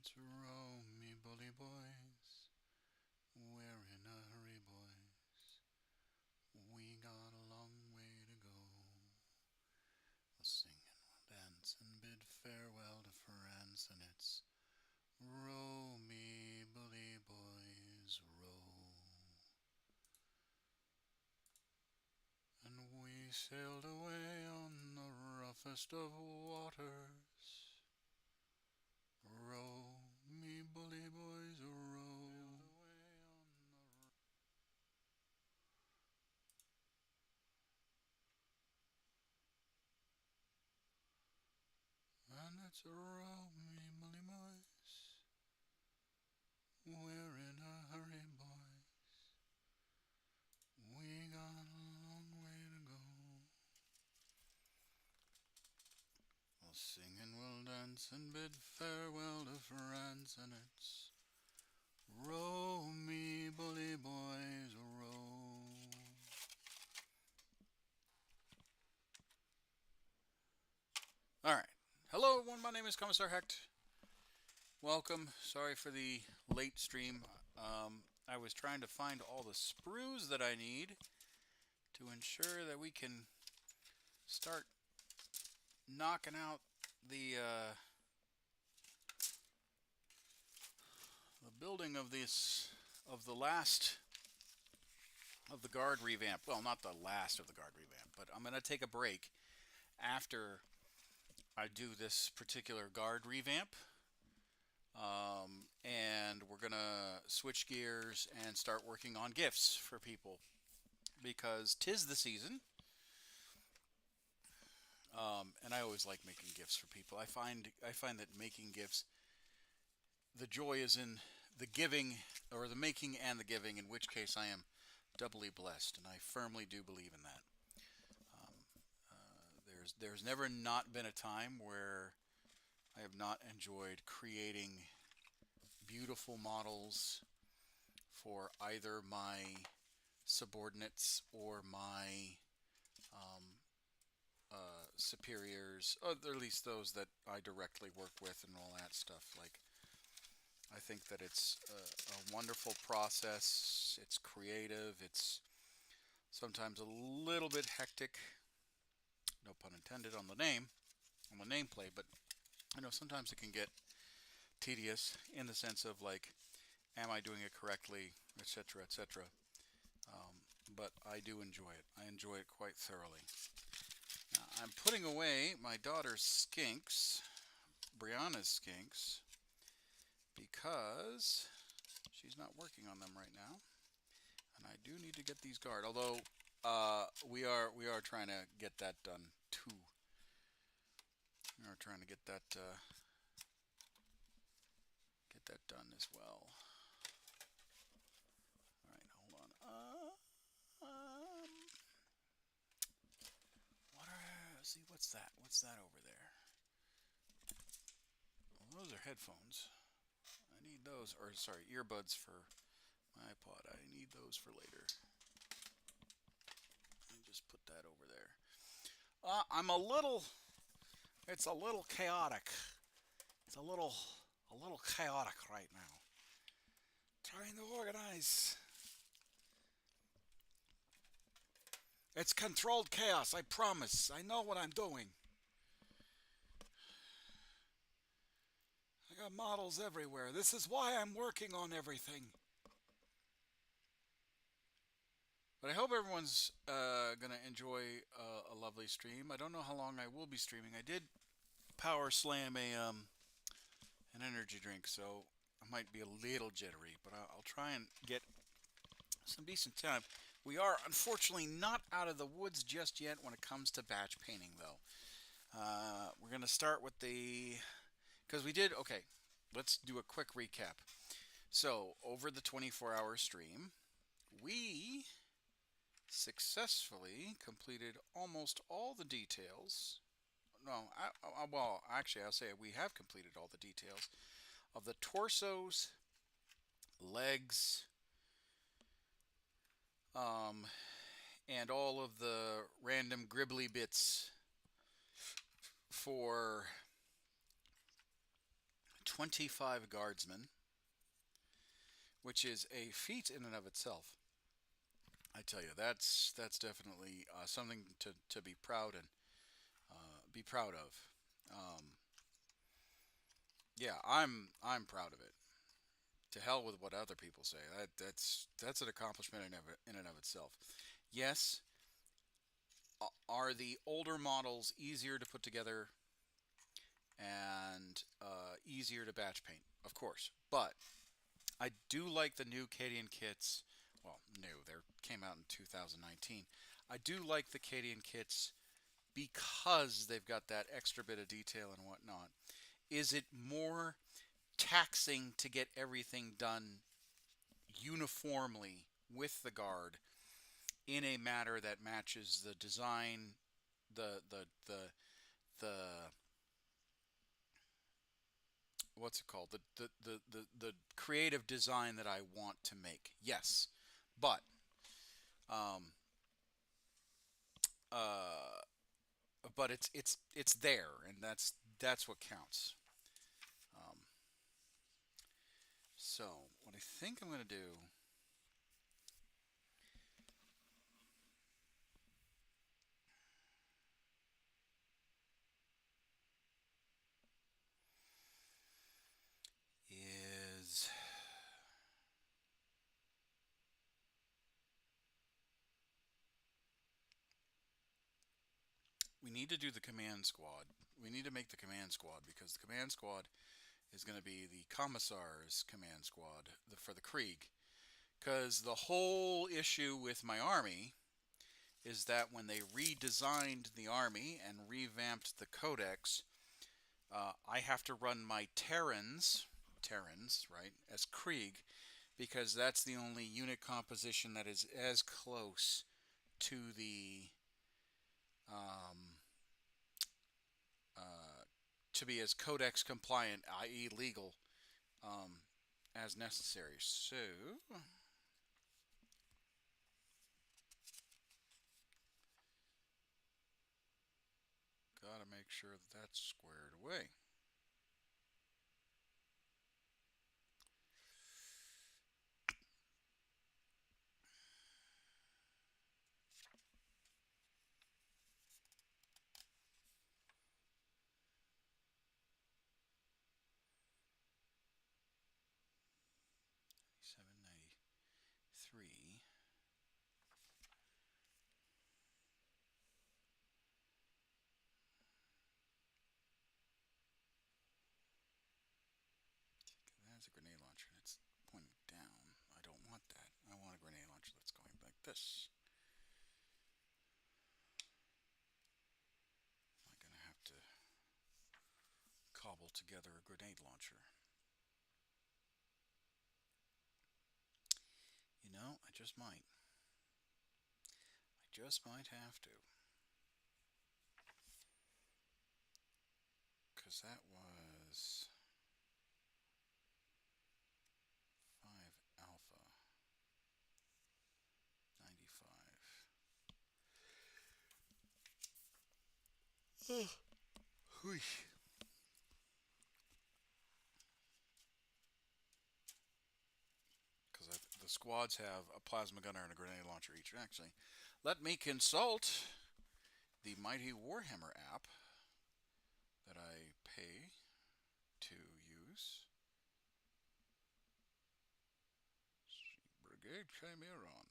let's row me bully boys. We're in a hurry, boys. We got a long way to go. We'll sing and we'll dance and bid farewell to France, and it's row me bully boys, row. And we sailed away on the roughest of waters. Row me bully boys, row. And it's row me bully boys. We're in a hurry, boys. We got a long way to go. We'll sing and we'll dance and bid farewell to France, and it's row me bully boys, row. Alright. Hello everyone, my name is Commissar Hecht. Welcome. Sorry for the late stream. I was trying to find all the sprues that I need to ensure that we can start knocking out the building of the last of the guard revamp. Well, not the last of the guard revamp, but I'm going to take a break after I do this particular guard revamp. And we're going to switch gears and start working on gifts for people, because 'tis the season. And I always like making gifts for people. I find that making gifts, the joy is in the giving, or the making and the giving, in which case I am doubly blessed, and I firmly do believe in that. There's never not been a time where I have not enjoyed creating beautiful models for either my subordinates or my superiors, or at least those that I directly work with and all that stuff. Like, I think that it's a wonderful process. It's creative. It's sometimes a little bit hectic. No pun intended on the nameplate, but sometimes it can get tedious in the sense of, like, am I doing it correctly, etc., etc. But I do enjoy it. I enjoy it quite thoroughly. Now, I'm putting away my daughter's skinks, Brianna's skinks, because she's not working on them right now, and I do need to get these guard. Although we are trying to get that done too. We are trying to get that done as well. All right, hold on. See, what's that? What's that over there? Well, those are headphones. I need those, or sorry, earbuds for my iPod. I need those for later. I just put that over there. It's a little chaotic. It's a little chaotic right now. Trying to organize. It's controlled chaos, I promise. I know what I'm doing. I got models everywhere. This is why I'm working on everything. But I hope everyone's going to enjoy a lovely stream. I don't know how long I will be streaming. I did power slam an energy drink, so I might be a little jittery, but I'll try and get some decent time. We are unfortunately not out of the woods just yet when it comes to batch painting, though. We're going to start with because we did, okay, let's do a quick recap. So, over the 24-hour stream, we successfully completed almost all the details. No, well, actually, I'll say we have completed all the details of the torsos, legs, and all of the random gribbly bits for 25 guardsmen, which is a feat in and of itself. I tell you, that's definitely something to be proud and be proud of. Um, yeah, I'm proud of it. To hell with what other people say. That's an accomplishment in and of itself. Yes, are the older models easier to put together and easier to batch paint? Of course, but I do like the new Cadian kits. Well, new. They came out in 2019. I do like the Cadian kits because they've got that extra bit of detail and whatnot. Is it more taxing to get everything done uniformly with the guard in a manner that matches the design, the what's it called, the creative design that I want to make? Yes, but um, uh, but it's there, and that's what counts. Um, so what I think I'm going to do is we need to do the command squad. We need to make the command squad because the command squad is going to be the Commissar's command squad for the Krieg. Because the whole issue with my army is that when they redesigned the army and revamped the codex, I have to run my Terrans, right, as Krieg, because that's the only unit composition that is as close to the um, uh, to be as codex compliant, i.e., legal, um, as necessary. So, gotta make sure that that's squared away. $7.93. That's a grenade launcher and it's pointing down. I don't want that. I want a grenade launcher that's going like this. Am I going to have to cobble together a grenade launcher? You know, I just might. I just might have to. Because that was 5 alpha 95. Whoosh. Because the squads have a plasma gunner and a grenade launcher each. Actually, let me consult the Mighty Warhammer app that I pay to use. Brigade Chimeron.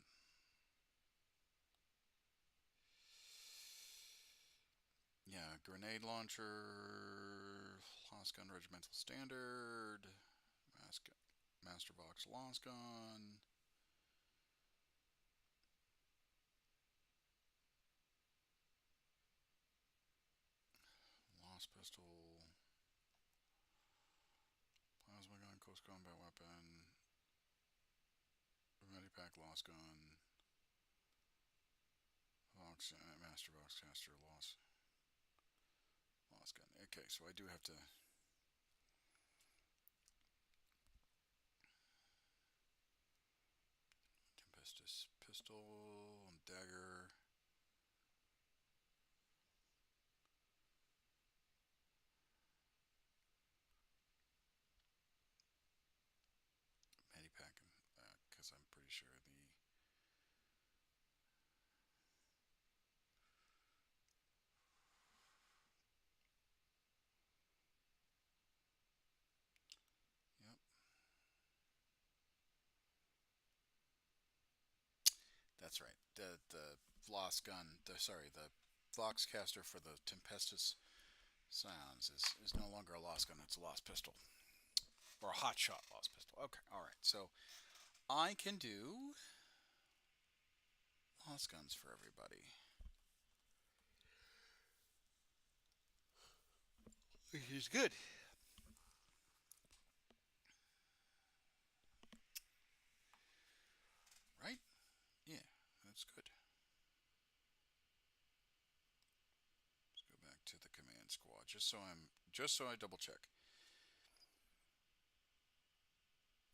Yeah, grenade launcher, Lost Gun Regimental Standard, Master Box Lost Gun. Lost Pistol, Plasma Gun, Close Combat Weapon, Medipack Lost Gun, Master Box Caster Lost Gun. Okay, so I do have to. Tempestus Pistol and Dagger. that's right. The Floss gun, the Floxcaster for the Tempestus Scions is no longer a Lost gun, it's a Lost pistol. Or a hot shot Lost pistol. Okay, alright. So I can do Lost guns for everybody. Which is good. Right? Yeah, that's good. Let's go back to the command squad just so I double check.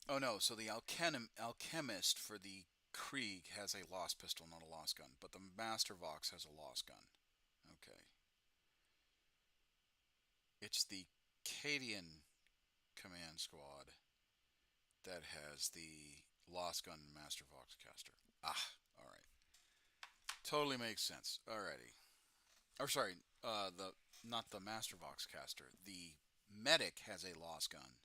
Oh no, so the alchemist for the Krieg has a Lost pistol, not a Lost gun, but the Master Vox has a Lost gun. Okay. It's the Cadian command squad that has the Lost gun Master Vox caster. Ah, alright. Totally makes sense. Alrighty. Or sorry, the not the Master Vox caster. The medic has a Lost gun.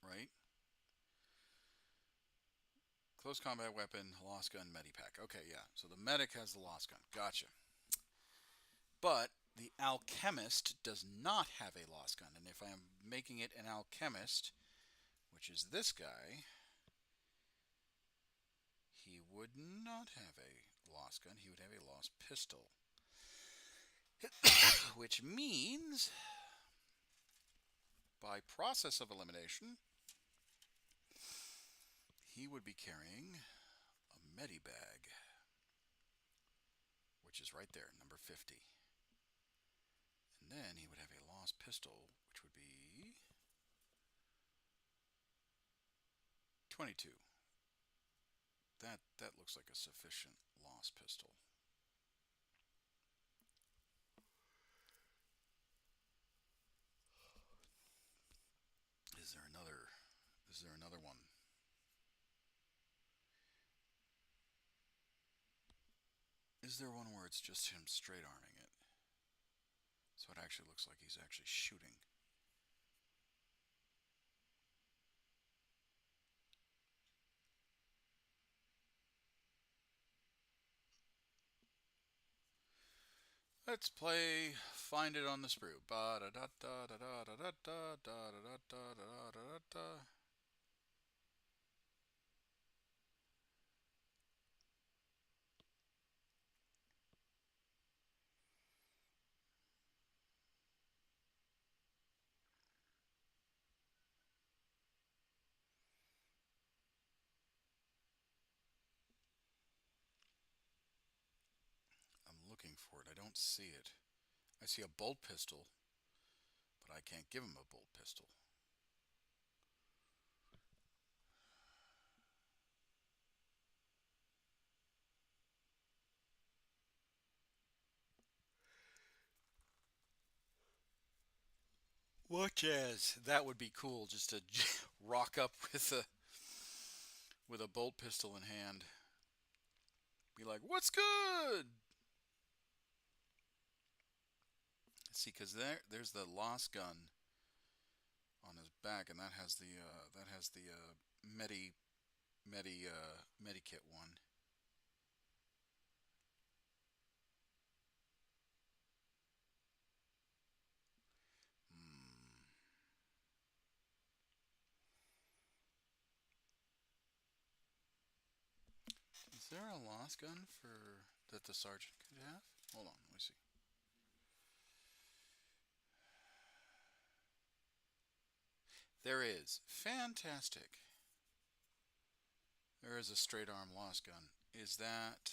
Right? Close combat weapon, Lost gun, Medipack. Okay, yeah. So the medic has the Lost gun. Gotcha. But the alchemist does not have a Lost gun. And if I am making it an alchemist, which is this guy, he would not have a Lost gun. He would have a Lost pistol. Which means, by process of elimination, he would be carrying a Medibag, which is right there, number 50. And then he would have a Lost pistol, which would be 22. That looks like a sufficient Lost pistol. Is there another one? Is there one where it's just him straight arming it? So it actually looks like he's actually shooting. Let's play Find It on the Sprue. Ba da da da da da da da da da da da da da da. I'm looking for it. I don't see it. I see a bolt pistol, but I can't give him a bolt pistol. What jazz? That would be cool, just to rock up with a bolt pistol in hand. Be like, "What's good?" See, because there's the Lost gun on his back, and that has the medikit one. Hmm. Is there a Lost gun for that the sergeant could have? Hold on, let me see. There is. Fantastic. There is a straight arm Lost gun. That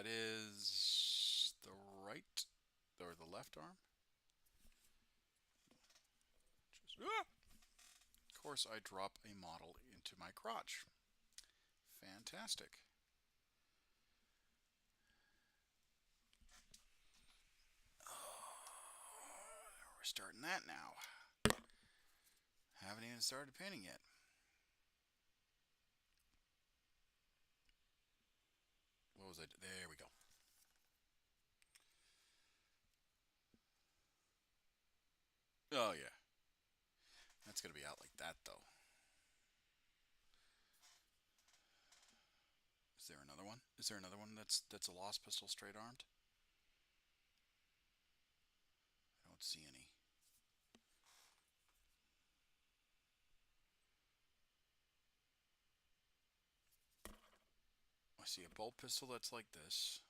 is the right or the left arm? Of course, I drop a model into my crotch. Fantastic. We're starting that now. Haven't even started painting yet. What was it? There we go. Oh yeah, that's gonna be out like that though. Is there another one? Is there another one that's a lost pistol straight armed? I don't see any. I see a bolt pistol that's like this.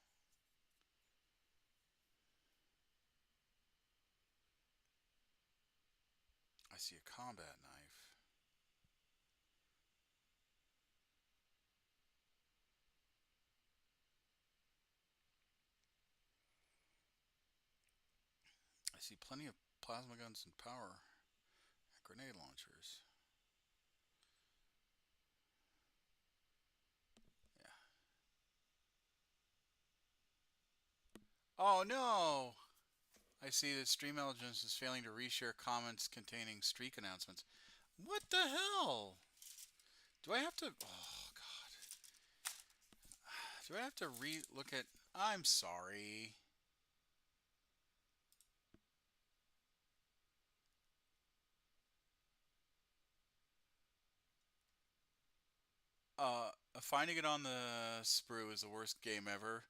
I see a combat knife. I see plenty of plasma guns and power grenade launchers. Yeah. Oh no! I see that Stream Intelligence is failing to reshare comments containing streak announcements. What the hell? Do I have to? Oh god. Do I have to re-look at? I'm sorry. Finding it on the sprue is the worst game ever.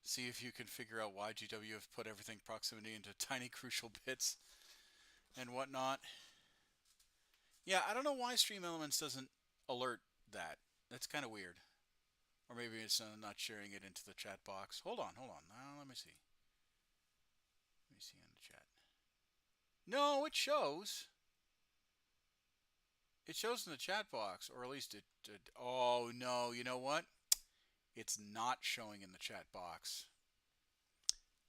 See if you can figure out why GW have put everything proximity into tiny crucial bits and whatnot. Yeah, I don't know why Stream Elements doesn't alert that. That's kind of weird. Or maybe it's not sharing it into the chat box. Hold on, hold on. Now let me see. Let me see in the chat. No, it shows. It shows in the chat box, or at least it. Oh no, you know what? It's not showing in the chat box.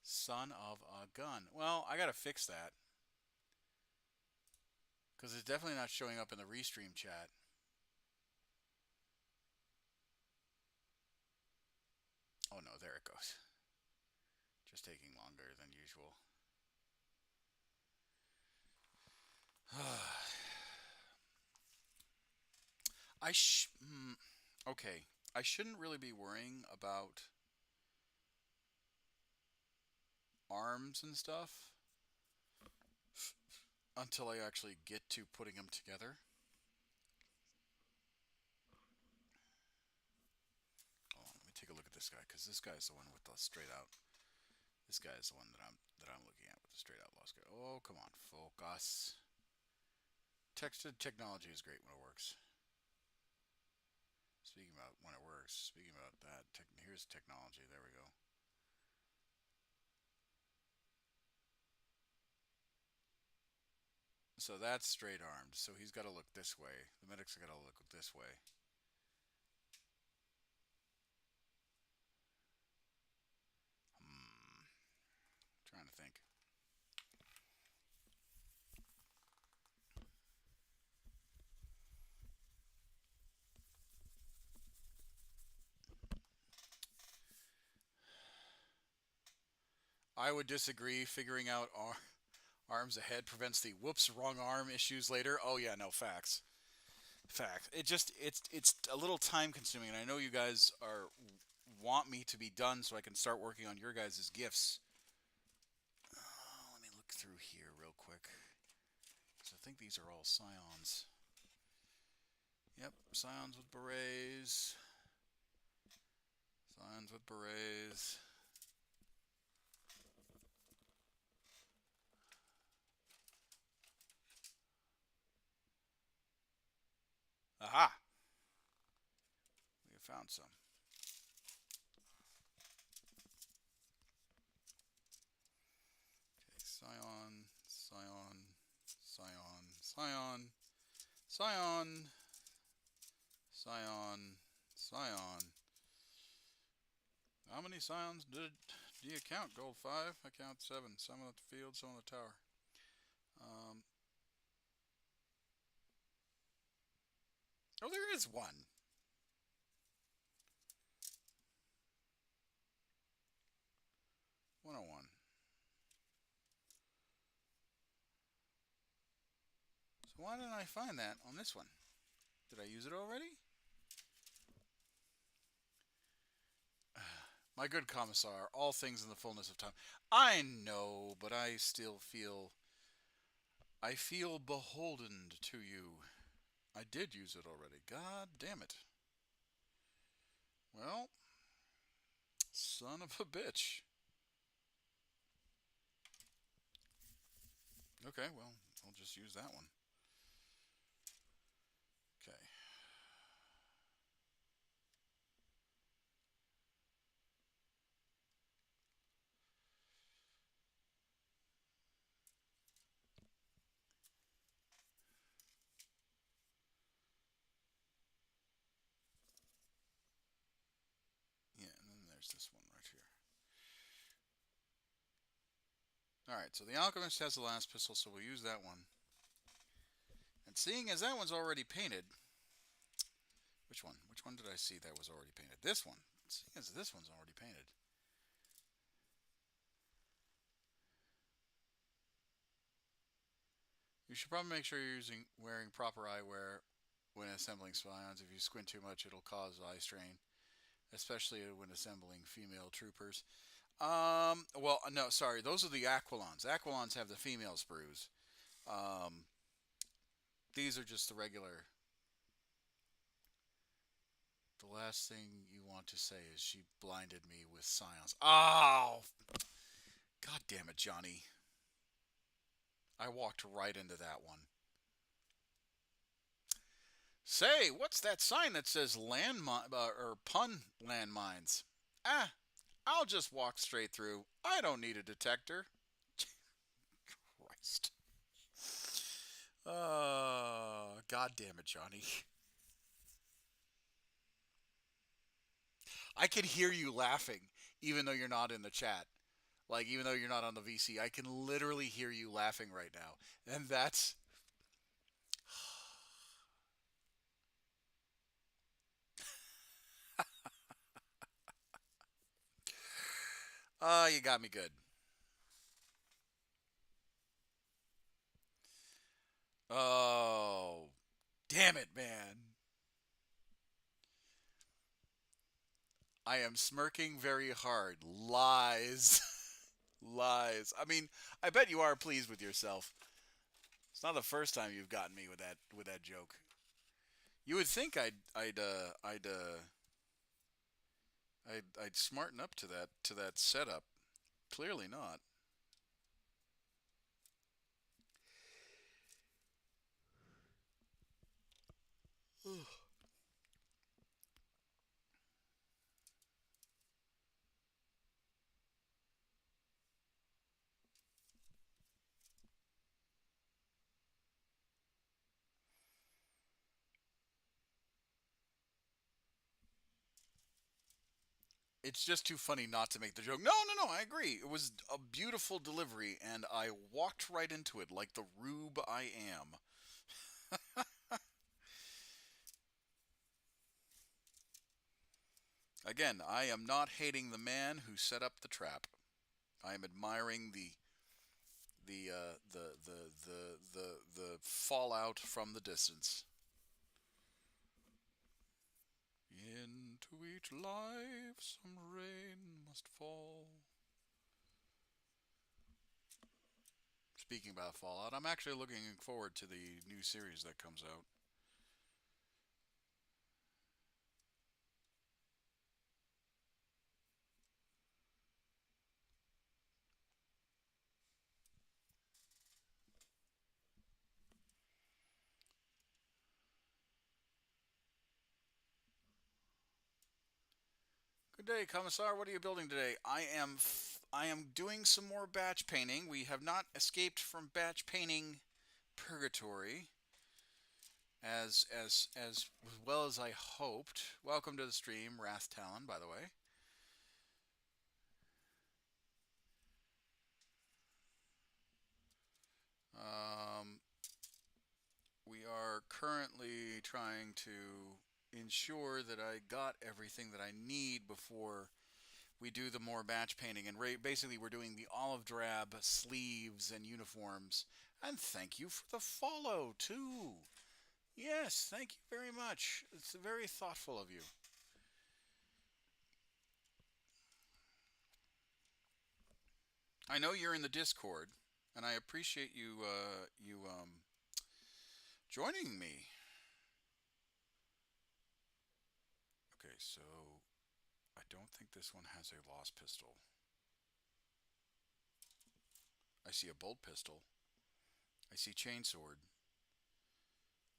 Son of a gun. Well, I gotta fix that. Because it's definitely not showing up in the restream chat. Oh no, there it goes. Just taking longer than usual. I okay. I shouldn't really be worrying about arms and stuff until I actually get to putting them together. Oh, let me take a look at this guy because this guy is the one with the straight out. This guy is the one that I'm looking at with the straight out lost guy. Oh, come on, focus. Texted technology is great when it works. Speaking about when it works, speaking about that, here's technology. There we go. So that's straight armed. So he's got to look this way. The medic's got to look this way. Trying to think. I would disagree. Figuring out arms ahead prevents the whoops wrong arm issues later. Oh yeah, no facts. Facts. It's a little time consuming, and I know you guys are want me to be done so I can start working on your guys' gifts. Let me look through here real quick. So I think these are all scions. Yep, scions with berets. Scions with berets. Aha! We have found some. Okay, scion, scion, scion, scion, scion, scion, scion. How many scions do you count? Gold 5? I count 7. Some at the field, some on the tower. Oh, there is one. One. So why didn't I find that on this one? Did I use it already? My good Commissar, all things in the fullness of time. I know, but I still feel I feel beholden to you. I did use it already. God damn it. Well, son of a bitch. Okay, well, I'll just use that one. Okay. Yeah, and then there's this one right here. Alright, so the Alchemist has the last pistol, so we'll use that one. And seeing as that one's already painted... Which one? Which one did I see that was already painted? This one. Seeing as this one's already painted. You should probably make sure you're wearing proper eyewear when assembling scions. If you squint too much, it'll cause eye strain, especially when assembling female troopers. Well, no, sorry. Those are the Aquilons. Aquilons have the female sprues. Um, these are just the regular. The last thing you want to say is she blinded me with scions. Oh! God damn it, Johnny. I walked right into that one. Say, what's that sign that says landmine or pun landmines? Ah, I'll just walk straight through. I don't need a detector. Christ. God damn it, Johnny. I can hear you laughing, even though you're not in the chat. Like, even though you're not on the VC, I can literally hear you laughing right now. And that's. You got me good. Oh, damn it, man. I am smirking very hard. Lies. Lies. I mean, I bet you are pleased with yourself. It's not the first time you've gotten me with that joke. You would think I'd smarten up to that setup. Clearly not. It's just too funny not to make the joke. No, no, no, I agree. It was a beautiful delivery, and I walked right into it like the rube I am. Again, I am not hating the man who set up the trap. I am admiring the fallout from the distance. Into each life some rain must fall. Speaking about Fallout, I'm actually looking forward to the new series that comes out. Good day, Commissar. What are you building today? I am doing some more batch painting. We have not escaped from batch painting purgatory as well as I hoped. Welcome to the stream, Wrath Talon, by the way. Um, we are currently trying to ensure that I got everything that I need before we do the more batch painting. And basically, we're doing the olive drab sleeves and uniforms. And thank you for the follow, too. Yes, thank you very much. It's very thoughtful of you. I know you're in the Discord. and I appreciate you joining me. Okay, so I don't think this one has a lost pistol. I see a bolt pistol. I see chainsword.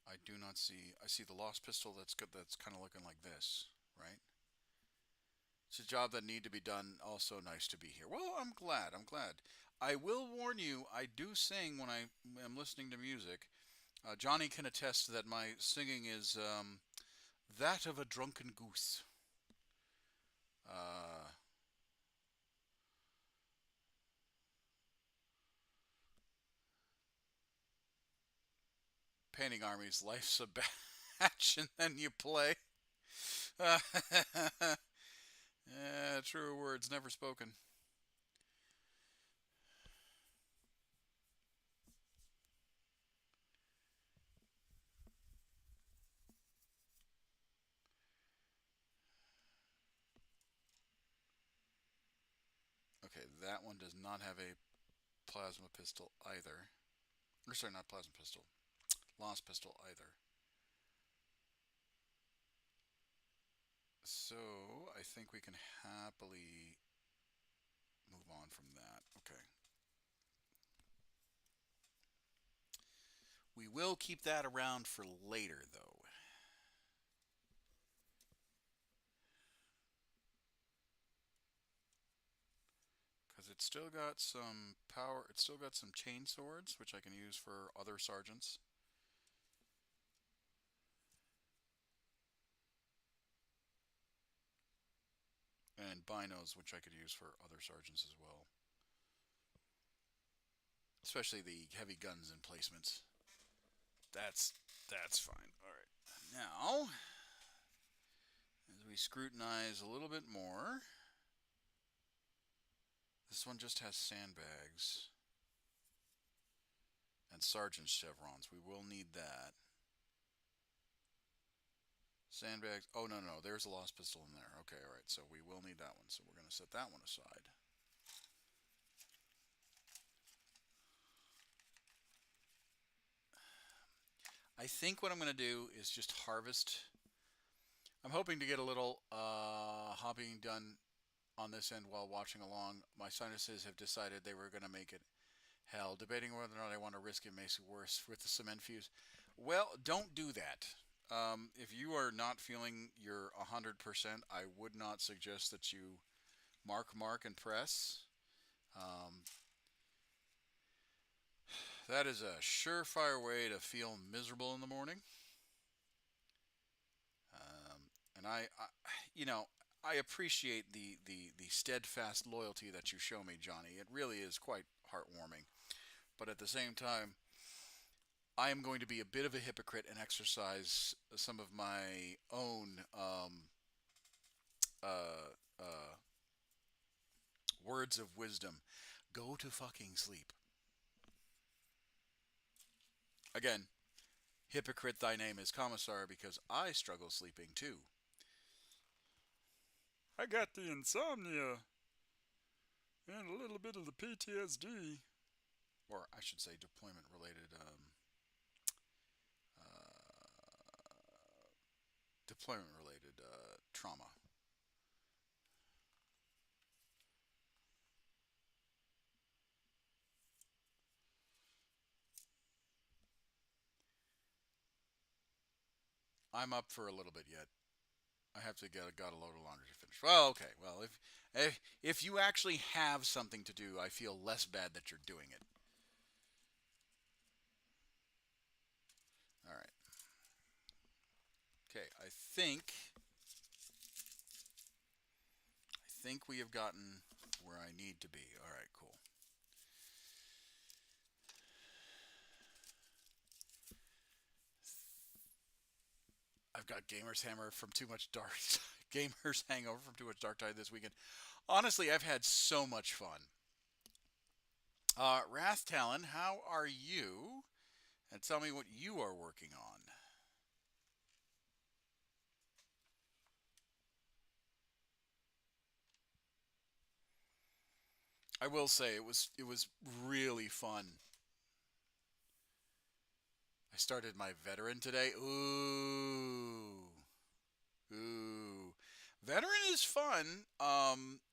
I do not see. I see the lost pistol. That's good. That's kind of looking like this, right? It's a job that need to be done. Also nice to be here. Well, I'm glad. I'm glad. I will warn you. I do sing when I am listening to music. Johnny can attest that my singing is that of a drunken goose. Uh, Painting armies, life's a batch, and then you play. Truer words never spoken. Okay, that one does not have a plasma pistol either. Or sorry, not plasma pistol. Lost pistol either. So I think we can happily move on from that. Okay. We will keep that around for later, though. Because it's still got some power. It's still got some chain swords, which I can use for other sergeants. And binos, which I could use for other sergeants as well. Especially the heavy guns and placements. That's fine. All right. Now, as we scrutinize a little bit more, this one just has sandbags and sergeant chevrons. We will need that. Sandbags. Oh, no, no. There's a lost pistol in there. Okay, all right. So we will need that one. So we're going to set that one aside. I think what I'm going to do is just harvest. I'm hoping to get a little hobbying done on this end while watching along. My sinuses have decided they were going to make it hell, debating whether or not I want to risk it makes it worse with the cement fuse. Well, don't do that. If you are not feeling your 100%, I would not suggest that you mark, and press. Um, that is a surefire way to feel miserable in the morning. And you know, I appreciate the steadfast loyalty that you show me, Johnny. It really is quite heartwarming. But at the same time, I am going to be a bit of a hypocrite and exercise some of my own uh, uh, words of wisdom. Go to fucking sleep. Again, hypocrite, thy name is Commissar because I struggle sleeping too. I got the insomnia and a little bit of the PTSD, or I should say, deployment-related trauma. I'm up for a little bit yet. I have to got a load of laundry to finish. Well, okay. Well, if you actually have something to do, I feel less bad that you're doing it. All right. Okay. I think we have gotten where I need to be. All right. Cool. I've got Gamer's Hammer from too much dark. Gamer's Hangover from too much Dark Tide this weekend. Honestly, I've had so much fun. Wrath Talon, how are you? And tell me what you are working on. I will say it was really fun. I started my veteran today. Ooh. Veteran is fun.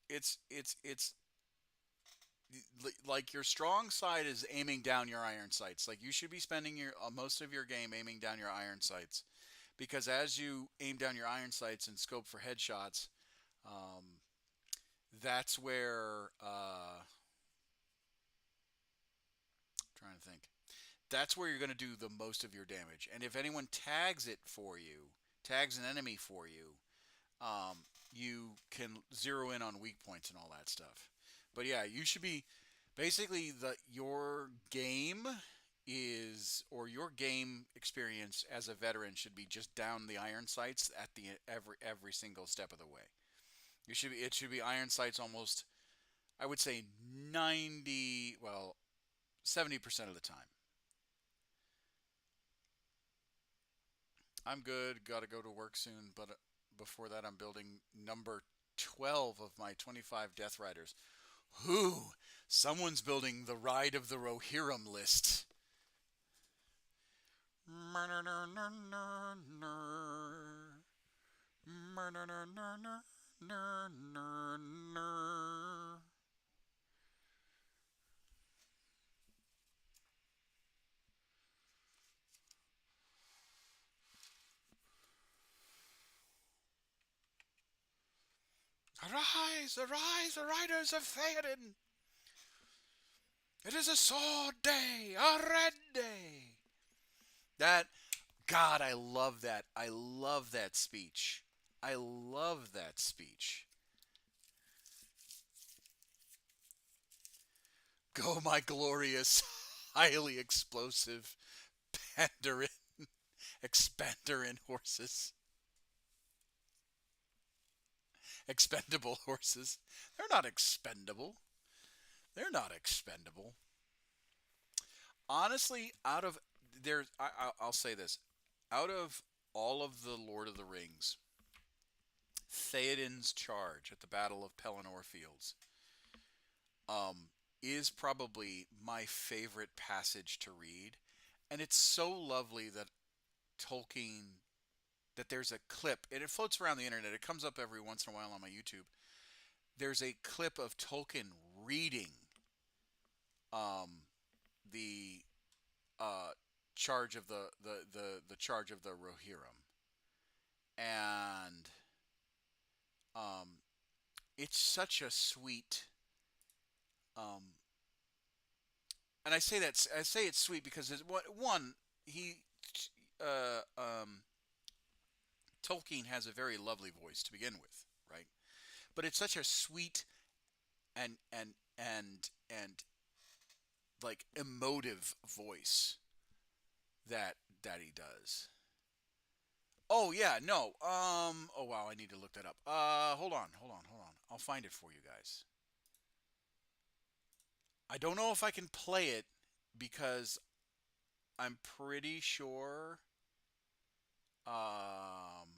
It's like your strong side is aiming down your iron sights. Like you should be spending your most of your game aiming down your iron sights, because as you aim down your iron sights and scope for headshots, um, that's where trying to think. That's where you're going to do the most of your damage. And if anyone tags it for you, tags an enemy for you, um, you can zero in on weak points and all that stuff. But yeah, you should be basically the your game is or your game experience as a veteran should be just down the iron sights at the every single step of the way. It should be iron sights almost, I would say 90, well, 70% of the time. I'm good. Got to go to work soon, but before that, I'm building number 12 of my 25 Death Riders. Who? Someone's building the Ride of the Rohirrim list. Arise, arise, the riders of Theoden! It is a sword day, a red day. That, God, I love that. I love that speech. I love that speech. Go, my glorious, highly explosive Pandarin, expanderin horses. Expendable horses. They're not expendable. They're not expendable. Honestly, out of there's, I'll say this, out of all of the Lord of the Rings, Theoden's charge at the Battle of Pelennor Fields, um, is probably my favorite passage to read, and it's so lovely that Tolkien that there's a clip and it floats around the internet. It comes up every once in a while on my YouTube. There's a clip of Tolkien reading um, the uh, charge of the charge of the Rohirrim, and um, it's such a sweet. Um, and I say it's sweet because one he uh, um, Tolkien has a very lovely voice to begin with, right? But it's such a sweet and like emotive voice that he does. Oh yeah, no. Oh wow, I need to look that up. Hold on. I'll find it for you guys. I don't know if I can play it because I'm pretty sure. Um,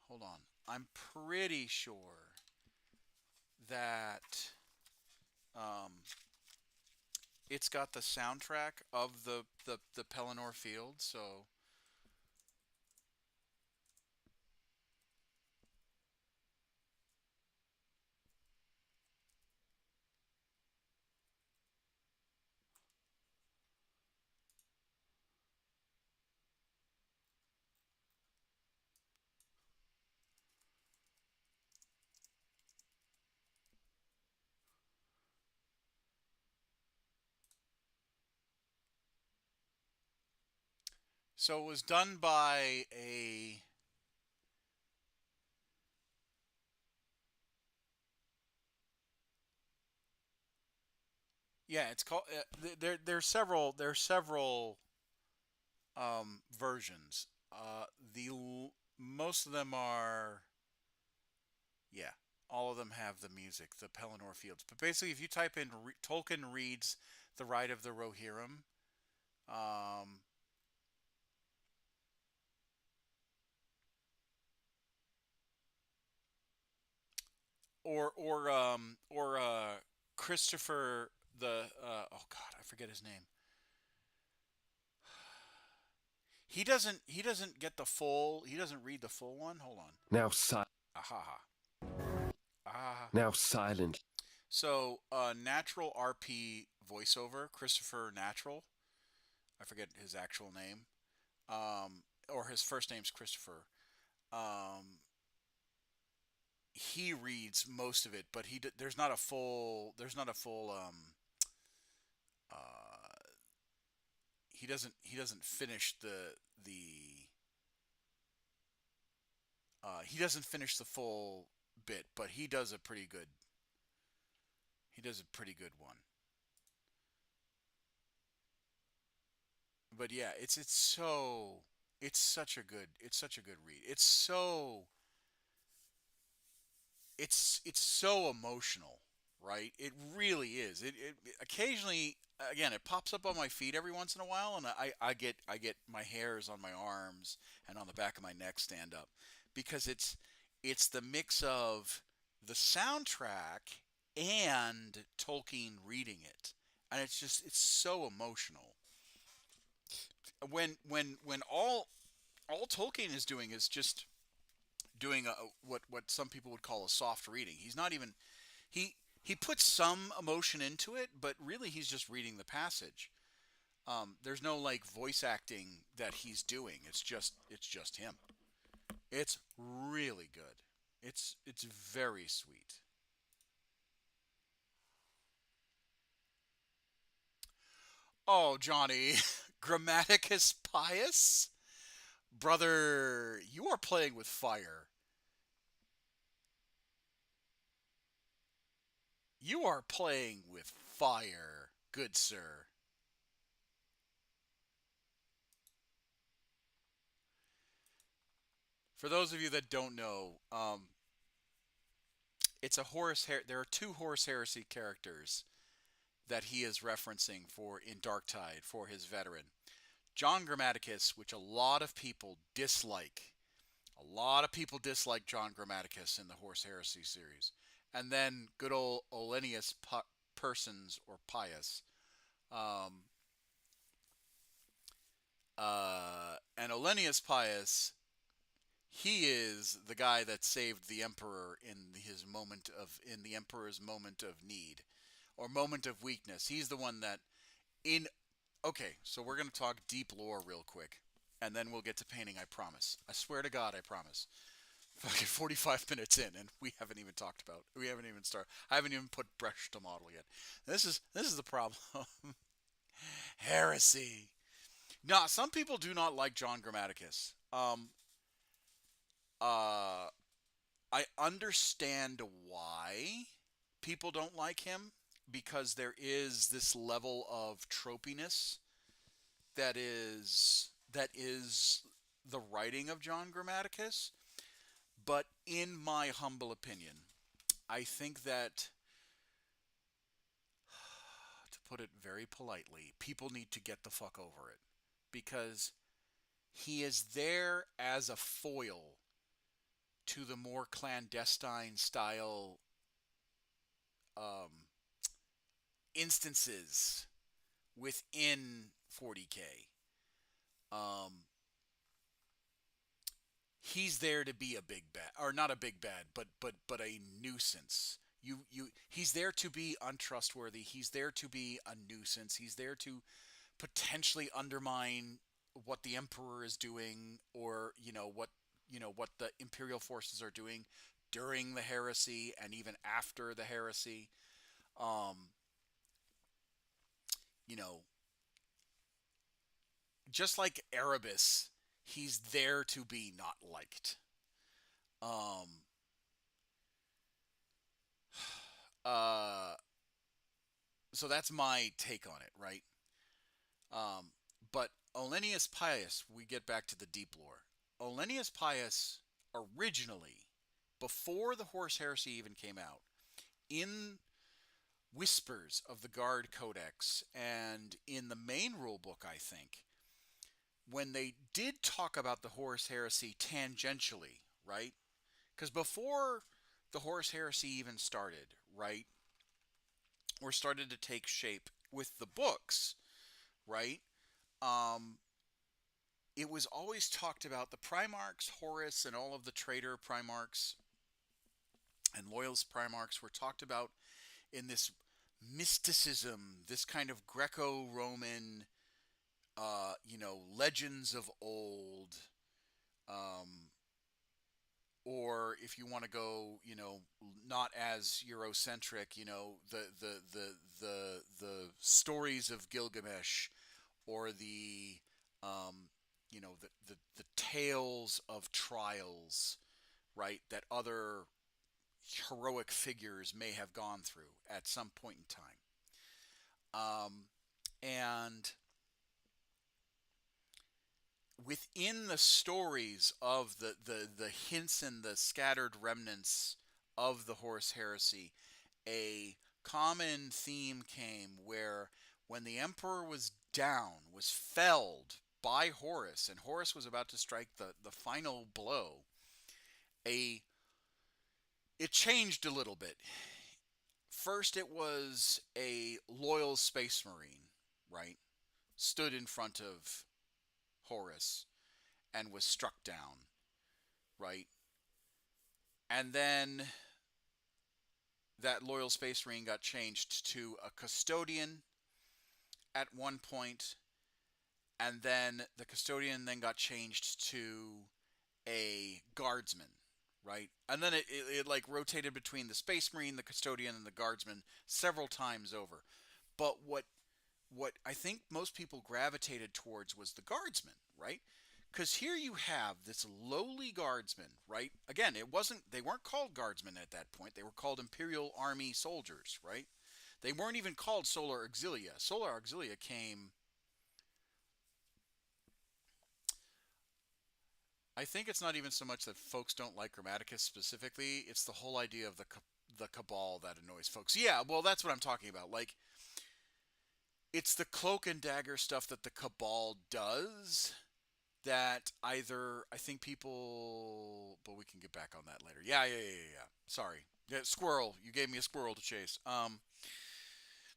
hold on. I'm pretty sure that um, it's got the soundtrack of the Pelennor Field. So it was done by a yeah. It's called there's several versions. The most of them are yeah. All of them have the music, the Pelennor Fields. But basically, if you type in Tolkien reads the Ride of the Rohirrim, um, or Christopher the oh god, I forget his name. He doesn't get the full. He doesn't read the full one. Hold on. Now si- Aha. Ah. now silent. So, natural RP voiceover, Christopher Natural. I forget his actual name. Or his first name's Christopher. Um, he reads most of it, but there's not a full. There's not a full. Uh, he doesn't finish the. He doesn't finish the full bit, but he does a pretty good. He does a pretty good one. But yeah, it's such a good read. It's so emotional, right? It really is. It occasionally, again, it pops up on my feed every once in a while, and I get my hairs on my arms and on the back of my neck stand up because it's the mix of the soundtrack and Tolkien reading it, and it's so emotional. When all Tolkien is doing is just doing what some people would call a soft reading. He's not even he puts some emotion into it, but really he's just reading the passage. There's no like voice acting that he's doing. It's just him. It's really good. It's very sweet. Oh, Johnny, Grammaticus Pius, brother, you are playing with fire. You are playing with fire, good sir. For those of you that don't know, it's a there are two Horus Heresy characters that he is referencing for in Darktide for his veteran. John Grammaticus, which a lot of people dislike. A lot of people dislike John Grammaticus in the Horus Heresy series. And then good old Olenius Persons or Pius. Um, and Olenius Pius, he is the guy that saved the emperor in the emperor's moment of need or moment of weakness. He's the one that in okay, so we're going to talk deep lore real quick and then we'll get to painting, I promise. I swear to God, I promise. Fucking 45 minutes in and we haven't even started. I haven't even put brush to model yet. This is the problem. Heresy. Now, some people do not like John Grammaticus. Uh I understand why people don't like him because there is this level of tropiness that is the writing of John Grammaticus. But in my humble opinion, I think that, to put it very politely, people need to get the fuck over it because he is there as a foil to the more clandestine style um, instances within 40K. Um, he's there to be a big bad, or not a big bad, but a nuisance. He's there to be untrustworthy. He's there to be a nuisance. He's there to potentially undermine what the emperor is doing, or what the imperial forces are doing during the heresy and even after the heresy. Um, you know, just like Erebus, he's there to be not liked. Um, uh, so that's my take on it, right? Um, but Olenius Pius, we get back to the deep lore. Olenius Pius originally, before the Horus Heresy even came out, in whispers of the Guard Codex and in the main rule book, I think, when they did talk about the Horus Heresy tangentially, right? Because before the Horus Heresy even started, right? Or started to take shape with the books, right? Um, it was always talked about the Primarchs, Horus, and all of the traitor Primarchs and Loyalist Primarchs were talked about in this mysticism, this kind of Greco-Roman, legends of old, um, or if you want to go, not as Eurocentric, the stories of Gilgamesh, or the tales of trials, right? That other heroic figures may have gone through at some point in time. And within the stories of the hints and the scattered remnants of the Horus Heresy, a common theme came where when the Emperor was down, was felled by Horus, and Horus was about to strike the final blow, a it changed a little bit. First, it was a loyal space marine, right? Stood in front of Horus and was struck down, right? And then that loyal space marine got changed to a custodian at one point, and then the custodian then got changed to a guardsman, right? And then it like rotated between the space marine, the custodian, and the guardsman several times over. But what I think most people gravitated towards was the guardsman, right? Because here you have this lowly guardsman, right? Again, they weren't called guardsmen at that point. They were called Imperial Army soldiers, right? They weren't even called Solar Auxilia. Solar Auxilia came. I think it's not even so much that folks don't like Grammaticus specifically. It's the whole idea of the cabal that annoys folks. Yeah, well, that's what I'm talking about. Like, it's the cloak and dagger stuff that the cabal does that either I think people, but we can get back on that later. Yeah. Sorry, yeah, squirrel. You gave me a squirrel to chase.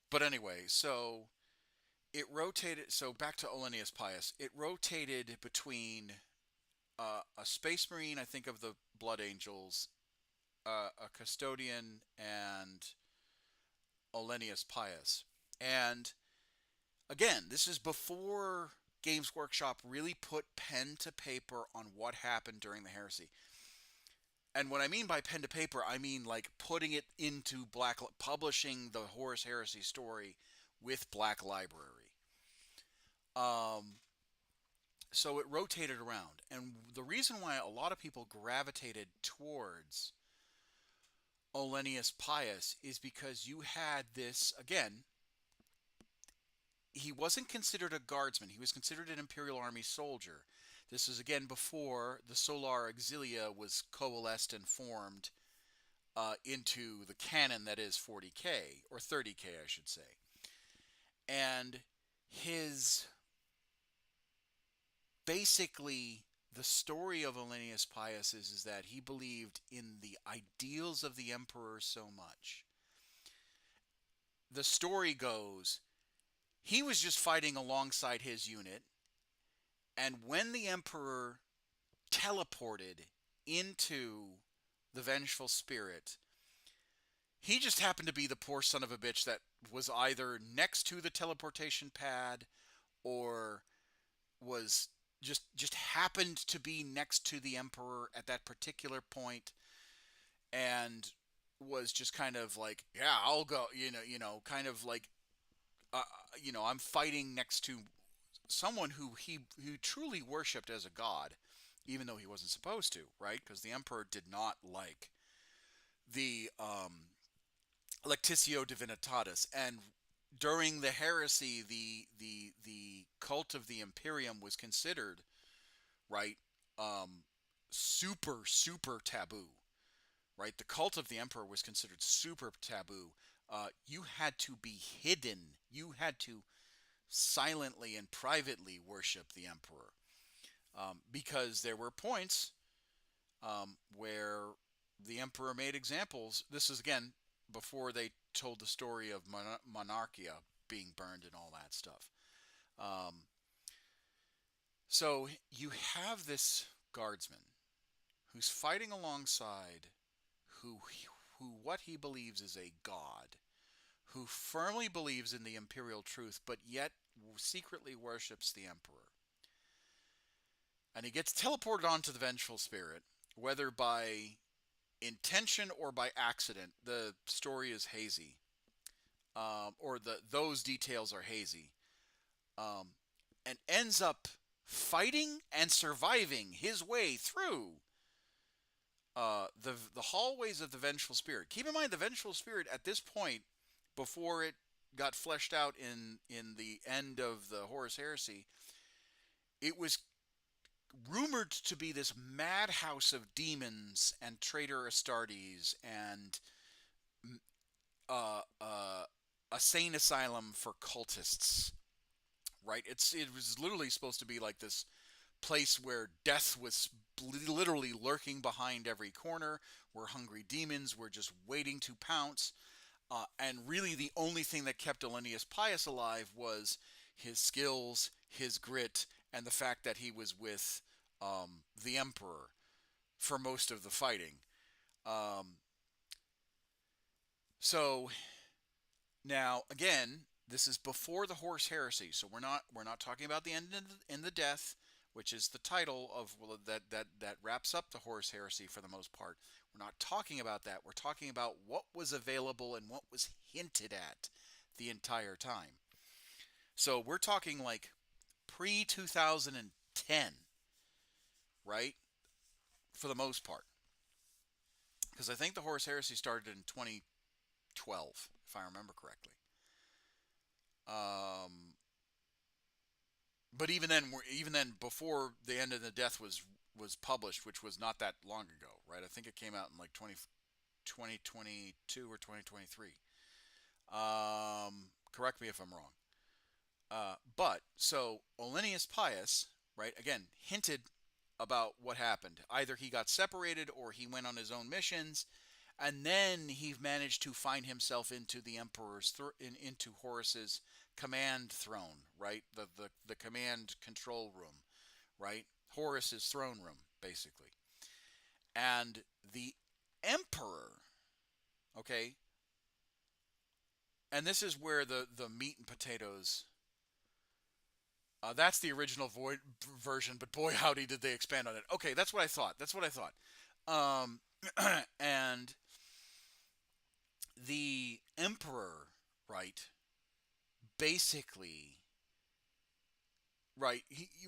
But anyway, so it rotated. So back to Olennius Pius. It rotated between a space marine, I think of the Blood Angels, a custodian, and Olennius Pius. And again, this is before Games Workshop really put pen to paper on what happened during the heresy. And what I mean by pen to paper, I mean like putting it into publishing the Horus Heresy story with Black Library. Um, so it rotated around. And the reason why a lot of people gravitated towards Olennius Pius is because you had this, again, he wasn't considered a guardsman. He was considered an Imperial Army soldier. This is again before the Solar Auxilia was coalesced and formed into the canon that is 40K, or 30K, I should say. And his basically the story of Olennius Pius is that he believed in the ideals of the emperor so much. The story goes, he was just fighting alongside his unit, and when the emperor teleported into the vengeful spirit, he just happened to be the poor son of a bitch that was either next to the teleportation pad or was just happened to be next to the emperor at that particular point, and was just kind of like, yeah, I'll go, kind of like, I'm fighting next to someone who he truly worshipped as a god, even though he wasn't supposed to, right? Because the emperor did not like the Lectitio Divinitatis, and during the heresy, the cult of the Imperium was considered, right, super taboo, right? The cult of the emperor was considered super taboo. You had to be hidden. You had to silently and privately worship the emperor, because there were points where the emperor made examples. This is again before they told the story of monarchia being burned and all that stuff. Um, so you have this guardsman who's fighting alongside who what he believes is a god, who firmly believes in the imperial truth, but yet secretly worships the emperor. And he gets teleported onto the vengeful spirit, whether by intention or by accident. The story is hazy, or those details are hazy, um, and ends up fighting and surviving his way through the hallways of the vengeful spirit. Keep in mind, the vengeful spirit at this point, before it got fleshed out in the end of the Horus Heresy, it was rumored to be this madhouse of demons and traitor Astartes and a sane asylum for cultists. Right? It was literally supposed to be like this place where death was literally lurking behind every corner, where hungry demons were just waiting to pounce. And really, the only thing that kept Olennius Pius alive was his skills, his grit, and the fact that he was with the Emperor for most of the fighting. Um, so now, again, this is before the Horus Heresy, so we're not talking about the end in the death, which is the title of that wraps up the Horus Heresy for the most part. We're not talking about that. We're talking about what was available and what was hinted at the entire time. So we're talking like pre-2010, right? For the most part. Because I think the Horus Heresy started in 2012, if I remember correctly. But even then, before the end of the death was published, which was not that long ago, right? I think it came out in like 2022 or 2023. Correct me if I'm wrong. But so Olennius Pius, right? Again, hinted about what happened. Either he got separated or he went on his own missions, and then he managed to find himself into the Emperor's into Horus's command throne, right? The command control room, right? Horus's throne room, basically. And the Emperor, okay, and this is where the meat and potatoes. That's the original version, but boy, howdy, did they expand on it. Okay, that's what I thought. And the Emperor, right, basically, right,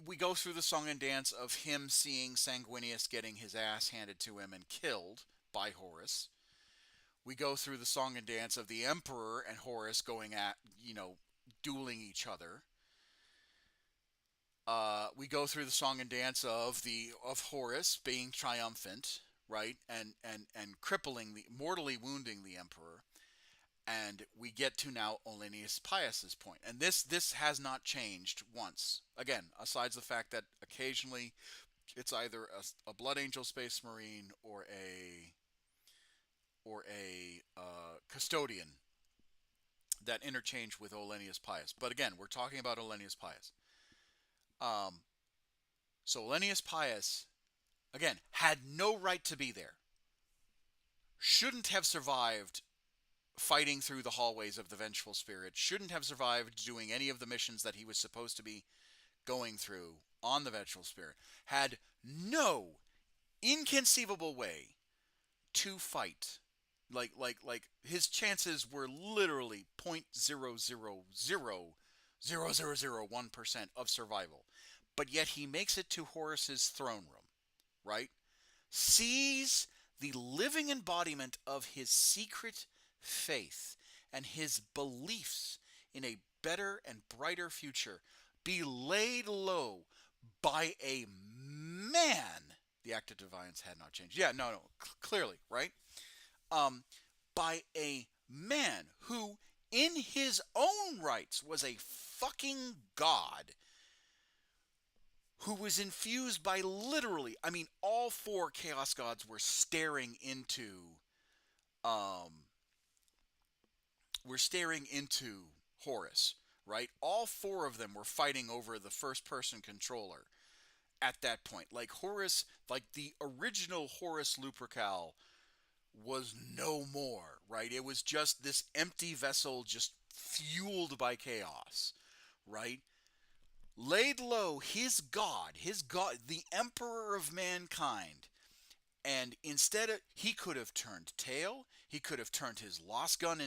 we go through the song and dance of him seeing Sanguinius getting his ass handed to him and killed by Horus. We go through the song and dance of the Emperor and Horus going at, dueling each other. We go through the song and dance of Horus being triumphant, right, and mortally wounding the Emperor, and we get to now Olennius Pius's point, and this has not changed once. Again, aside the fact that occasionally it's either a Blood Angel Space Marine or a custodian that interchange with Olennius Pius. But again, we're talking about Olennius Pius. So Olennius Pius, again, had no right to be there. Shouldn't have survived fighting through the hallways of the Vengeful Spirit. Shouldn't have survived doing any of the missions that he was supposed to be going through on the Vengeful Spirit. Had no inconceivable way to fight. Like his chances were literally 0.0000001% of survival. But yet he makes it to Horus's throne room, right? Sees the living embodiment of his secret faith and his beliefs in a better and brighter future be laid low by a man. The act of defiance had not changed. Yeah, no, clearly, right? By a man who, in his own rights, was a fucking god, who was infused by literally, I mean, all four Chaos Gods were staring into, um, Horus, right? All four of them were fighting over the first-person controller at that point. Like Horus, like the original Horus Lupercal was no more, right? It was just this empty vessel just fueled by chaos, right? Laid low his god, the emperor of mankind. And instead of, he could have turned tail, he could have turned his lost gun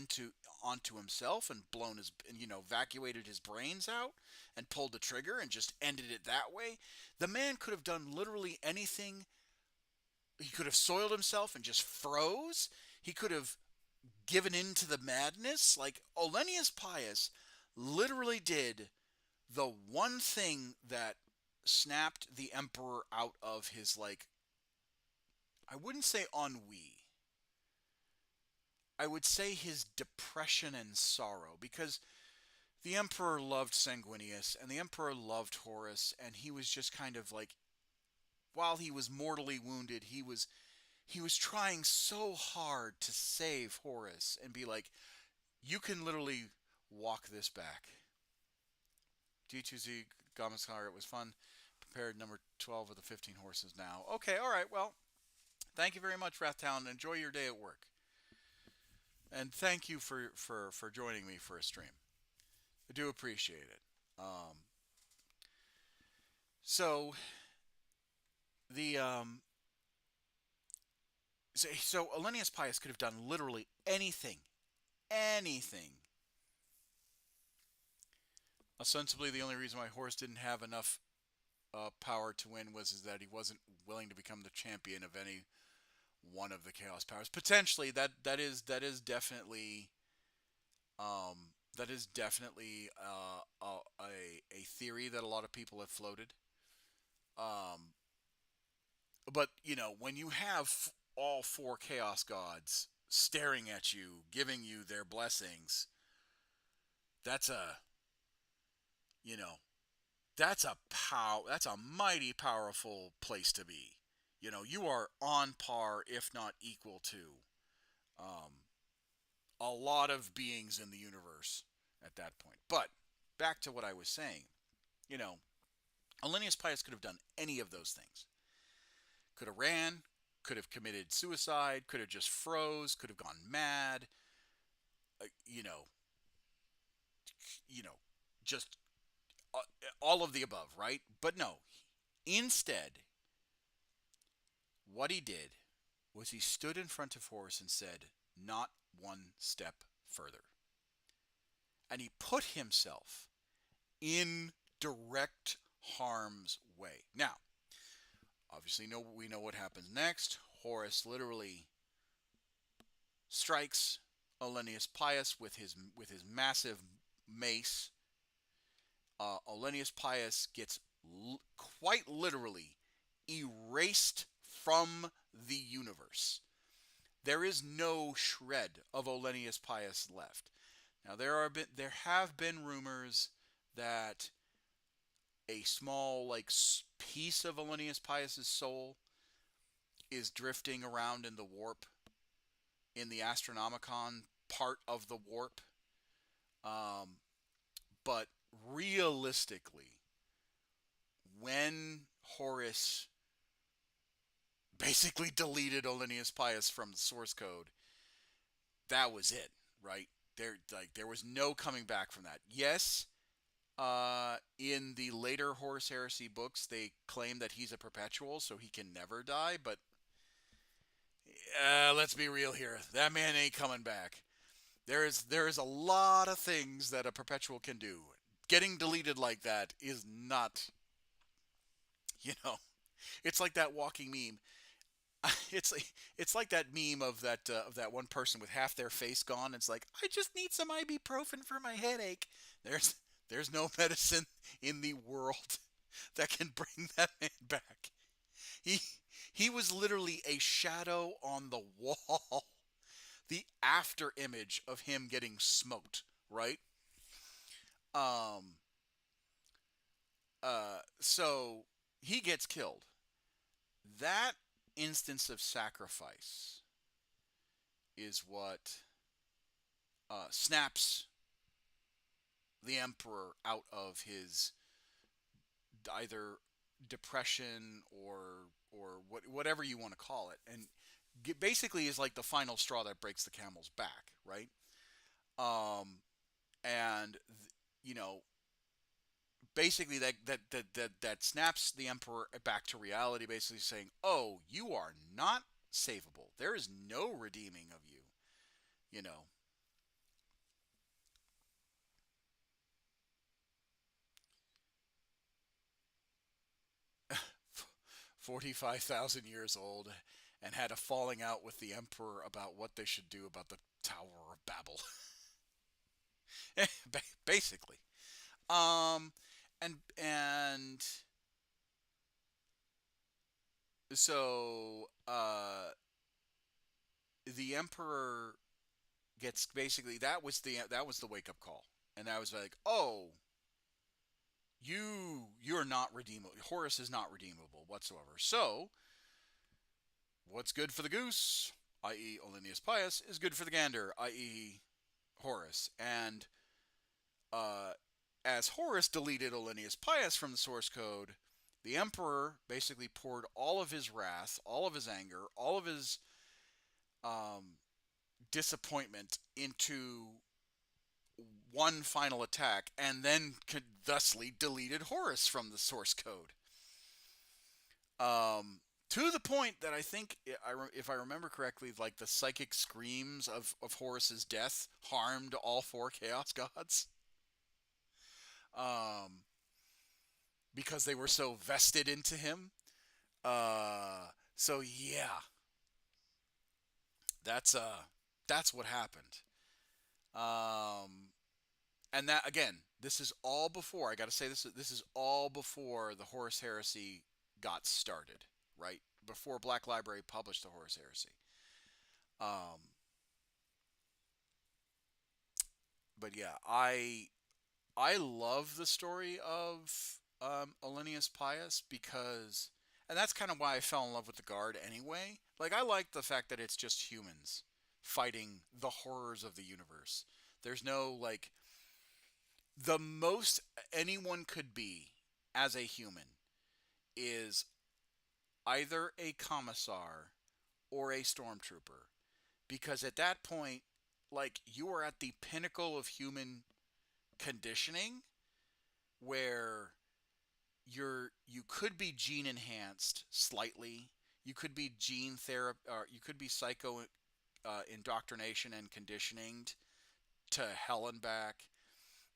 onto himself and blown his, evacuated his brains out and pulled the trigger and just ended it that way. The man could have done literally anything. He could have soiled himself and just froze. He could have given in to the madness. Like Olennius Pius literally did the one thing that snapped the emperor out of his, like, I wouldn't say ennui. I would say his depression and sorrow, because the emperor loved Sanguinius and the emperor loved Horus, and he was just kind of like, while he was mortally wounded, he was trying so hard to save Horus and be like, you can literally walk this back. D2Z Commissar, it was fun. Prepared number 12 of the 15 horses now. Okay, all right, well, thank you very much, Wrathtown. Enjoy your day at work. And thank you for joining me for a stream. I do appreciate it. So the so Olennius Pius could have done literally anything, anything. Ostensibly, the only reason why Horus didn't have enough power to win is that he wasn't willing to become the champion of any one of the Chaos powers. Potentially, that is definitely a theory that a lot of people have floated. But when you have all four Chaos Gods staring at you, giving you their blessings, that's a you know that's a mighty powerful place to be. You are on par, if not equal to, um, a lot of beings in the universe at that point. But back to what I was saying, you know, Olennius Pius could have done any of those things. Could have ran, could have committed suicide, could have just froze, could have gone mad, uh, you know, just all of the above, right? But no, instead, what he did was he stood in front of Horus and said, not one step further. And he put himself in direct harm's way. Now, obviously, we know what happens next. Horus literally strikes Olennius Pius with his massive mace. Olennius Pius gets quite literally erased from the universe. There is no shred of Olennius Pius left. Now there have been rumors that a small piece of Olennius Pius's soul is drifting around in the warp, in the Astronomicon part of the warp. But realistically, when Horus basically deleted Olennius Pius from the source code, that was it, right? There was no coming back from that. Yes, in the later Horus Heresy books, they claim that he's a perpetual, so he can never die, but let's be real here. That man ain't coming back. There is a lot of things that a perpetual can do. Getting deleted like that is not, it's like that walking meme. It's like that meme of that one person with half their face gone. It's like, I just need some ibuprofen for my headache. There's no medicine in the world that can bring that man back. He was literally a shadow on the wall. The after image of him getting smoked, right? So he gets killed. That instance of sacrifice is what snaps the emperor out of his either depression or whatever you want to call it, and basically is like the final straw that breaks the camel's back, right? Um, and you know, basically that snaps the emperor back to reality, basically saying, "Oh, you are not savable. There is no redeeming of you." You know, 45,000 years old, and had a falling out with the emperor about what they should do about the Tower of Babel. Basically. Um, and so the emperor gets basically that was the wake up call, and I was like, oh, you're not redeemable. Horus is not redeemable whatsoever. So what's good for the goose, i.e. Olynius Pius, is good for the gander, i.e. Horus. And uh, as Horus deleted Olynius Pius from the source code, the emperor basically poured all of his wrath, all of his anger, all of his um, disappointment into one final attack, and then could thusly deleted Horus from the source code. To the point that I think, if I remember correctly, like the psychic screams of Horus's death harmed all four Chaos Gods. Um, because they were so vested into him. So yeah, that's that's what happened. Um, and that again, this is all before. I got to say this is all before the Horus Heresy got started, right? Before Black Library published the Horus Heresy. Um, but yeah, I love the story of Olynius Pius because, and that's kind of why I fell in love with the Guard anyway. Like, I like the fact that it's just humans fighting the horrors of the universe. There's no, like, the most anyone could be as a human is either a commissar or a stormtrooper. Because at that point, like, you are at the pinnacle of human conditioning where you could be gene enhanced slightly. You could be gene therapy, or you could be psycho indoctrination and conditioning to hell and back.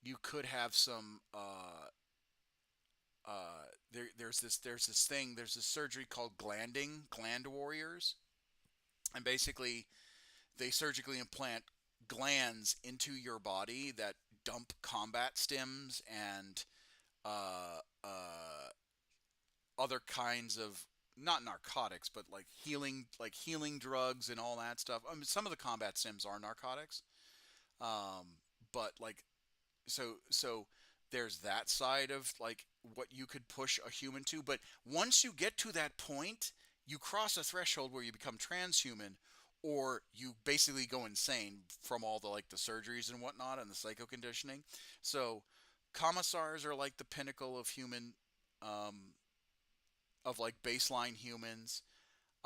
You could have some. There's this surgery called gland warriors, and basically they surgically implant glands into your body that dump combat stims and uh, uh, other kinds of, not narcotics, but like healing drugs and all that stuff. I mean, some of the combat sims are narcotics, but like so there's that side of like what you could push a human to. But once you get to that point, you cross a threshold where you become transhuman, or you basically go insane from all the like the surgeries and whatnot and the psycho conditioning. So commissars are like the pinnacle of human, um, of like baseline humans.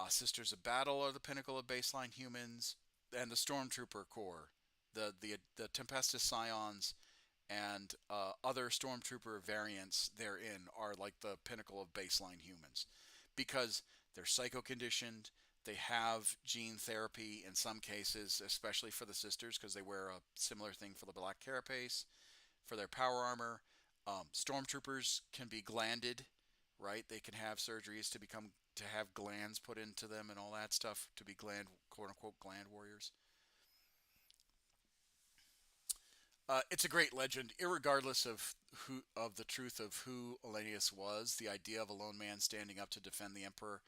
Sisters of Battle are the pinnacle of baseline humans, and the Stormtrooper Corps, the Tempestus Scions, and other Stormtrooper variants therein are like the pinnacle of baseline humans, because they're psycho conditioned. They have gene therapy in some cases, especially for the sisters, because they wear a similar thing for the black carapace for their power armor. Stormtroopers can be glanded, right? They can have surgeries to have glands put into them and all that stuff to be quote unquote gland warriors. It's a great legend, irregardless of the truth of who Elenius was. The idea of a lone man standing up to defend the emperor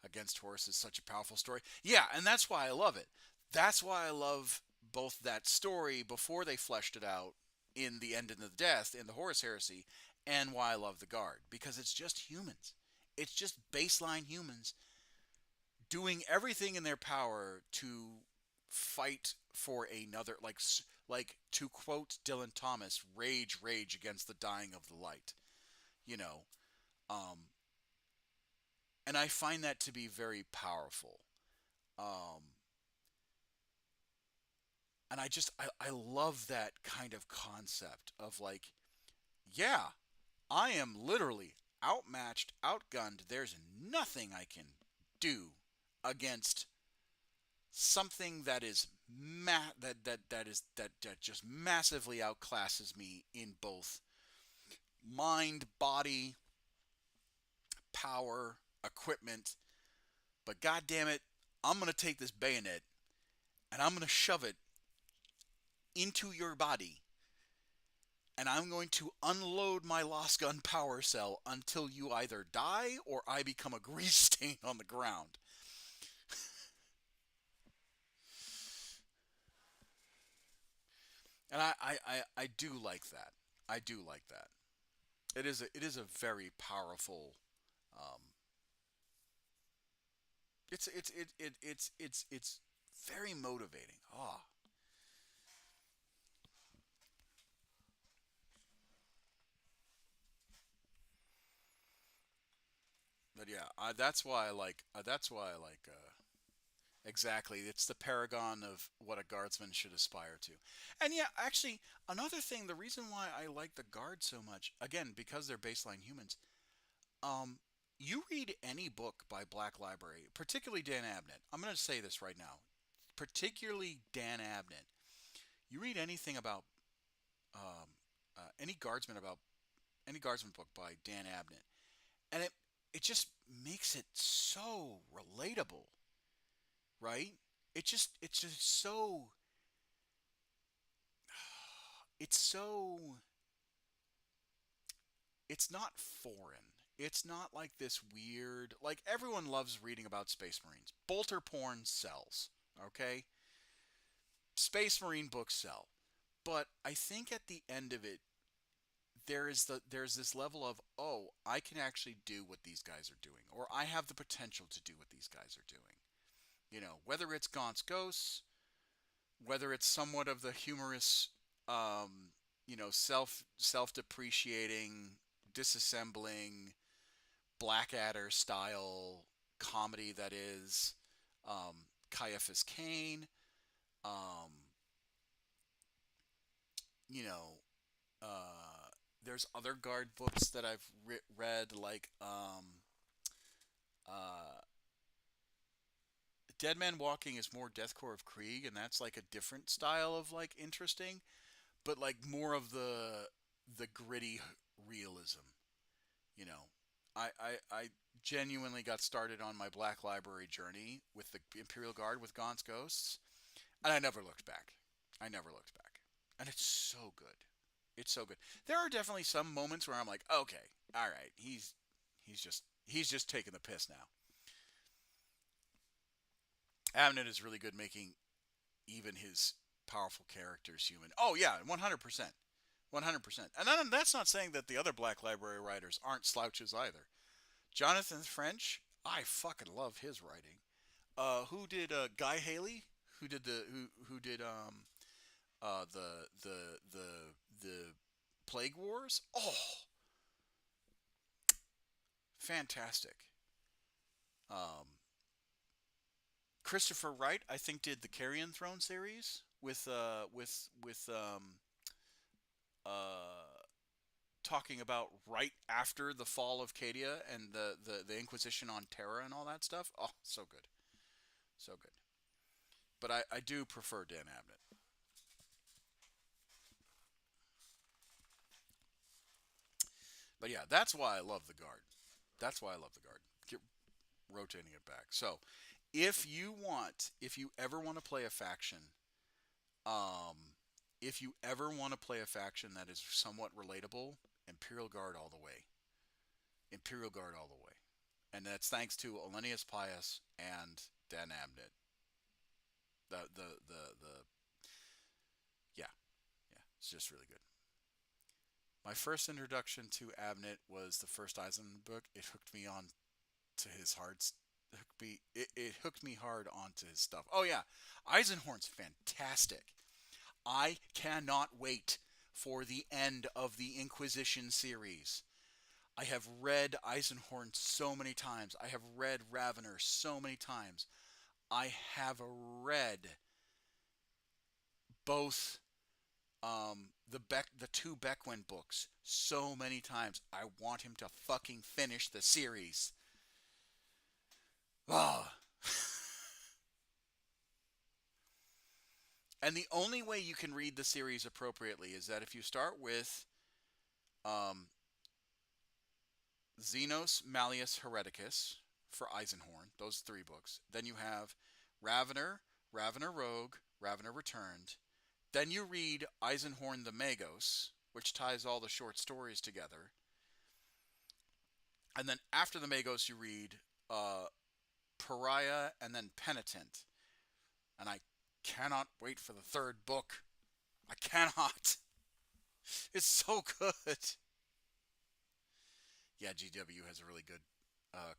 against Horus is such a powerful story. Yeah, and that's why I love it. That's why I love both that story before they fleshed it out in the End of the Death in the Horus Heresy, and why I love the Guard, because it's just humans. It's just baseline humans doing everything in their power to fight for another, like to quote Dylan Thomas, rage against the dying of the light. You know, um, and I find that to be very powerful. Um, and I love that kind of concept of like, yeah, I am literally outmatched, outgunned. There's nothing I can do against something that is that just massively outclasses me in both mind, body, power, equipment. But god damn it, I'm gonna take this bayonet and I'm gonna shove it into your body, and I'm going to unload my lost gun power cell until you either die or I become a grease stain on the ground. And I do like that. I do like that. It is a very powerful. Um, it's very motivating. Ah, but yeah, that's why I like. That's why I like. Exactly, it's the paragon of what a guardsman should aspire to. And yeah, actually, another thing, the reason why I like the guard so much, again, because they're baseline humans. Um, you read any book by Black Library, particularly Dan Abnett. I'm going to say this right now, particularly Dan Abnett. You read anything about um, any guardsman about any guardsman book by Dan Abnett, and it just makes it so relatable, right? It's just so it's so it's not foreign. It's not like this weird, like everyone loves reading about Space Marines. Bolter porn sells, okay? Space Marine books sell. But I think at the end of it, there's this level of, oh, I can actually do what these guys are doing, or I have the potential to do what these guys are doing. Whether it's Gaunt's Ghosts, whether it's somewhat of the humorous, self depreciating, disassembling Blackadder style comedy that is Caiaphas Kane. Um, you know, there's other guard books that I've read, like uh, Dead Man Walking is more Deathcore of Krieg, and that's like a different style of like interesting, but like more of the gritty realism. You know, I genuinely got started on my Black Library journey with the Imperial Guard with Gaunt's Ghosts, and I never looked back. I never looked back, and it's so good. It's so good. There are definitely some moments where I'm like, okay, all right, he's just taking the piss now. Abnett is really good making even his powerful characters human. Oh yeah, 100%, 100%. And then that's not saying that the other Black Library writers aren't slouches either. Jonathan French, I fucking love his writing. Who did Guy Haley? Who did the Plague Wars? Oh, fantastic. Um, Christopher Wright, I think, did the Carrion Throne series with uh, talking about right after the fall of Cadia and the Inquisition on Terra and all that stuff. Oh, so good, so good. But I do prefer Dan Abnett. But yeah, that's why I love the Guard. That's why I love the Guard. Get rotating it back. So, if you ever want to play a faction, um, if you ever want to play a faction that is somewhat relatable, Imperial Guard all the way. Imperial Guard all the way. And that's thanks to Olenius Pius and Dan Abnett. The yeah, yeah, it's just really good. My first introduction to Abnett was the first Eisenman book. It hooked me on to his hearts. It hooked me hard onto his stuff. Oh yeah, Eisenhorn's fantastic. I cannot wait for the end of the Inquisition series. I have read Eisenhorn so many times. I have read Ravener so many times. I have read both the two Beckwin books so many times. I want him to fucking finish the series. Ah. And the only way you can read the series appropriately is that if you start with um, Xenos Malleus Hereticus for Eisenhorn, those three books. Then you have Ravener, Ravener Rogue, Ravener Returned. Then you read Eisenhorn the Magos, which ties all the short stories together. And then after the Magos, you read Pariah and then Penitent. And I cannot wait for the third book. I cannot. It's so good. Yeah, GW has a really good uh,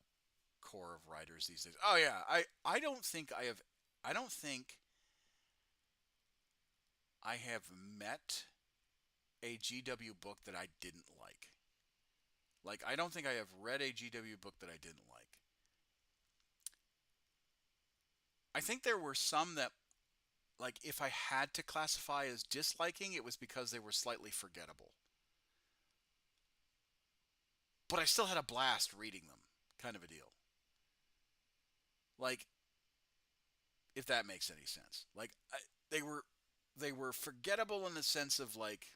core of writers these days. Oh yeah, I don't think I have met a GW book that I didn't like. Like I don't think I have read a GW book that I didn't like. I think there were some that like if I had to classify as disliking, it was because they were slightly forgettable. But I still had a blast reading them, kind of a deal. Like if that makes any sense. Like they were they were forgettable in the sense of like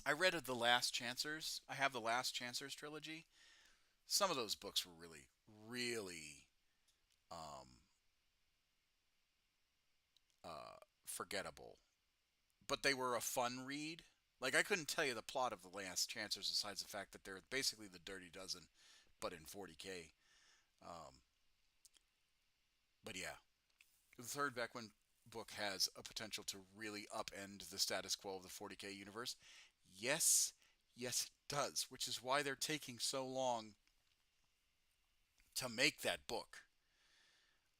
I read The Last Chancers. I have the Last Chancers trilogy. Some of those books were really, really um, forgettable, but they were a fun read. Like I couldn't tell you the plot of The Last Chancers besides the fact that they're basically the Dirty Dozen, but in 40K. Um, but yeah, the third Beckwin book has a potential to really upend the status quo of the 40K universe. Yes, yes, it does, which is why they're taking so long to make that book.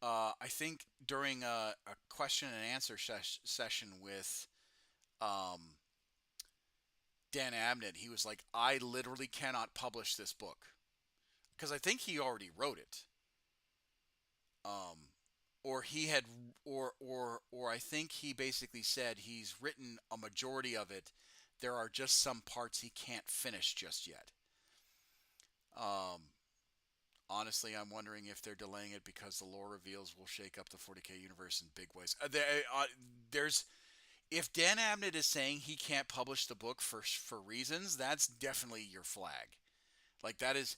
I think during a question and answer session with um, Dan Abnett, he was like, "I literally cannot publish this book because I think he already wrote it, or he had, or I think he basically said he's written a majority of it. There are just some parts he can't finish just yet." Um, Honestly, I'm wondering if they're delaying it because the lore reveals will shake up the 40K universe in big ways. There's if Dan Abnett is saying he can't publish the book for reasons, that's definitely your flag. Like that is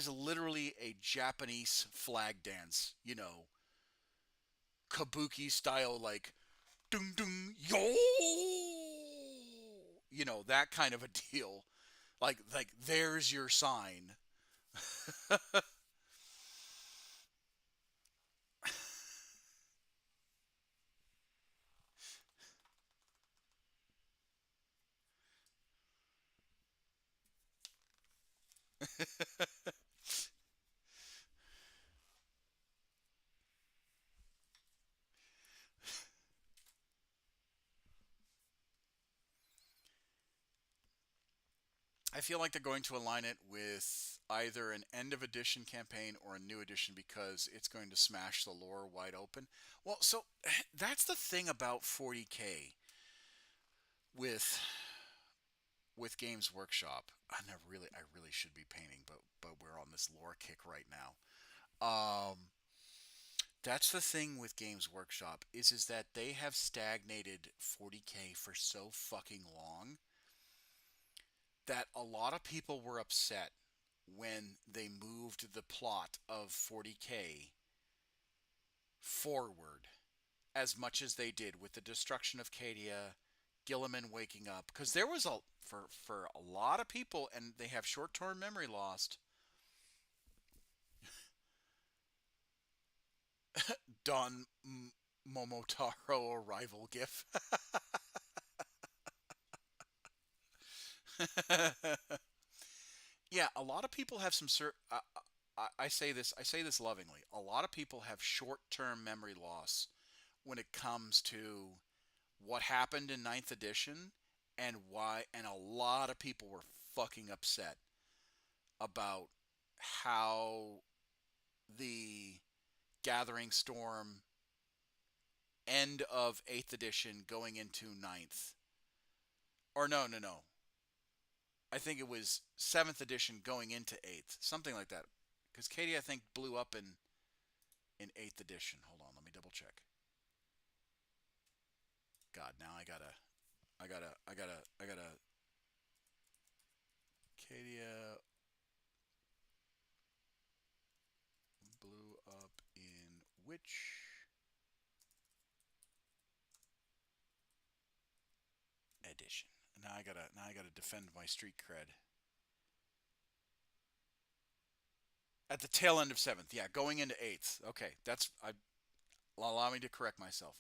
literally a Japanese flag dance, kabuki style, like dung dung yo, that kind of a deal. Like there's your sign. I feel like they're going to align it with either an end of edition campaign or a new edition because it's going to smash the lore wide open. Well, so that's the thing about 40K with Games Workshop. I really should be painting, but we're on this lore kick right now. That's the thing with Games Workshop is that they have stagnated 40K for so fucking long that a lot of people were upset when they moved the plot of 40K forward as much as they did with the destruction of Cadia, Gilliman waking up, because there was for a lot of people, and they have short-term memory lost. Don Momotaro arrival gif. Yeah, a lot of people have some I say this lovingly. A lot of people have short-term memory loss when it comes to what happened in ninth edition and why, and a lot of people were fucking upset about how the Gathering Storm end of 8th edition going into ninth. Or no. I think it was 7th edition going into 8th. Something like that. Because Katie, I think, blew up in 8th edition. Hold on, let me double check. God, now I gotta. Katia blew up in which edition? Now I gotta defend my street cred. At the tail end of 7th, yeah, going into 8th. Okay, allow me to correct myself.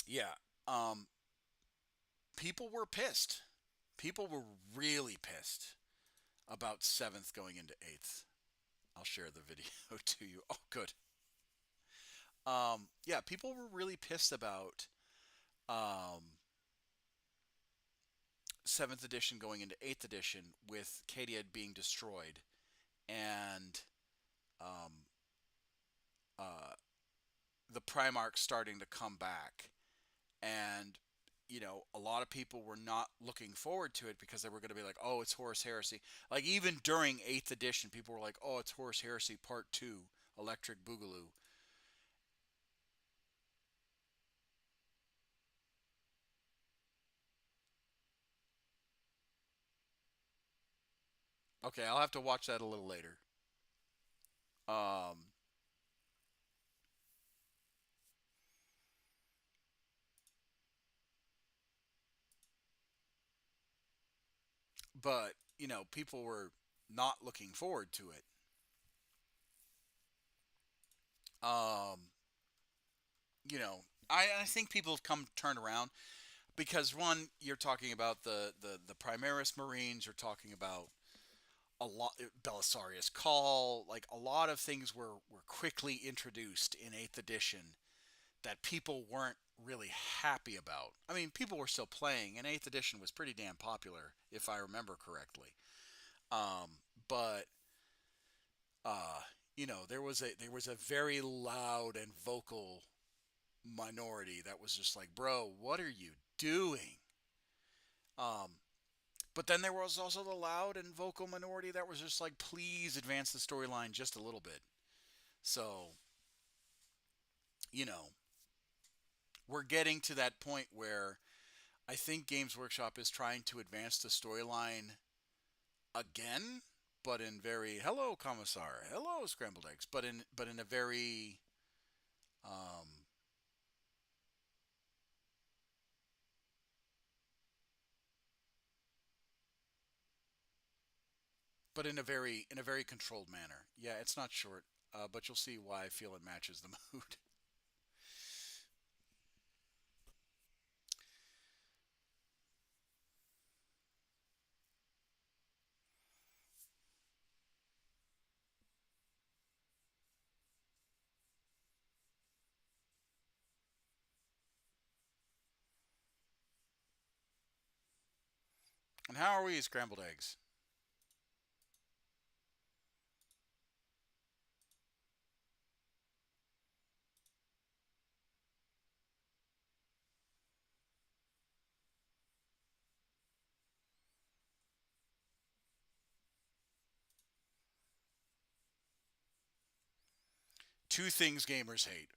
Yeah, um, people were pissed. People were really pissed about 7th going into 8th. I'll share the video to you. Oh, good. Yeah, people were really pissed about um, 7th edition going into 8th edition with Cadia being destroyed and um, uh, the Primarch starting to come back. And, you know, a lot of people were not looking forward to it because they were going to be like, oh, it's Horus Heresy. Like, even during 8th edition, people were like, oh, it's Horus Heresy Part 2, Electric Boogaloo. Okay, I'll have to watch that a little later. Um, but, you know, people were not looking forward to it. Um, you know, I think people have come turned around because one, you're talking about the Primaris Marines, you're talking about a lot Belisarius Call, like a lot of things were quickly introduced in 8th edition that people weren't really happy about. I mean, people were still playing, and 8th edition was pretty damn popular, if I remember correctly. Um, but uh, you know, there was a very loud and vocal minority that was just like, "Bro, what are you doing?" Um, but then there was also the loud and vocal minority that was just like, "Please advance the storyline just a little bit." So, you know, we're getting to that point where I think Games Workshop is trying to advance the storyline again, but in very hello Commissar, hello scrambled eggs, but in a very um, in a very controlled manner. Yeah, it's not short, but you'll see why I feel it matches the mood. And how are we, scrambled eggs? Two things gamers hate: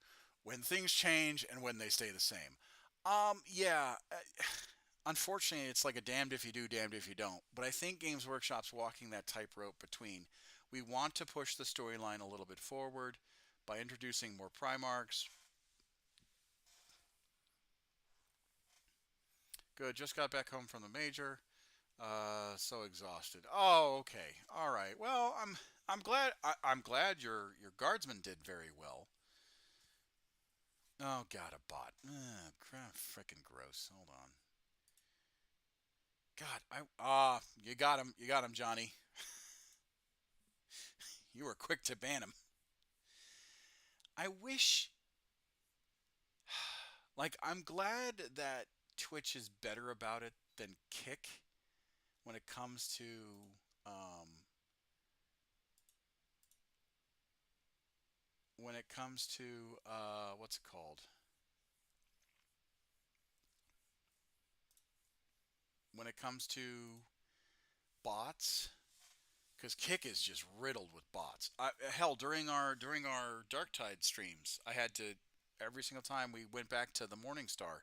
when things change and when they stay the same. Yeah. Unfortunately, it's like a damned if you do, damned if you don't. But I think Games Workshop's walking that tightrope between we want to push the storyline a little bit forward by introducing more Primarchs. Good. Just got back home from the major. So exhausted. Oh, okay. All right. Well, I'm glad. I'm glad your guardsman did very well. Oh God, a bot. Freaking gross. Hold on. God, you got him. You got him, Johnny. You were quick to ban him. I wish, like, I'm glad that Twitch is better about it than Kick when it comes to, um, what's it called? When it comes to bots, because Kick is just riddled with bots. Hell, during our Dark Tide streams, I had to every single time we went back to the Morning Star,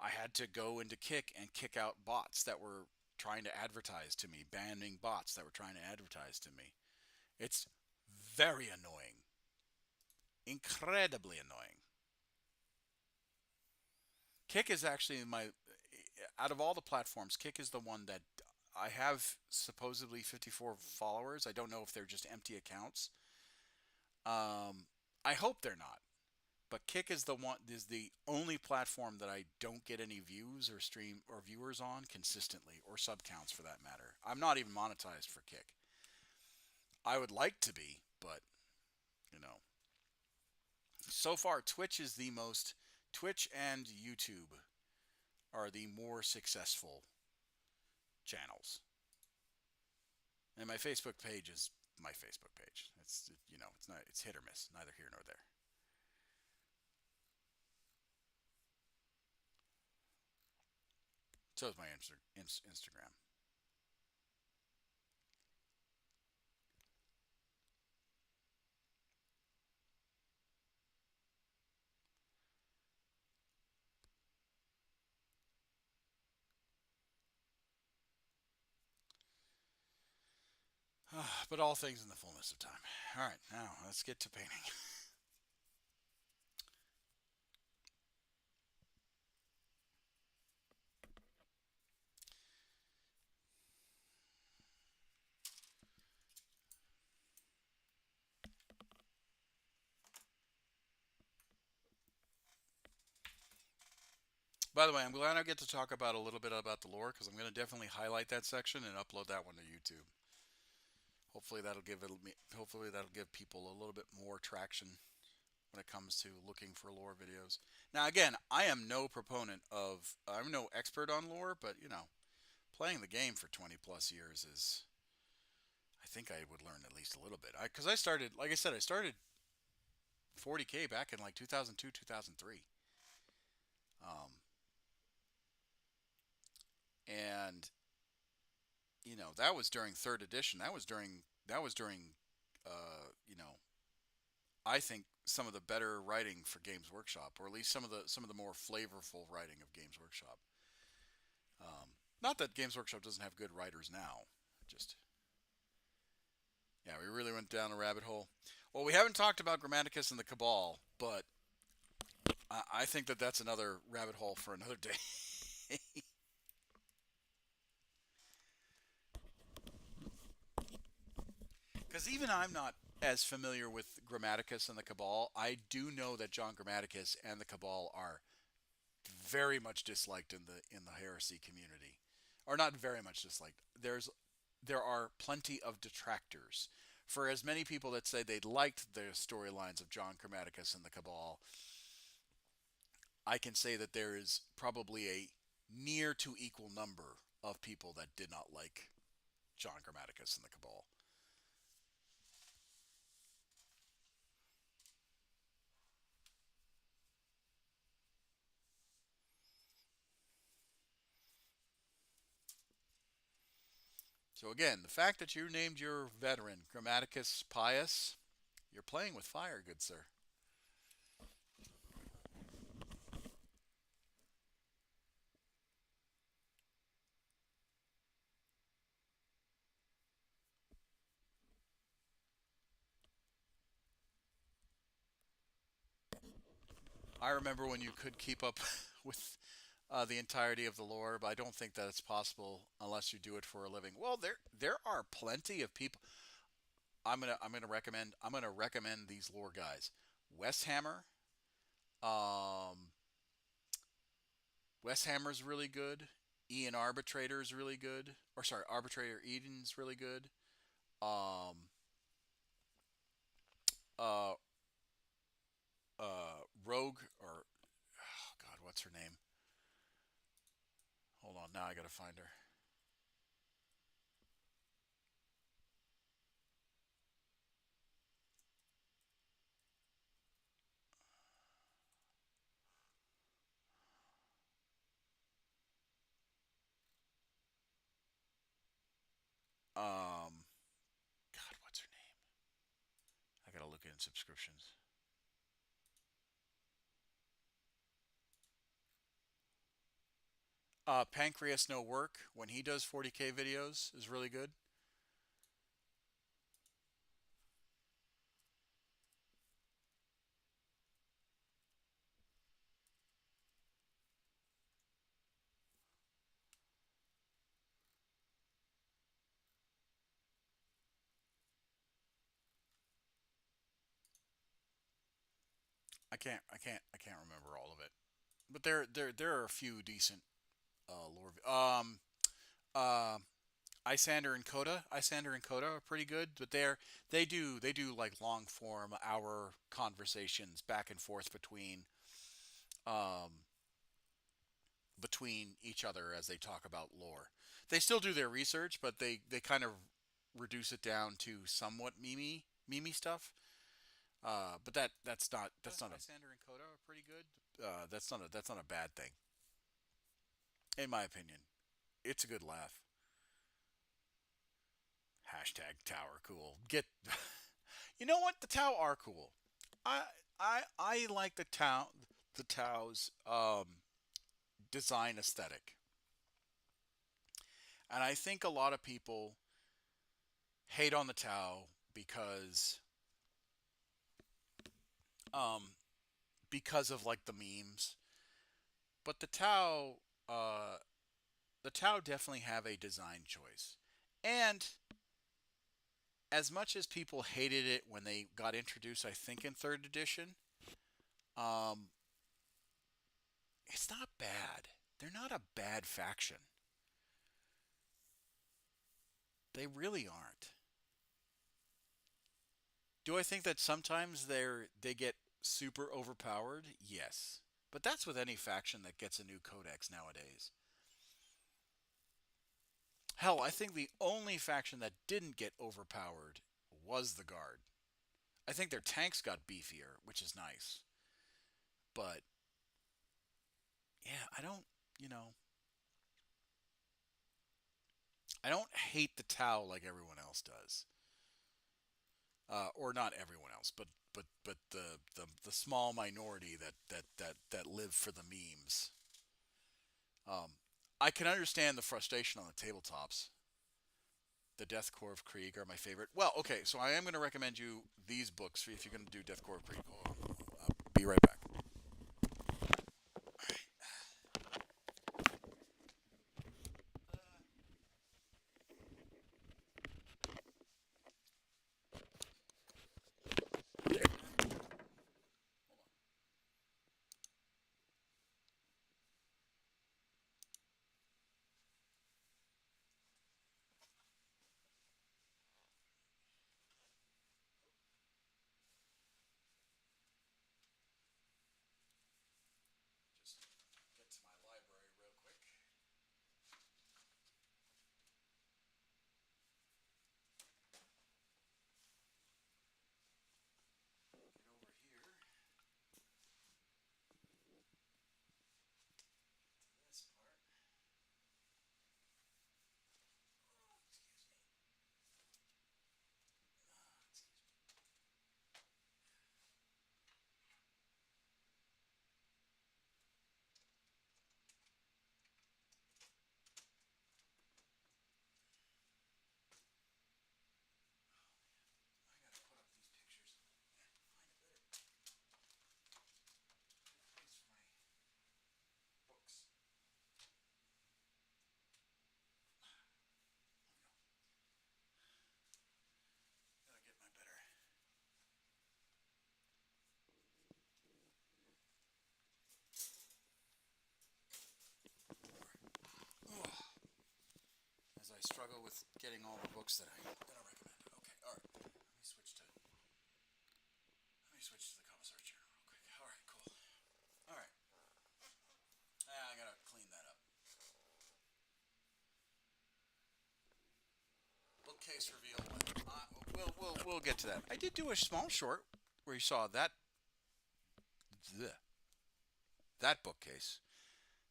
I had to go into Kick and kick out bots that were trying to advertise to me, banning bots that were trying to advertise to me. It's very annoying, incredibly annoying. Kick is actually my out of all the platforms, Kick is the one that I have supposedly 54 followers. I don't know if they're just empty accounts. I hope they're not. But Kick is the only platform that I don't get any views or stream or viewers on consistently, or sub counts for that matter. I'm not even monetized for Kick. I would like to be, but you know. So far Twitch and YouTube are the more successful channels. And my Facebook page is my Facebook page. It's hit or miss, neither here nor there. So is my Instagram. But all things in the fullness of time. All right, now let's get to painting. By the way, I'm glad I get to talk about a little bit about the lore, because I'm going to definitely highlight that section and upload that one to YouTube. Hopefully that'll give people a little bit more traction when it comes to looking for lore videos. Now, again, I'm no expert on lore, but playing the game for 20 plus years is, I think I would learn at least a little bit. Because I started, like I said, I started 40K back in like 2002, 2003. Um, and that was during third edition. That was during, you know, I think some of the better writing for Games Workshop, or at least some of the more flavorful writing of Games Workshop. Not that Games Workshop doesn't have good writers now. Just Yeah, we really went down a rabbit hole. Well, we haven't talked about Grammaticus and the Cabal, but I think that that's another rabbit hole for another day. Because even I'm not as familiar with Grammaticus and the Cabal. I do know that John Grammaticus and the Cabal are very much disliked in the heresy community, or not very much disliked. There are plenty of detractors. For as many people that say they liked the storylines of John Grammaticus and the Cabal, I can say that there is probably a near to equal number of people that did not like John Grammaticus and the Cabal. So again, the fact that you named your veteran Grammaticus Pius, you're playing with fire, good sir. I remember when you could keep up with the entirety of the lore, but I don't think that it's possible unless you do it for a living. Well, there are plenty of people. I'm gonna recommend these lore guys. Wes Hammer. Um, Wes Hammer's really good. Ian Arbitrator's really good. Or sorry, Arbitrator Eden's really good. Um, uh, Rogue, or oh God, what's her name? Hold on, now I gotta find her. God, what's her name? I gotta look in subscriptions. Pancreas No Work, when he does 40K videos, is really good. I can't remember all of it, but there are a few decent lore. Uh, Isander and Coda are pretty good, but they do like long form hour conversations back and forth um, between each other as they talk about lore. They still do their research, but they kind of reduce it down to somewhat meme stuff. But that's not Isander and Coda are pretty good. That's not a bad thing, in my opinion. It's a good laugh. Hashtag Tower cool. Get You know what? The Tau are cool. I I like the Tau's design aesthetic. And I think a lot of people hate on the Tau um because of like the memes. But uh the Tau definitely have a design choice. And as much as people hated it when they got introduced, I think in third edition, um, it's not bad. They're not a bad faction. They really aren't. Do I think that sometimes they get super overpowered? Yes. But that's with any faction that gets a new codex nowadays. Hell, I think the only faction that didn't get overpowered was the Guard. I think their tanks got beefier, which is nice. But yeah, you know, I don't hate the Tau like everyone else does, or not everyone else, but the small minority that live for the memes. Um, I can understand the frustration on the tabletops. The Death Corps of Krieg are my favorite. Well, okay, so I am going to recommend you these books if you're going to do Death Corps of Krieg. I'll be right back. Just get to my library real quick. Get over here. This part. Excuse me. I gotta put up these pictures. Find a better place for my books. Gotta get my better. As I struggle with getting all the books that I recommended. Okay, all right. Let me switch to bookcase reveal. We'll get to that. I did do a small short where you saw that bleh, that bookcase.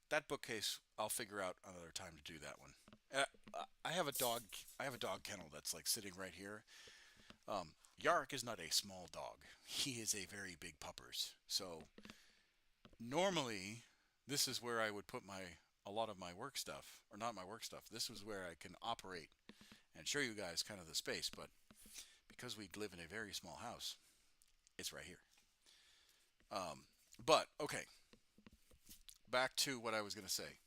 That bookcase, I'll figure out another time to do that one. I have a dog. I have a dog kennel that's like sitting right here. Yark is not a small dog. He is a very big puppers. So normally, this is where I would put a lot of my work stuff, or not my work stuff. This is where I can operate and show you guys kind of the space. But because we live in a very small house, it's right here. But okay, back to what I was going to say.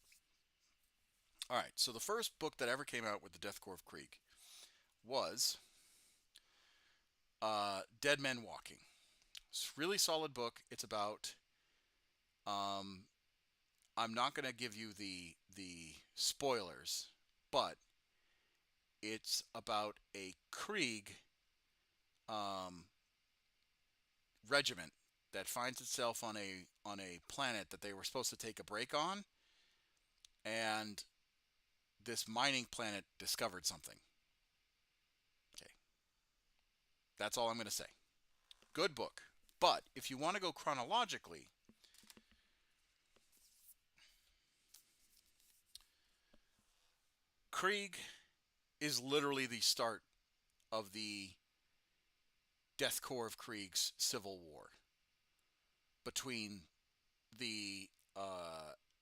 All right, so the first book that ever came out with the Deathcore of Krieg was Dead Men Walking. It's a really solid book. It's about. I'm not going to give you the spoilers, but it's about a Krieg regiment that finds itself on a planet that they were supposed to take a break on, and this mining planet discovered something. Okay. That's all I'm going to say. Good book. But if you want to go chronologically, Krieg is literally the start of the Deathcore of Krieg's civil war between the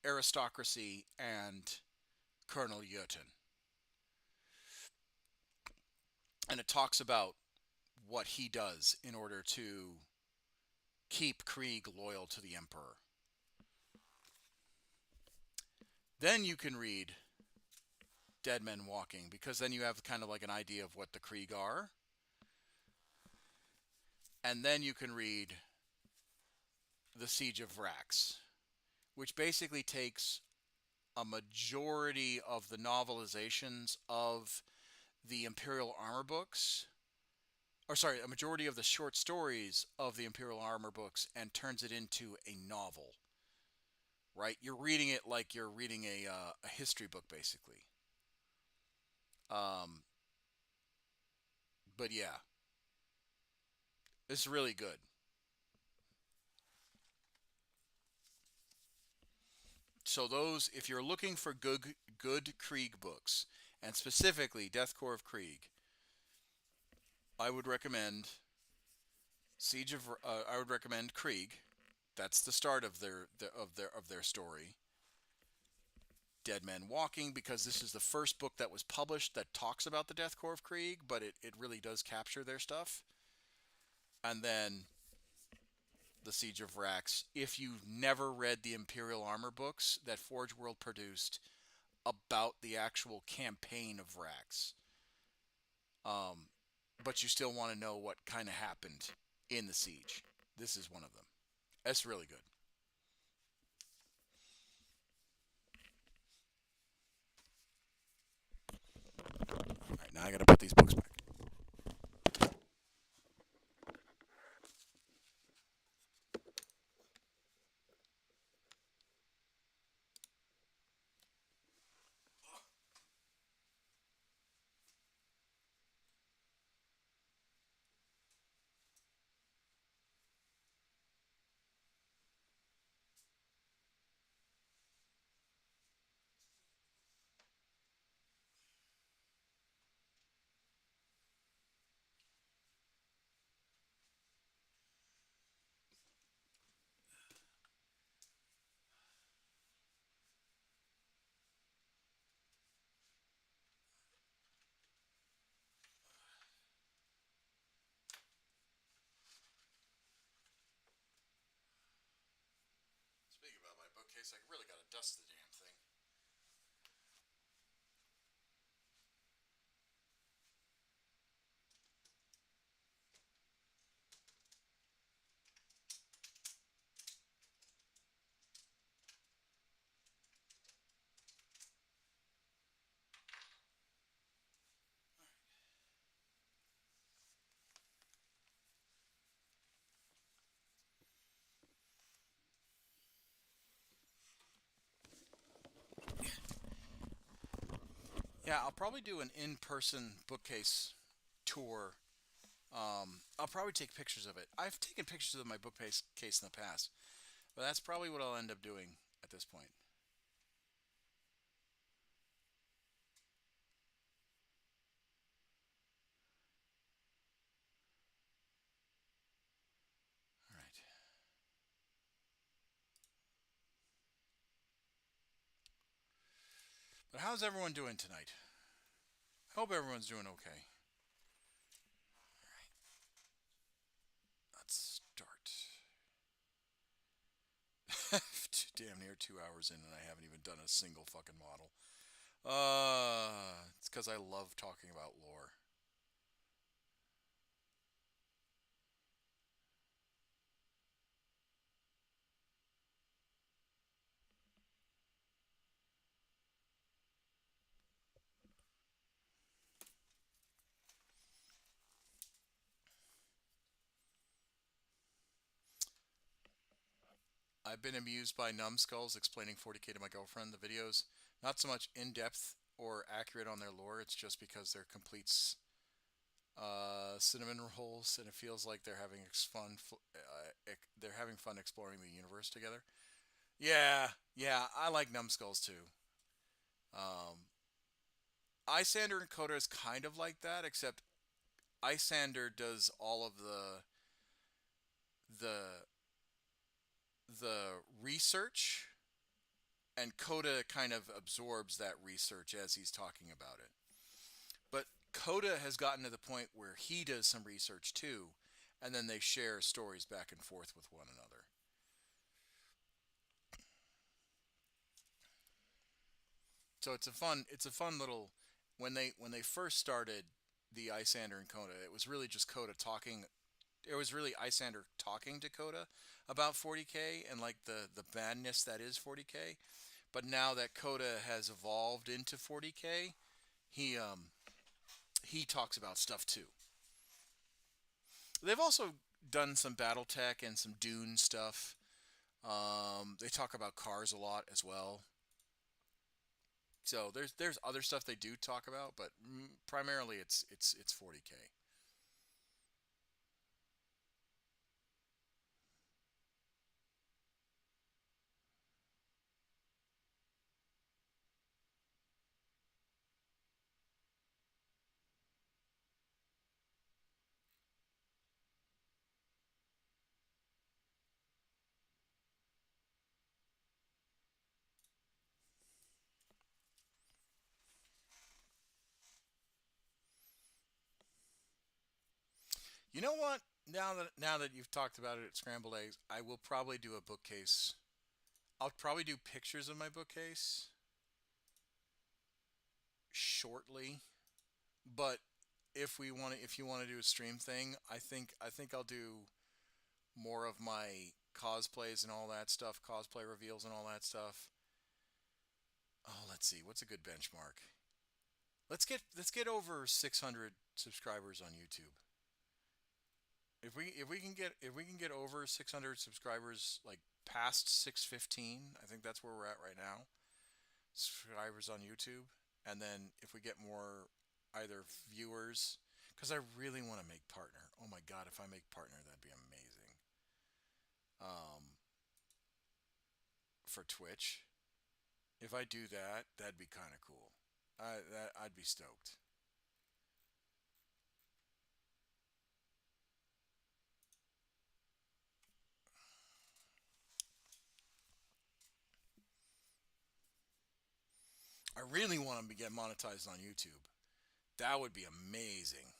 aristocracy and Colonel Jotun. And it talks about what he does in order to keep Krieg loyal to the Emperor. Then you can read Dead Men Walking, because then you have kind of like an idea of what the Krieg are. And then you can read The Siege of Vrax, which basically takes a majority of the novelizations of the Imperial Armor books, or sorry, a majority of the short stories of the Imperial Armor books, and turns it into a novel. Right? You're reading it like you're reading a history book, basically. But yeah, it's really good. So those, if you're looking for good Krieg books, and specifically Deathcore of Krieg, I would recommend I would recommend Krieg. That's the start of their story. Dead Men Walking, because this is the first book that was published that talks about the Deathcore of Krieg, but it really does capture their stuff. And then The Siege of Vrax. If you've never read the Imperial Armor books that Forge World produced about the actual campaign of Vrax, but you still want to know what kind of happened in the siege, this is one of them. That's really good. All right, now I got to put these books back. Speaking about my bookcase, I really got to dust the damn thing. Yeah, I'll probably do an in-person bookcase tour. I'll probably take pictures of it. I've taken pictures of my bookcase case in the past, but that's probably what I'll end up doing at this point. All right. But how's everyone doing tonight? I hope everyone's doing okay. Let's start. Damn near 2 hours in, and I haven't even done a single fucking model. It's because I love talking about lore. I've been amused by numbskulls explaining 40k to my girlfriend. The videos, not so much in depth or accurate on their lore, it's just because they're complete cinnamon rolls, and it feels like they're having fun. They're having fun exploring the universe together. Yeah, yeah, I like numbskulls too. Um, Isander and Coda is kind of like that, except Isander does all of the the research, and Coda kind of absorbs that research as he's talking about it. But Coda has gotten to the point where he does some research too, and then they share stories back and forth with one another. So it's a fun little when they first started the Isander and Coda, it was really just Coda talking. It was really Isander talking to Coda about 40k and like the madness that is 40k. But now that Coda has evolved into 40k, he he talks about stuff too. They've also done some BattleTech and some Dune stuff. They talk about cars a lot as well. So there's other stuff they do talk about, but primarily it's 40k. You know what? Now that you've talked about it at Scrambled Eggs, I will probably do a bookcase. I'll probably do pictures of my bookcase shortly, but if you want to do a stream thing, I think I'll do more of my cosplays and all that stuff, cosplay reveals and all that stuff. Oh, let's see, what's a good benchmark? Let's get over 600 subscribers on YouTube. If we can get over 600 subscribers, like past 615, I think that's where we're at right now. Subscribers on YouTube, and then if we get more either viewers, because I really want to make partner. Oh my god, if I make partner, that'd be amazing. Um, for Twitch, if I do that, that'd be kind of cool. I'd be stoked. I really want to get monetized on YouTube. That would be amazing.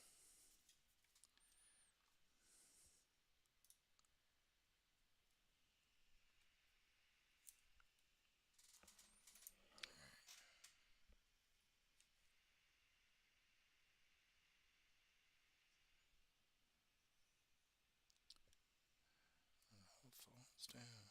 Falls down.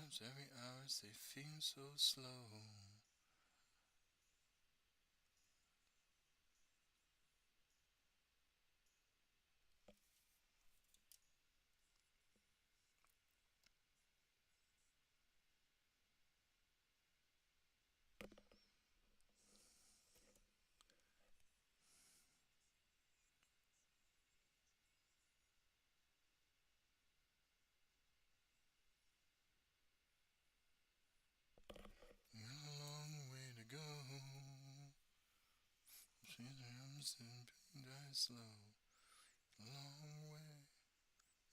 Sometimes every hours they feel so slow. We got a long way to go. Sometimes they die slow. A long way.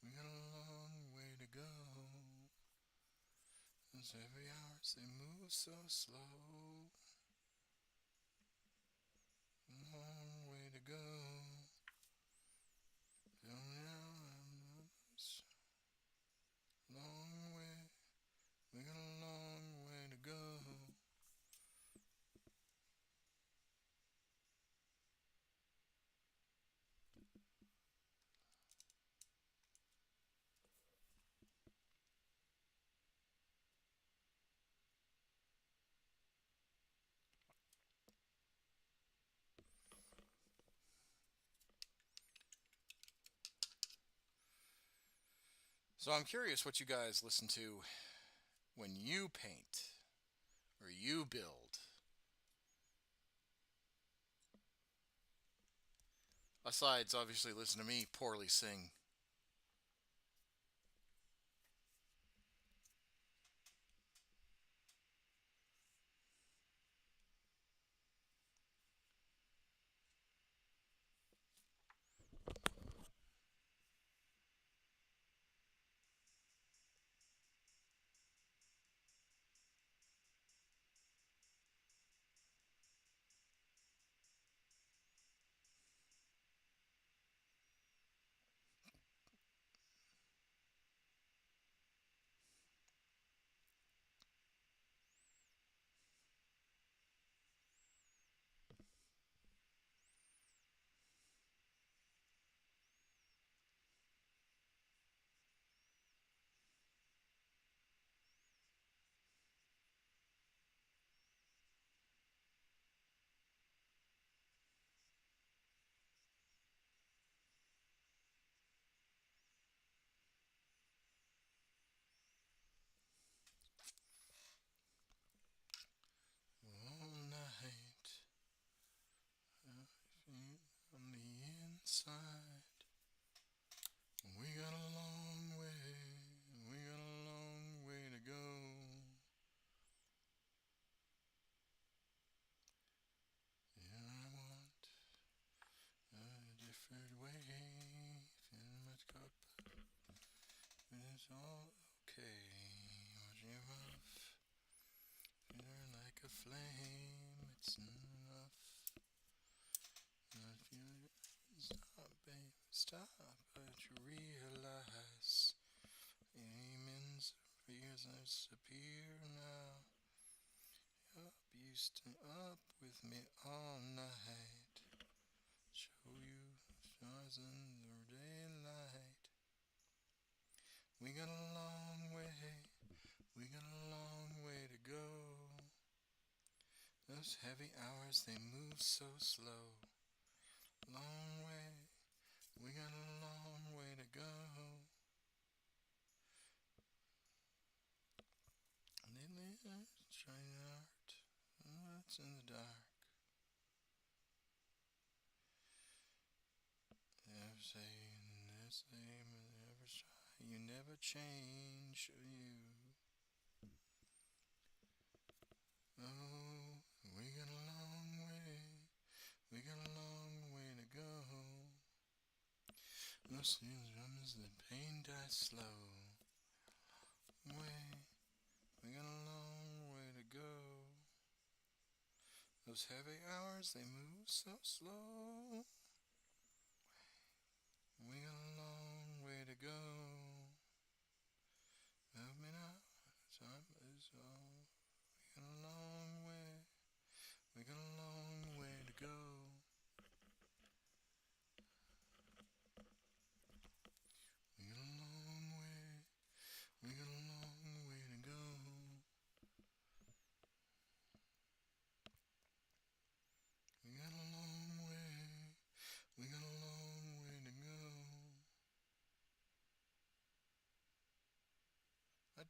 We got a long way to go. Cause every hours they move so slow. A long way to go. Tell me now, long way. We got a long way to go. So I'm curious what you guys listen to when you paint or you build. Besides, obviously, listen to me poorly sing. All night, I feel on the inside. We got a long way, we got a long way to go. Yeah, I want a different way. Fill my cup, it's all okay. Watch you off, feeling like a flame. It's enough. I feel stop, babe, stop. But you realize demons, fears disappear now. Up, you stay up with me all night. Show you stars in the daylight. We got a long way, we got a long way to go. Those heavy hours, they move so slow. Long way, we got a long way to go. Lately, shining art, what's in the dark? Never say, never try, you never change, you. Oh, we got a long way, we got a long way to go. Those drums, the pain dies slow. Way, we got a long way to go. Those heavy hours, they move so slow. We got a long way to go. Help me now, time is all. We got a long way, we got a long way to go. We got a long way, we got a long way to go.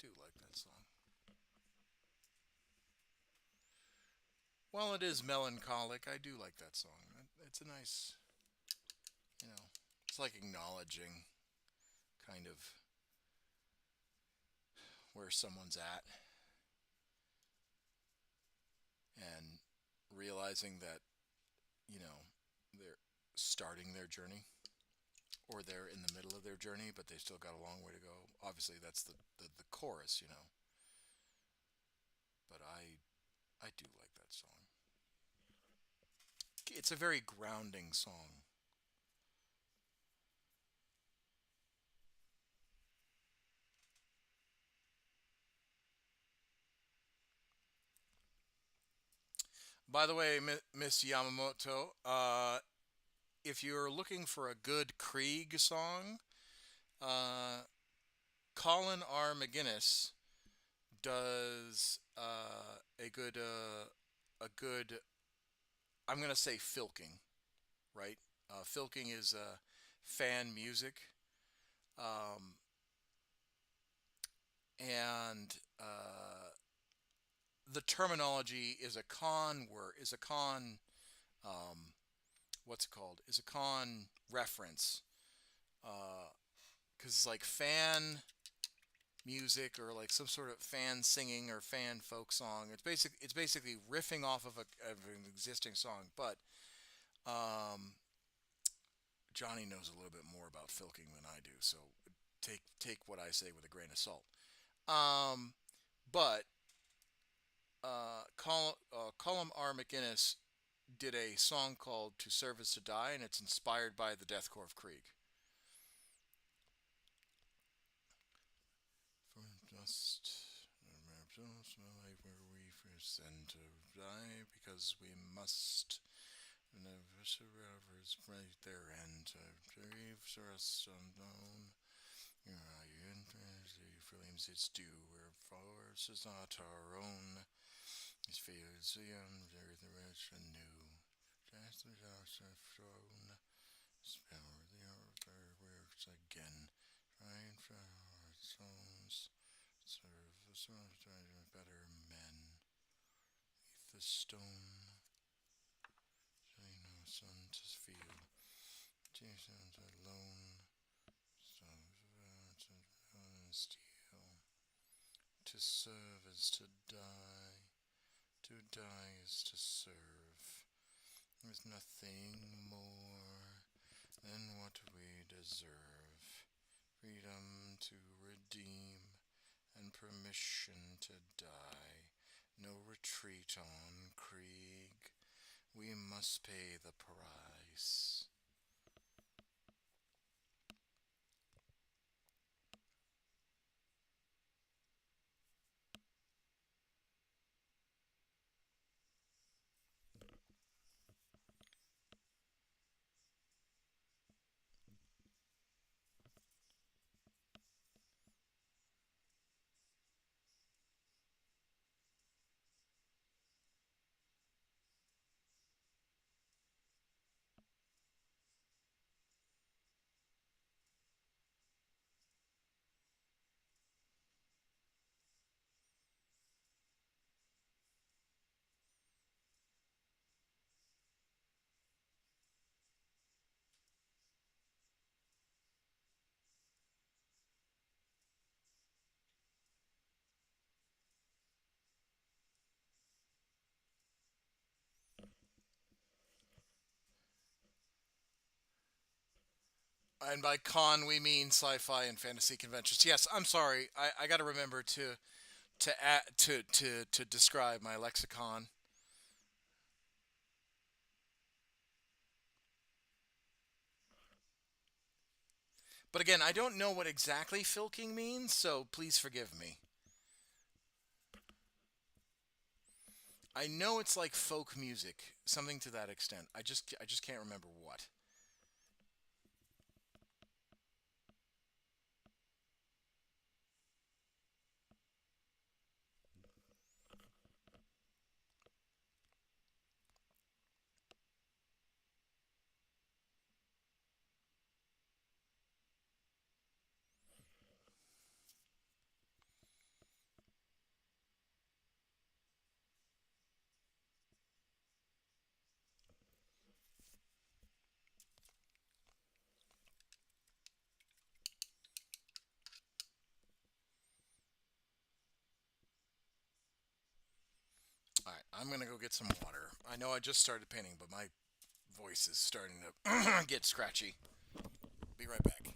do like that song. While it is melancholic, I do like that song. It's a nice, you know, it's like acknowledging kind of where someone's at and realizing that, you know, they're starting their journey or they're in the middle of their journey, but they still got a long way to go. Obviously, that's the chorus, you know. But I do like that song. It's a very grounding song. By the way, Miss Yamamoto, if you're looking for a good Krieg song, uh, Colin R. McGinnis does a good. I'm gonna say filking, right? Filking is fan music, um, and the terminology is a con word. Is a con. Um, what's it called? Is a con reference. Because it's like fan music or like some sort of fan singing or fan folk song. It's basically riffing off of an existing song. But um, Johnny knows a little bit more about filking than I do, so take what I say with a grain of salt. Um, but Colum R. McInnes did a song called "To Serve Is to Die," and it's inspired by the deathcore of Krieg. For dust, like where we first and to die because we must. And the survivors right there and grieve us unknown. You flames its due, where force is not our own. His fears young, the rich and new. Just the house of throne. Spell the other works again. Trying for our souls. Serve us better men. Neath the stone. I know sun to feel. Jesus alone. So to steal. To serve is to die. To die is to serve. There's nothing more than what we deserve. Freedom to redeem and permission to die. No retreat on Krieg. We must pay the price. And by con we mean sci-fi and fantasy conventions. Yes, I'm sorry. I got to remember to describe my lexicon. But again, I don't know what exactly filking means, so please forgive me. I know it's like folk music, something to that extent. I just can't remember what. I'm gonna go get some water. I know I just started painting, but my voice is starting to get scratchy. Be right back. There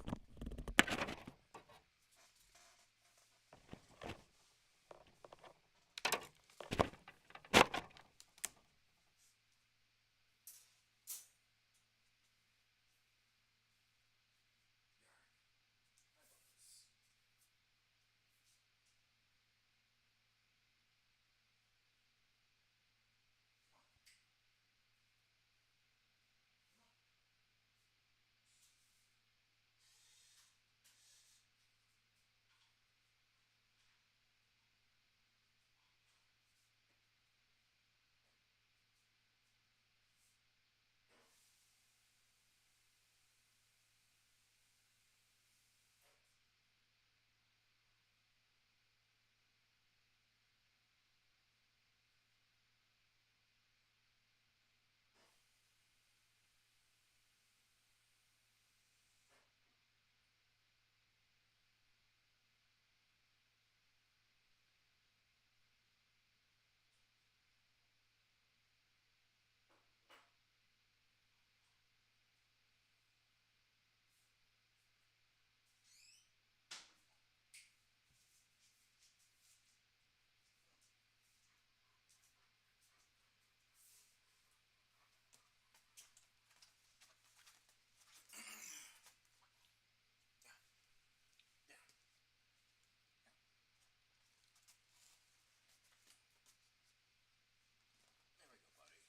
we go, buddy.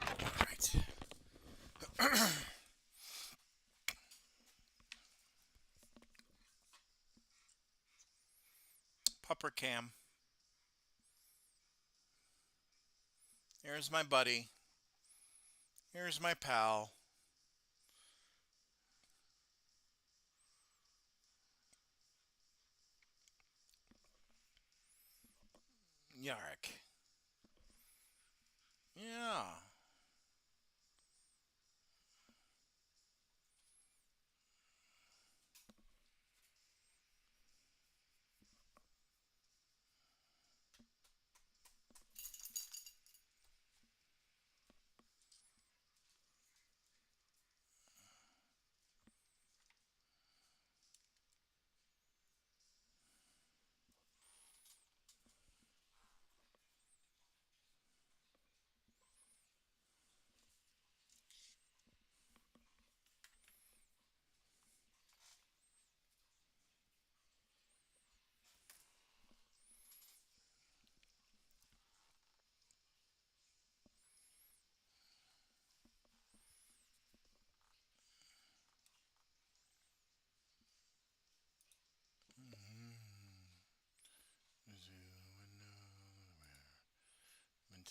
All right. Pupper cam. Here's my buddy. Here's my pal. Yarek. Yeah.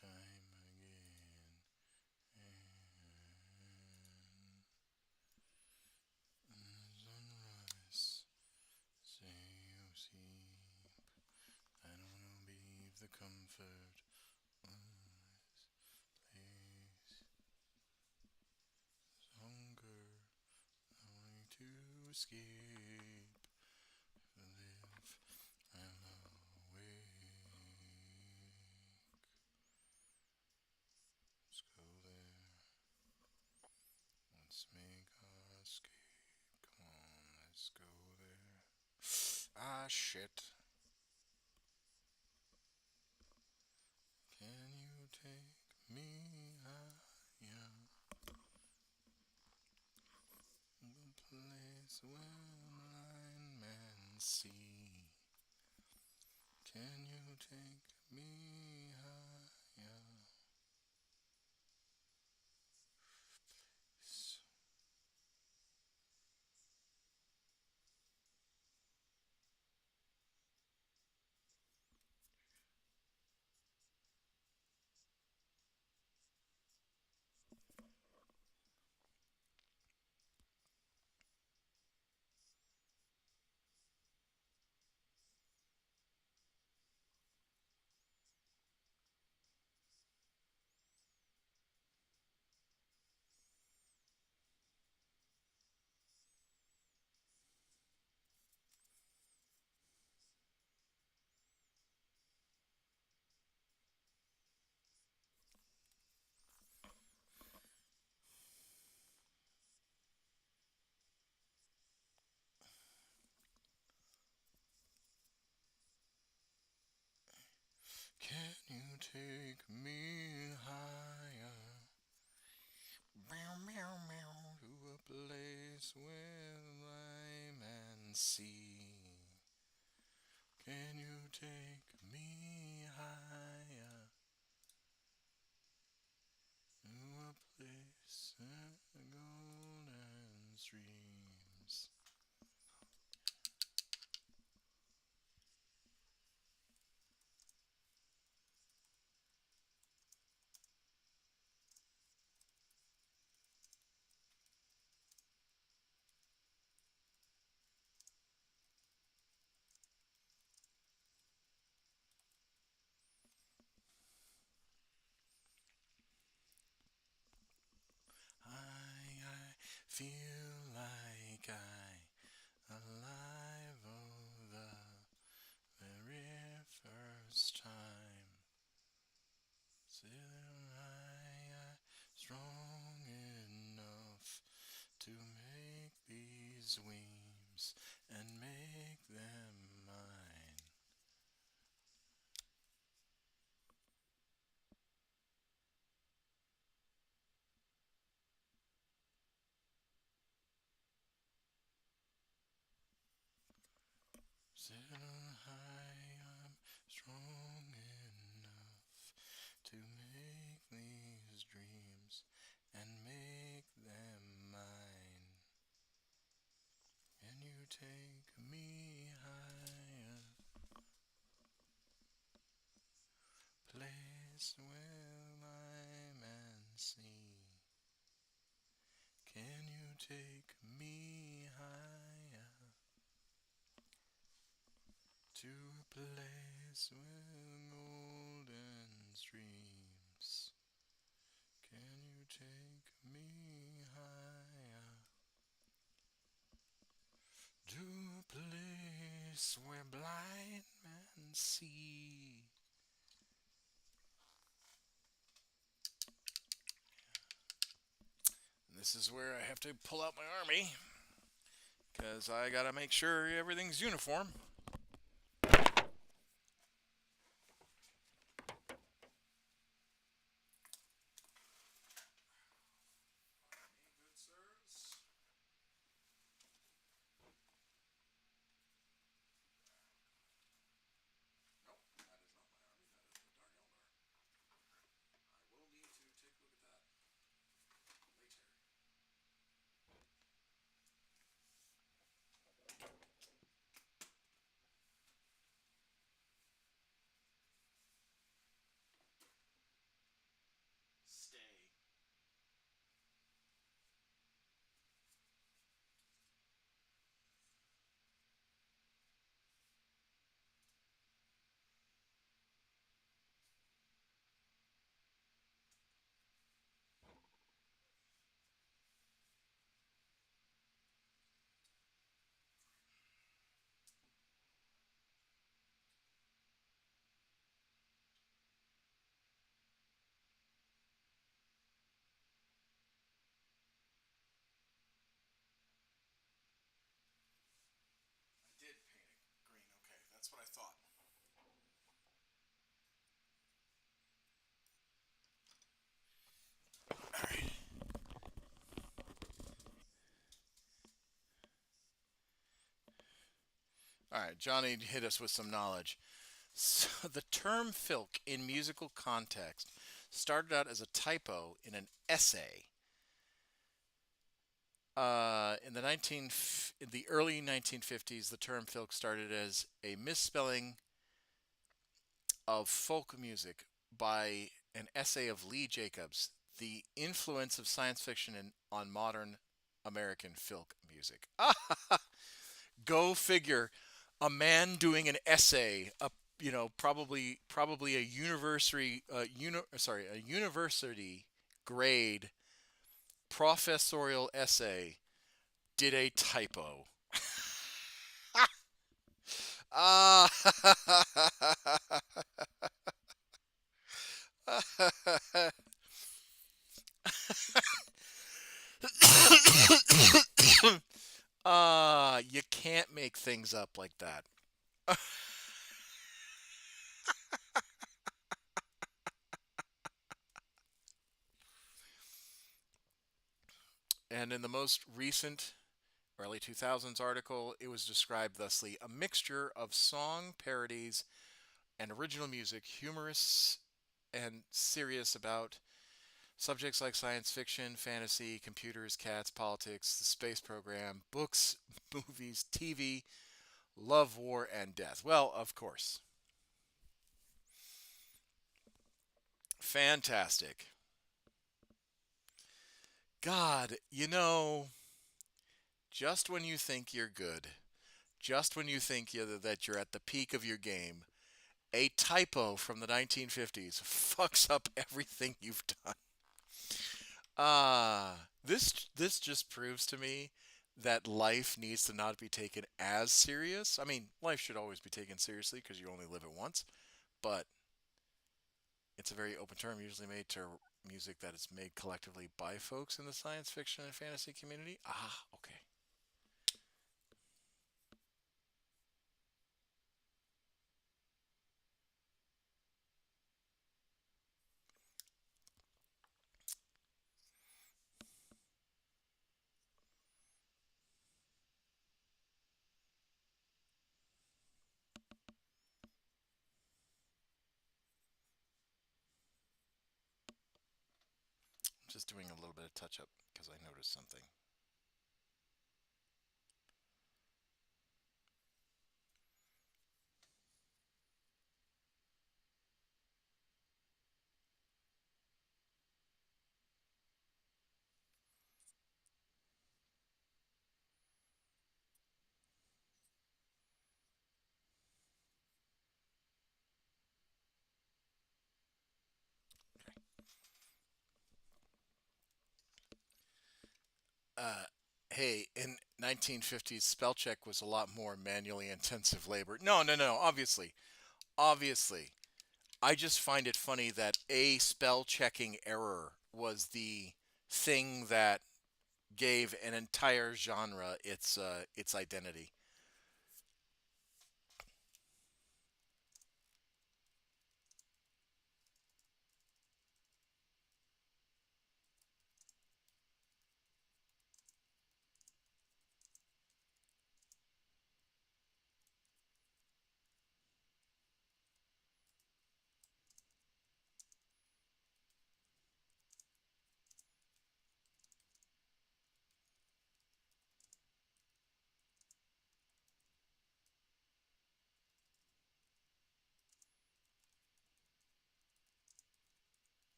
Time again. Sunrise. Say you sleep. I don't wanna leave the comfort of this place. Hunger. I want to escape. Live. I'm awake. Let's go there. Let's make our escape. Come on, let's go there. Ah, shit. Can you take me higher? will blind men see? Can you take me higher? Can you take me higher? Meow, meow, meow, to a place where I man see. Can you take me higher? To a place where golden streams. I feel like alive for the very first time. Still I strong enough to make these dreams and make them mine. Still I am strong enough to make these dreams and make them mine. Can you take me higher? Place where my man see. Can you take me higher? To a place with golden streams. Can you take me higher? To a place where blind men see. This is where I have to pull out my army, because I gotta make sure everything's uniform. Good sirs. Nope, that is not my army. That is the Dark Eldar. I will need to take a look at that later. Stay. I did paint it green. Okay, that's what I thought. All right. All right, Johnny hit us with some knowledge. So, the term filk in musical context started out as a typo in an essay. In the early 1950s, the term filk started as a misspelling of folk music by an essay of Lee Jacobs, the influence of science fiction on modern American folk music. Go figure. A man doing an essay, probably a a university grade professorial essay did a typo. Ah. You can't make things up like that. And in the most recent early 2000s article, it was described thusly: a mixture of song parodies and original music, humorous and serious about subjects like science fiction, fantasy, computers, cats, politics, the space program, books, movies, TV, love, war, and death. Well, of course. Fantastic. God, just when you think you're good, just when you think that you're at the peak of your game, a typo from the 1950s fucks up everything you've done. This just proves to me that life needs to not be taken as serious. I mean, life should always be taken seriously because you only live it once, but it's a very open term, usually made to music that is made collectively by folks in the science fiction and fantasy community. Ah, okay. Just doing a little bit of touch up because I noticed something. Uh, hey, in 1950s, spell check was a lot more manually intensive labor. No, no, no. Obviously. I just find it funny that a spell checking error was the thing that gave an entire genre its identity.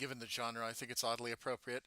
given the genre, I think it's oddly appropriate.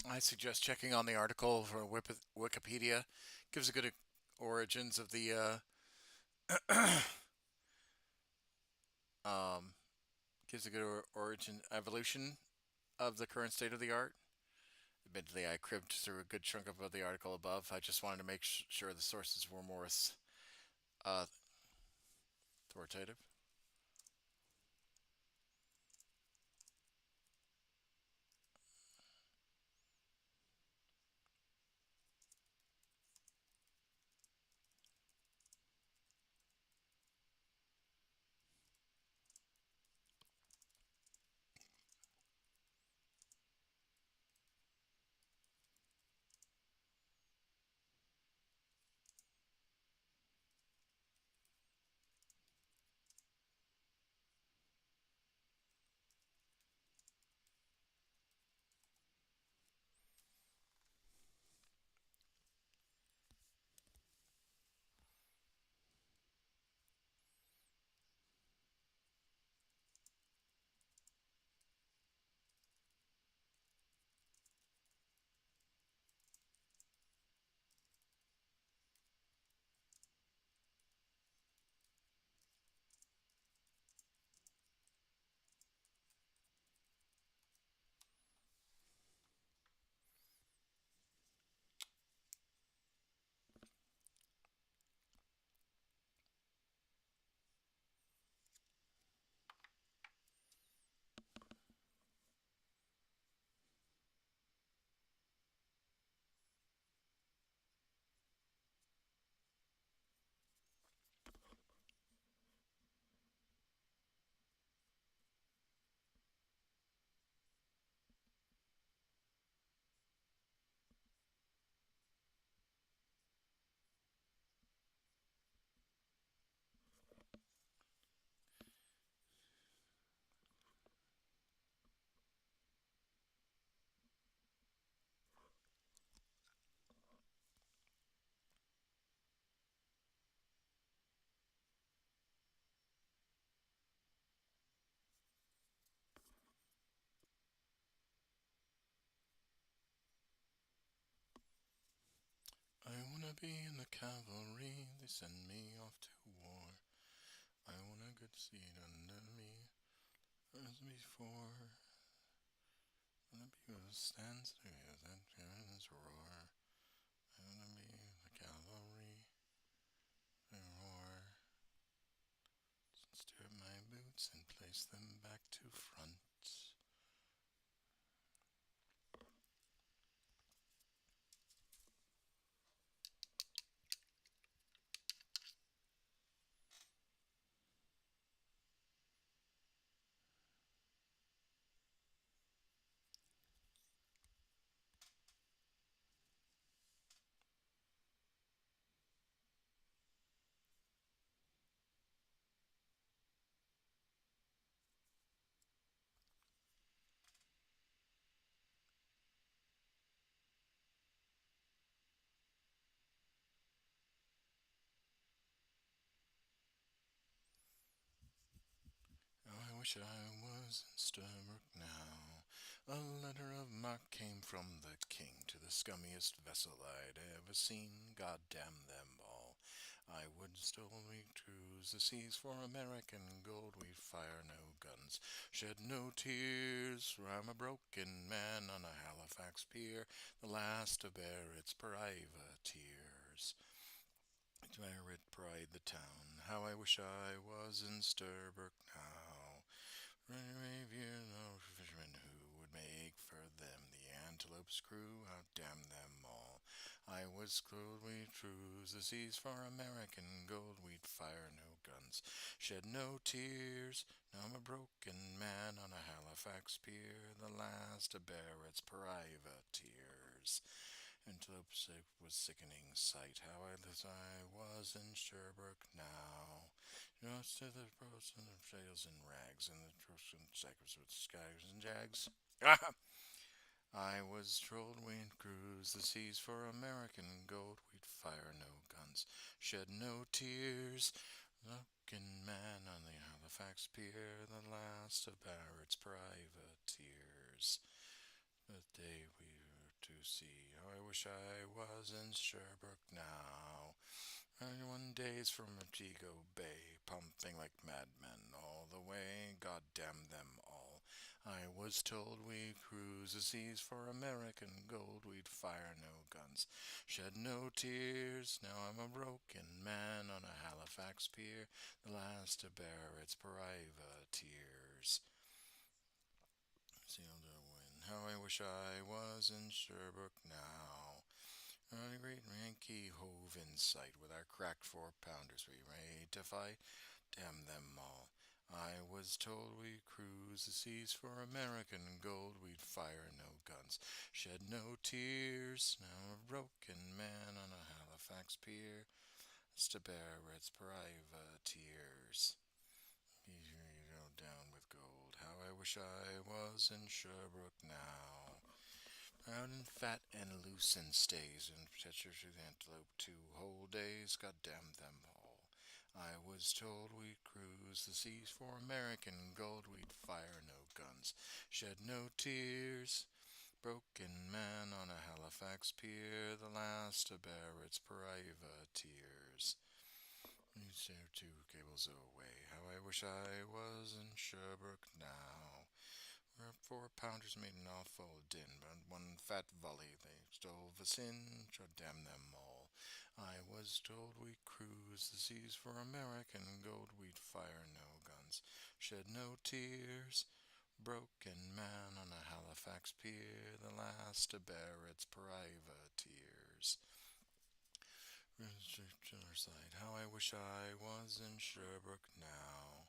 I suggest checking on the article for Wikipedia. Gives a good origins of the um, gives a good origin evolution of the current state of the art. Admittedly, I cribbed through a good chunk of the article above. I just wanted to make sure the sources were more uh, authoritative. wanna be in the cavalry, they send me off to war. I want a good seat under me, as before. Wanna be who stands there, that cannon's roar. I wanna be in the cavalry, they roar. Stir my boots and place them back to front. Oh, I wish I was in Sturrock now. A letter of marque came from the king to the scummiest vessel I'd ever seen. God damn them all. I would still cruise the seas for American gold. We'd fire no guns, shed no tears. For I'm a broken man on a Halifax pier, the last to bear its privateers. Pirate pride the town. How I wish I was in Sturrock now. Reindeer, no fishermen who would make for them the antelope's crew, outdam them all. I was cold, we'd cruise the seas for American gold, we'd fire no guns, shed no tears. Now I'm a broken man on a Halifax pier, the last to bear its privateers. Antelope was sickening sight, how I was in Sherbrooke now. Just to the boats and the sails and rags, and the troops and cycles with skies and jags. I was told we'd cruise the seas for American gold, we'd fire no guns, shed no tears. Looking man on the Halifax pier, the last of Barrett's privateers. The day we were to sea, how I wish I was in Sherbrooke now. 91 days from Montego Bay, pumping like madmen all the way. God damn them all. I was told we'd cruise the seas for American gold. We'd fire no guns, shed no tears. Now I'm a broken man on a Halifax pier, the last to bear its privateers. Sailed to win. How I wish I was in Sherbrooke now. On a great Yankee hove in sight, with our cracked 4-pounders we made to fight. Damn them all. I was told we'd cruise the seas for American gold, we'd fire no guns, shed no tears. Now a broken man on a Halifax pier, is to bear its privateers. You go down with gold. How I wish I was in Sherbrooke now. Proud and fat and loose and stays, and protector to the antelope 2 whole days. God damn them all. I was told we'd cruise the seas for American gold, we'd fire no guns, shed no tears. Broken man on a Halifax pier, the last to bear its privateers. You sail 2 cables away, how I wish I was in Sherbrooke now. Where 4-pounders made an awful din, but one fat volley they stove us in, God damn them all. I was told we'd cruise the seas for American gold, we'd fire no guns, shed no tears. Broken man on a Halifax pier, the last to bear its privateers. Side, how I wish I was in Sherbrooke now.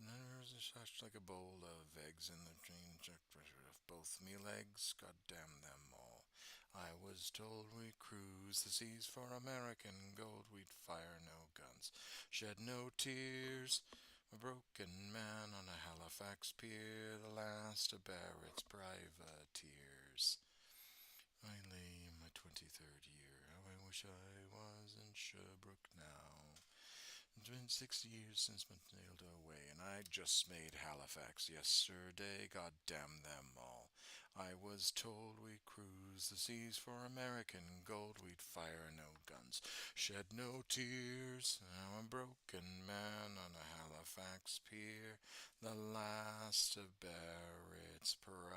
There's a such like a bowl of eggs in the drain, checked pressure of both me legs, God damn them all. I was told we'd cruise the seas for American gold, we'd fire no guns, shed no tears. A broken man on a Halifax pier, the last to bear its privateers. I lay in my 23rd year, how I wish I was in Sherbrooke now. It's been 6 years since I sailed away, and I just made Halifax yesterday. God damn them all. I was told we'd cruise the seas for American gold. We'd fire no guns, shed no tears. Now a broken man on a Halifax pier, the last of Barrett's privateers.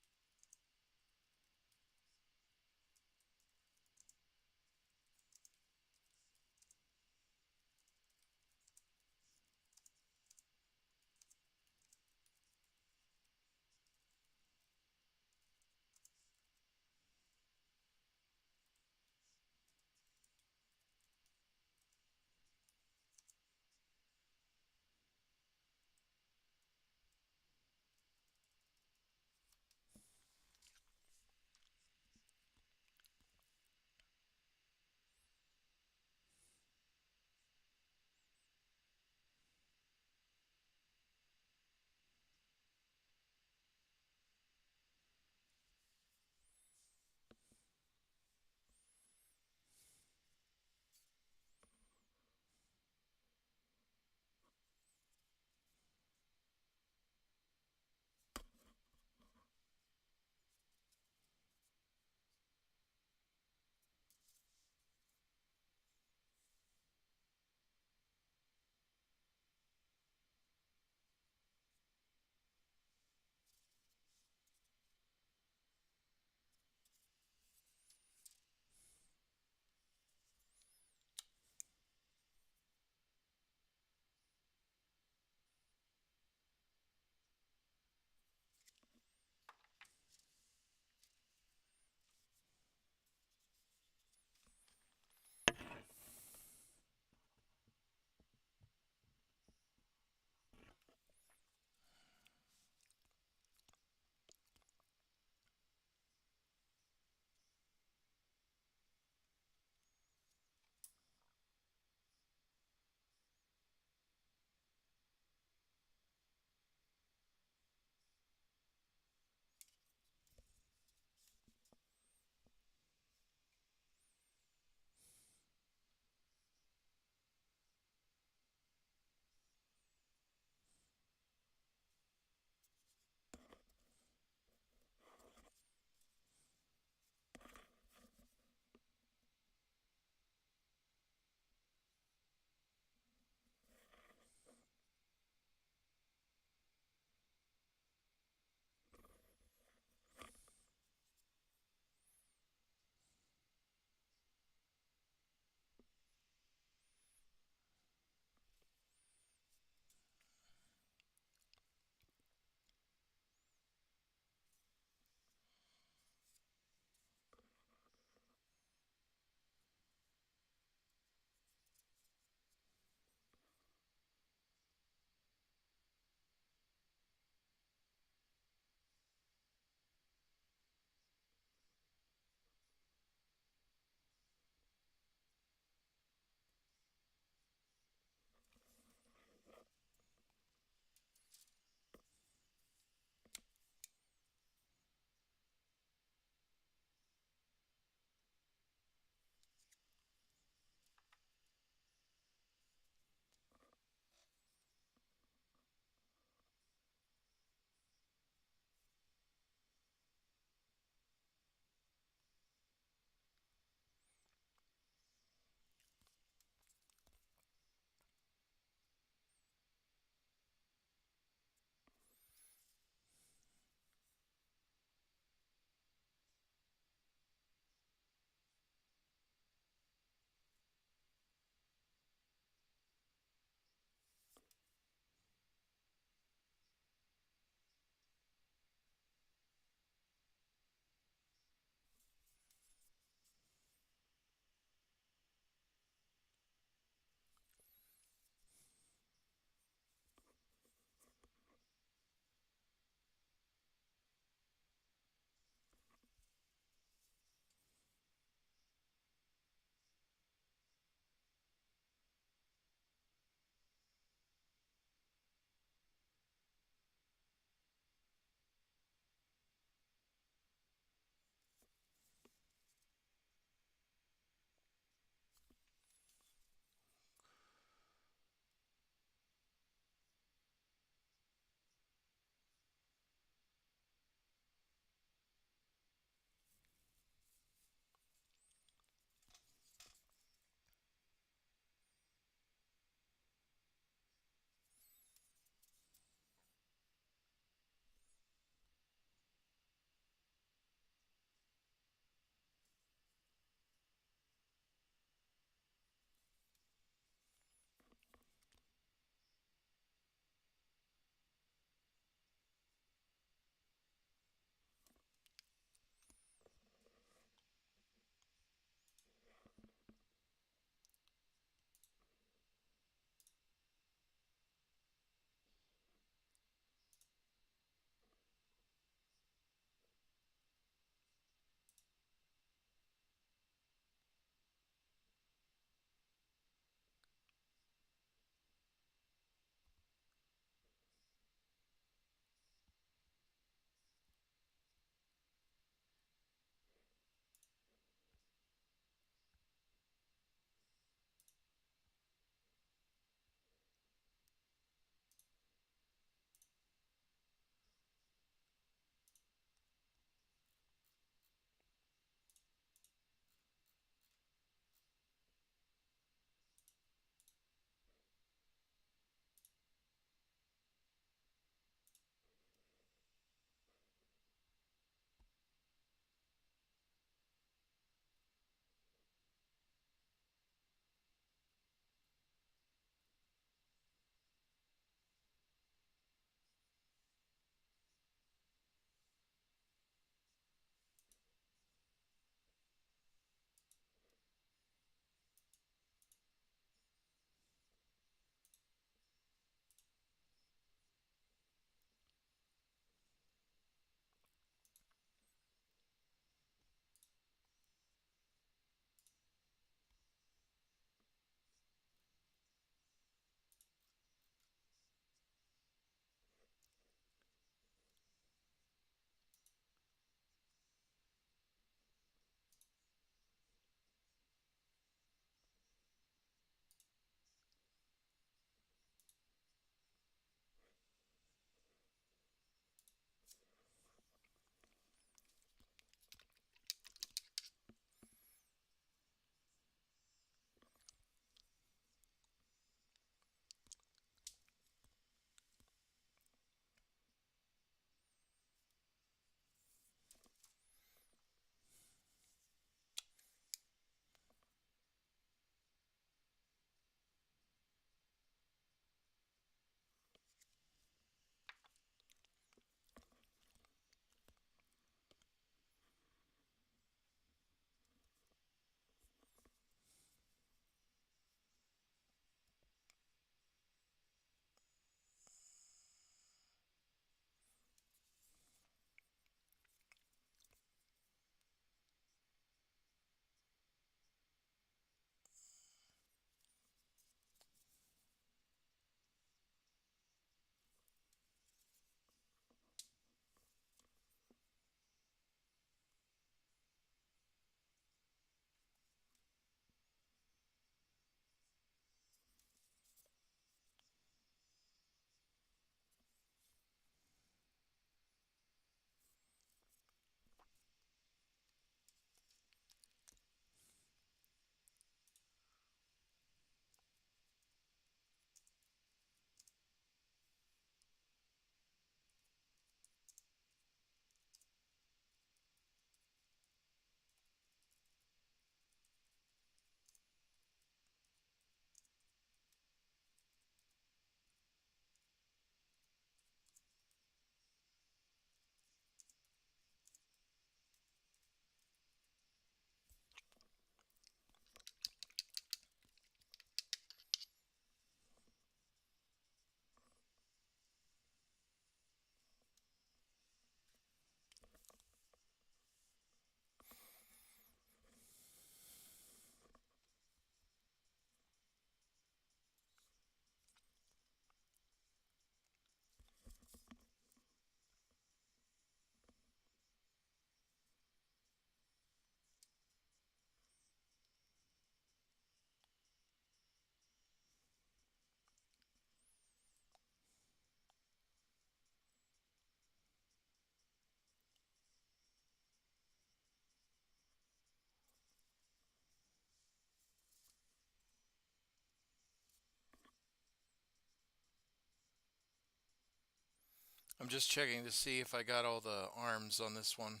I'm just checking to see if I got all the arms on this one.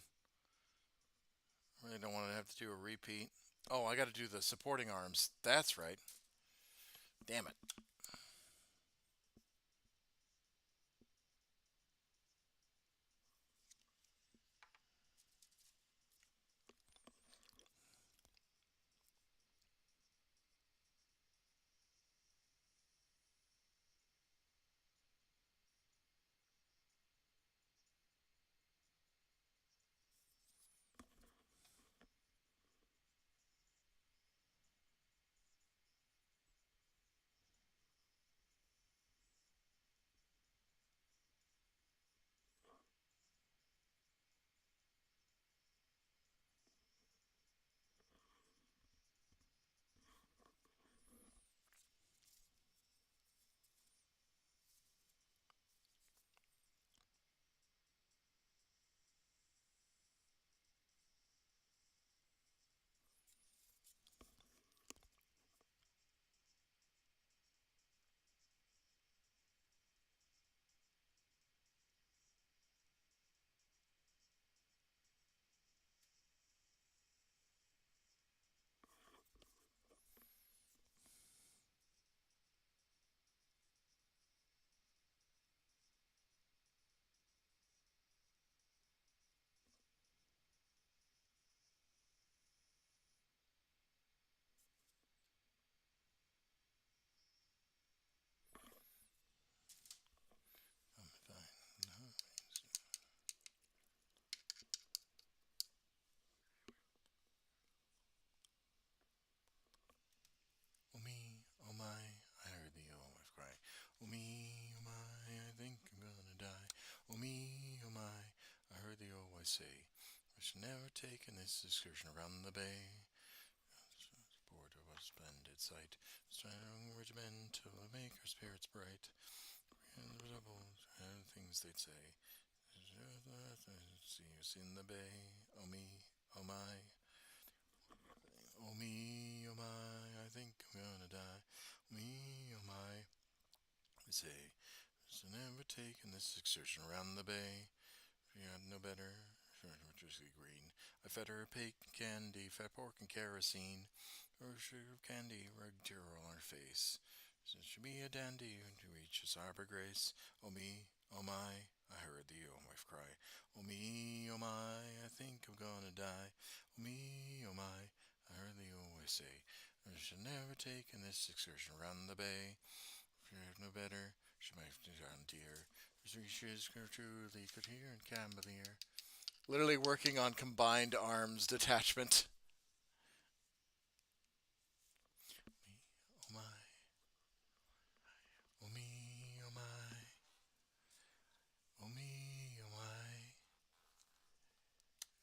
Really don't want to have to do a repeat. Oh, I got to do the supporting arms. That's right. Damn it. Oh me, oh my, I heard the old wife cry. Oh me, oh my, I think I'm gonna die. Oh me, oh my, I heard the old wife say, we should never take in this excursion around the bay. Board of a splendid sight, strong regimental to make our spirits bright. Invisible things they'd say. See us in the bay. Oh me, oh my, oh me, oh my, I think I'm gonna die. Oh me, oh my, they say. So never taken this excursion around the bay. She had no better, electricity green. I fed her cake and candy, fat pork and kerosene, or sugar candy, rugged tear on her face. So she'd be a dandy to reach his harbor grace. Oh me, oh my, I heard the old wife cry. Oh me, oh my, I think I'm gonna die. Oh me, oh my, I heard the old wife say. I should never taken this excursion around the bay. She had no better, she might have done dear. Reaches truly could hear and cambelier. Literally working on combined arms detachment. Me, oh my, oh me, oh my, oh me, oh my.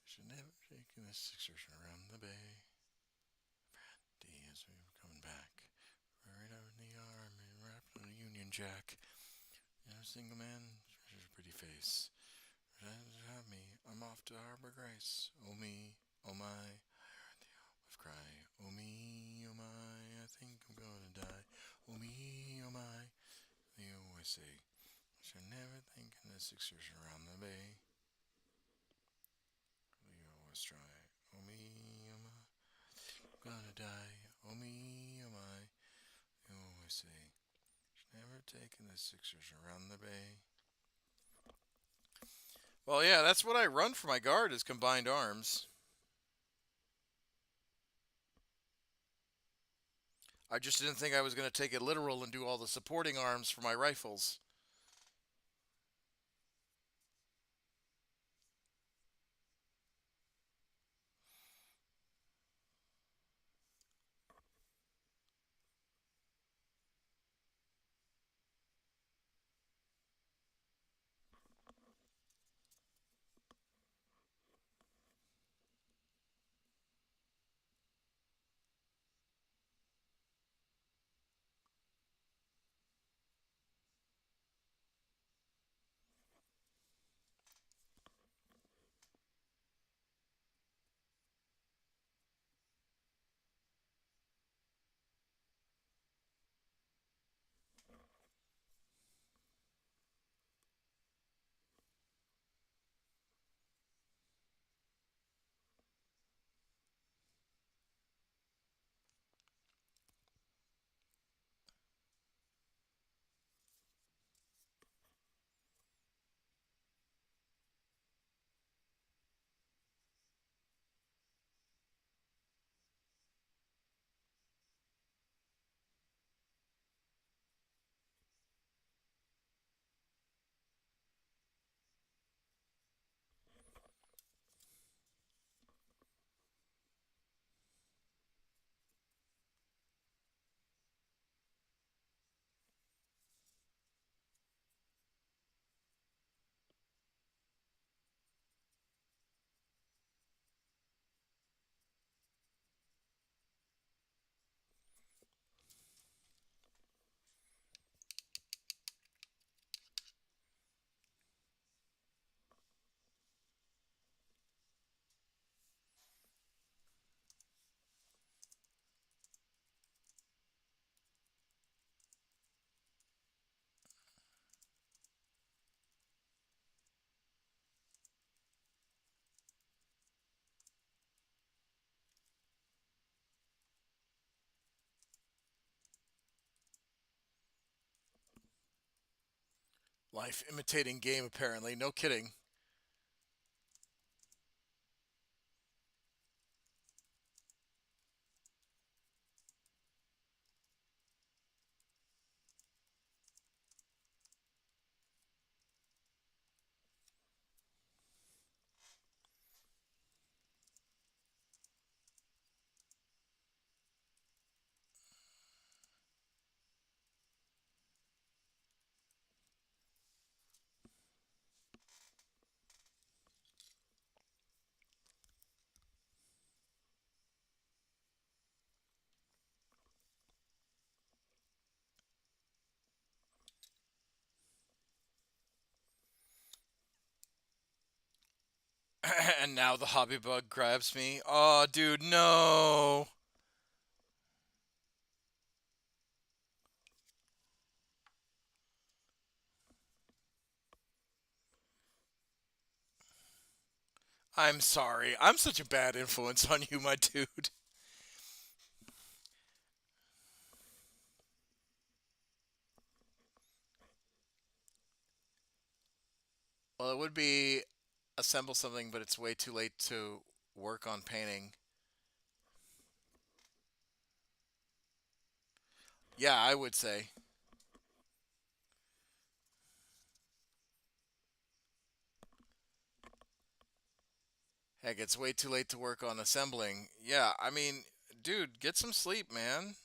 Should never taken this excursion around the bay. Brandy as we were coming back. Right out in the arm and wrapped in a Union Jack. You know, single man, such a pretty face. Have me, I'm off to Harbor Grace. Oh me, oh my, with cry. Oh me, oh my, I think I'm gonna die. Oh me, oh my, they always say. Should never think in this excursion around the bay. They always try. Oh me, oh my, I'm gonna die. Oh me, oh my, they always say. Should never take in this excursion around the bay. Well, yeah, that's what I run for my guard is combined arms. I just didn't think I was going to take it literal and do all the supporting arms for my rifles. Life imitating game, apparently. No kidding. And now the hobby bug grabs me. Oh, dude, no. I'm sorry. I'm such a bad influence on you, my dude. Well, it would be assemble something, but it's way too late to work on painting. Yeah, I would say. Heck, it's way too late to work on assembling. Yeah, I mean, dude, get some sleep, man.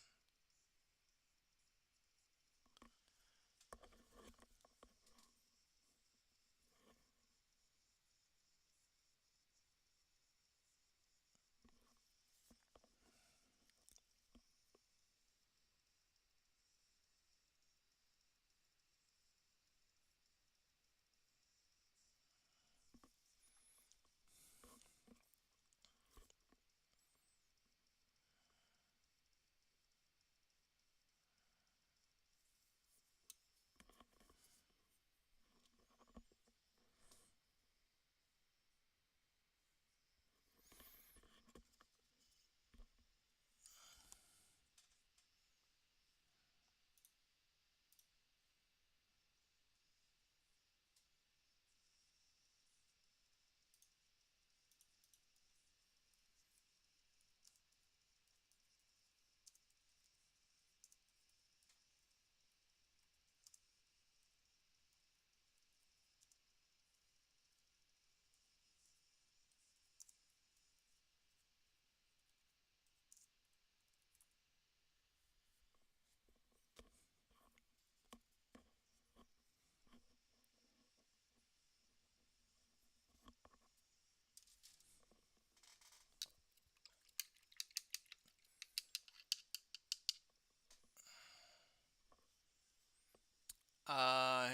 Uh,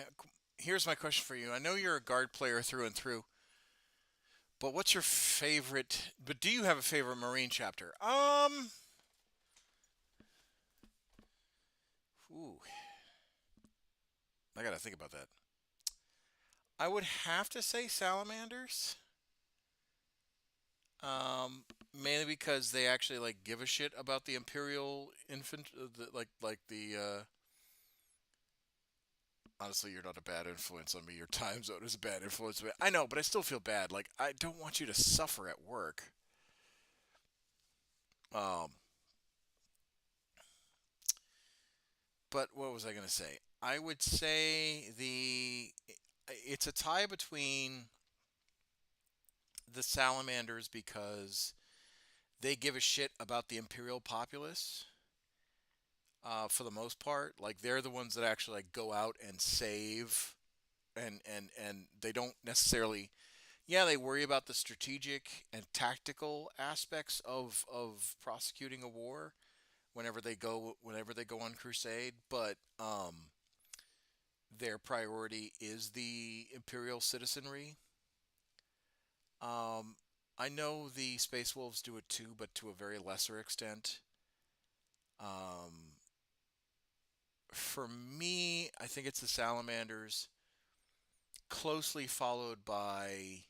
Here's my question for you. I know you're a guard player through and through, but what's your favorite? But do you have a favorite Marine chapter? Ooh, I gotta think about that. I would have to say salamanders. Mainly because they actually like give a shit about the Imperial infant, the. Honestly, you're not a bad influence on me. Your time zone is a bad influence on me. I know, but I still feel bad. Like I don't want you to suffer at work. Um, but what was I gonna say? I would say the it's a tie between the salamanders because they give a shit about the imperial populace for the most part. Like they're the ones that actually like go out and save, and they don't necessarily. Yeah, they worry about the strategic and tactical aspects of prosecuting a war whenever they go on crusade, but their priority is the imperial citizenry. Um, I know the Space Wolves do it too, but to a very lesser extent. Um, for me, I think it's the Salamanders, closely followed by.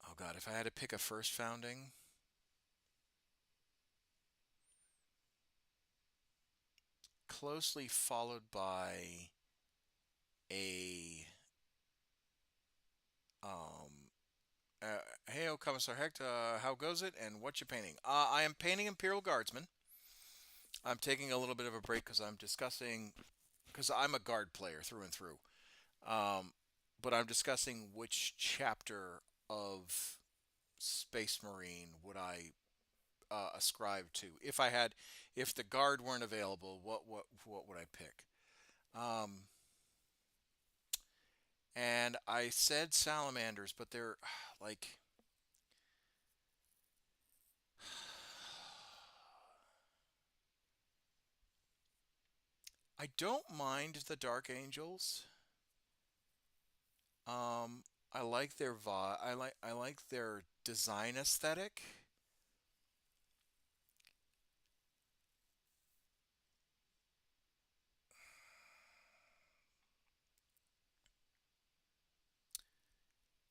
Oh God, if I had to pick a first founding, closely followed by a um, hey, oh, Commissar Hecht, how goes it, and what you painting? I am painting Imperial Guardsmen. I'm taking a little bit of a break because I'm discussing, because I'm a guard player through and through. Um, but I'm discussing which chapter of Space Marine would I ascribe to. If the guard weren't available, what would I pick? Um, and I said salamanders, but they're like I don't mind the Dark Angels. Um, I like their I like their design aesthetic.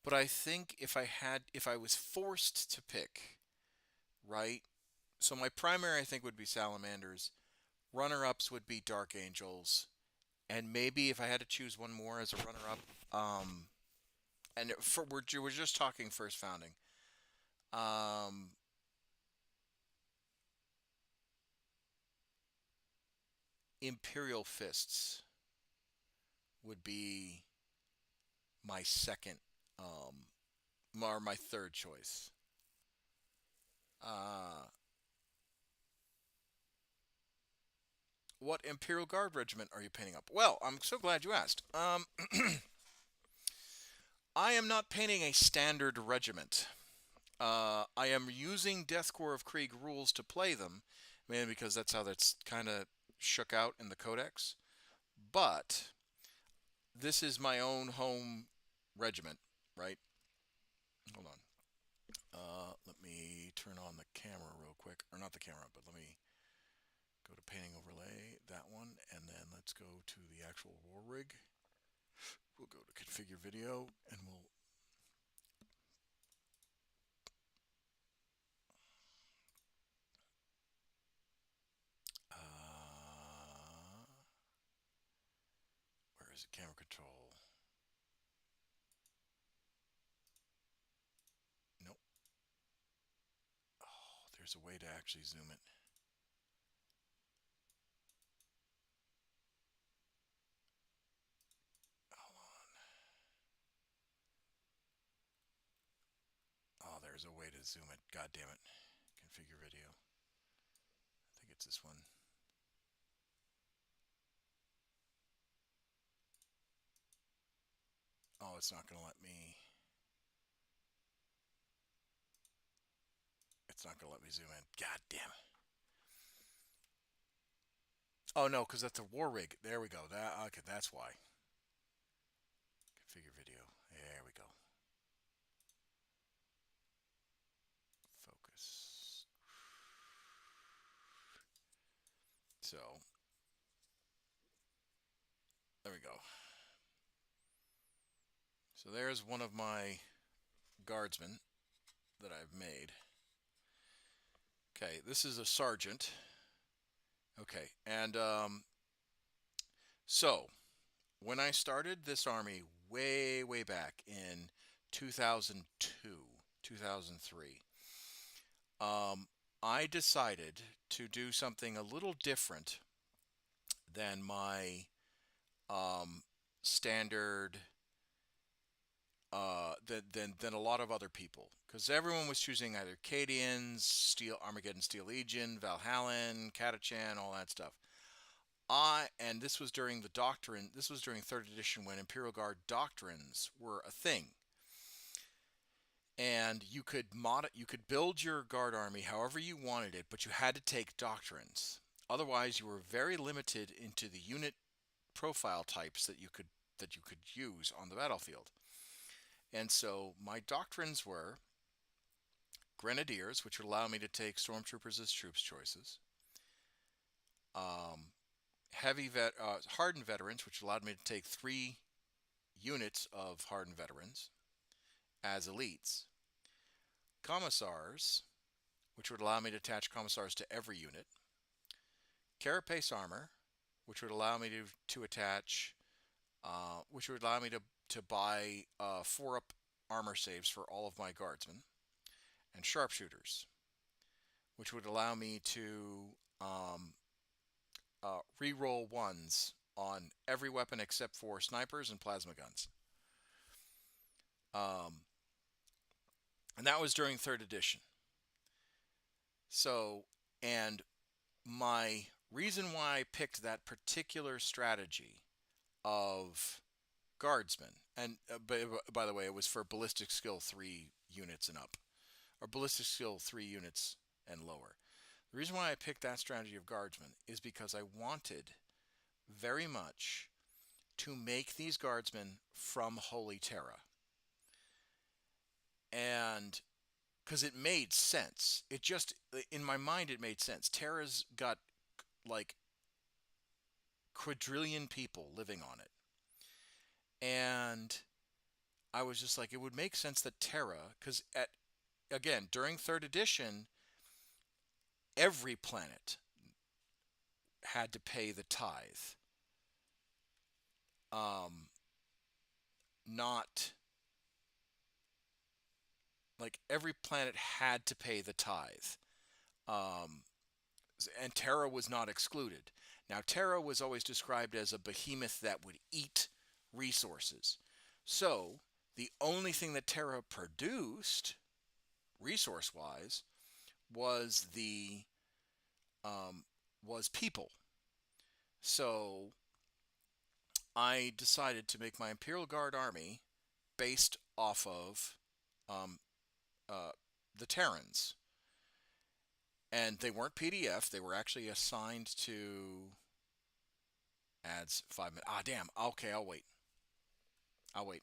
But I think if I was forced to pick, right? So my primary I think would be salamanders. Runner-ups would be Dark Angels, and maybe if I had to choose one more as a runner-up, and we're just talking first founding. Um, Imperial Fists would be my second, or my third choice. Uh, what Imperial Guard regiment are you painting up? Well, I'm so glad you asked. I am not painting a standard regiment. I am using Death Corps of Krieg rules to play them, mainly because that's how that's kind of shook out in the Codex. But this is my own home regiment, right? Hold on. Let me turn on the camera real quick. Or not the camera, but let me go to painting overlay, that one, and then let's go to the actual war rig. We'll go to configure video, and we'll where is it? Camera control. Nope. Oh, there's a way to actually zoom it. Hold on. Oh, there's a way to zoom it. God damn it. Configure video. I think it's this one. Oh, it's not going to let me. It's not going to let me zoom in. God damn it. Oh no, because that's a war rig. There we go. That okay. That's why. Configure video. There we go. Focus. So there we go. So there's one of my guardsmen that I've made. Okay, this is a sergeant. Okay, and so when I started this army way back in 2002, 2003, I decided to do something a little different than my standard than a lot of other people, because everyone was choosing either Cadians, Steel Armageddon, Steel Legion, Valhallan, Catachan, all that stuff. And this was during the doctrine. This was during third edition when Imperial Guard doctrines were a thing, and you could build your guard army however you wanted it, but you had to take doctrines. Otherwise, you were very limited into the unit profile types that you could use on the battlefield. And so my doctrines were Grenadiers, which would allow me to take Stormtroopers as troops choices. Um, Hardened Veterans, which allowed me to take 3 units of Hardened Veterans as elites. Commissars, which would allow me to attach Commissars to every unit. Carapace Armor, which would allow me to attach, which would allow me to buy 4-up armor saves for all of my guardsmen, and sharpshooters, which would allow me to re-roll ones on every weapon except for snipers and plasma guns. And that was during 3rd edition. So, and my reason why I picked that particular strategy of guardsmen, and by the way, it was for ballistic skill 3 units and up, or ballistic skill 3 units and lower. The reason why I picked that strategy of guardsmen is because I wanted very much to make these guardsmen from Holy Terra. And because it made sense. It just, in my mind, it made sense. Terra's got like quadrillion people living on it. And I was just like, it would make sense that Terra, because again, during 3rd edition, every planet had to pay the tithe. Not like every planet had to pay the tithe. And Terra was not excluded. Now, Terra was always described as a behemoth that would eat resources. So, the only thing that Terra produced, resource-wise, was was people. So, I decided to make my Imperial Guard army based off of the Terrans. And they weren't PDF. They were actually assigned to adds 5 minutes. Ah, damn. Okay, I'll wait. I'll wait.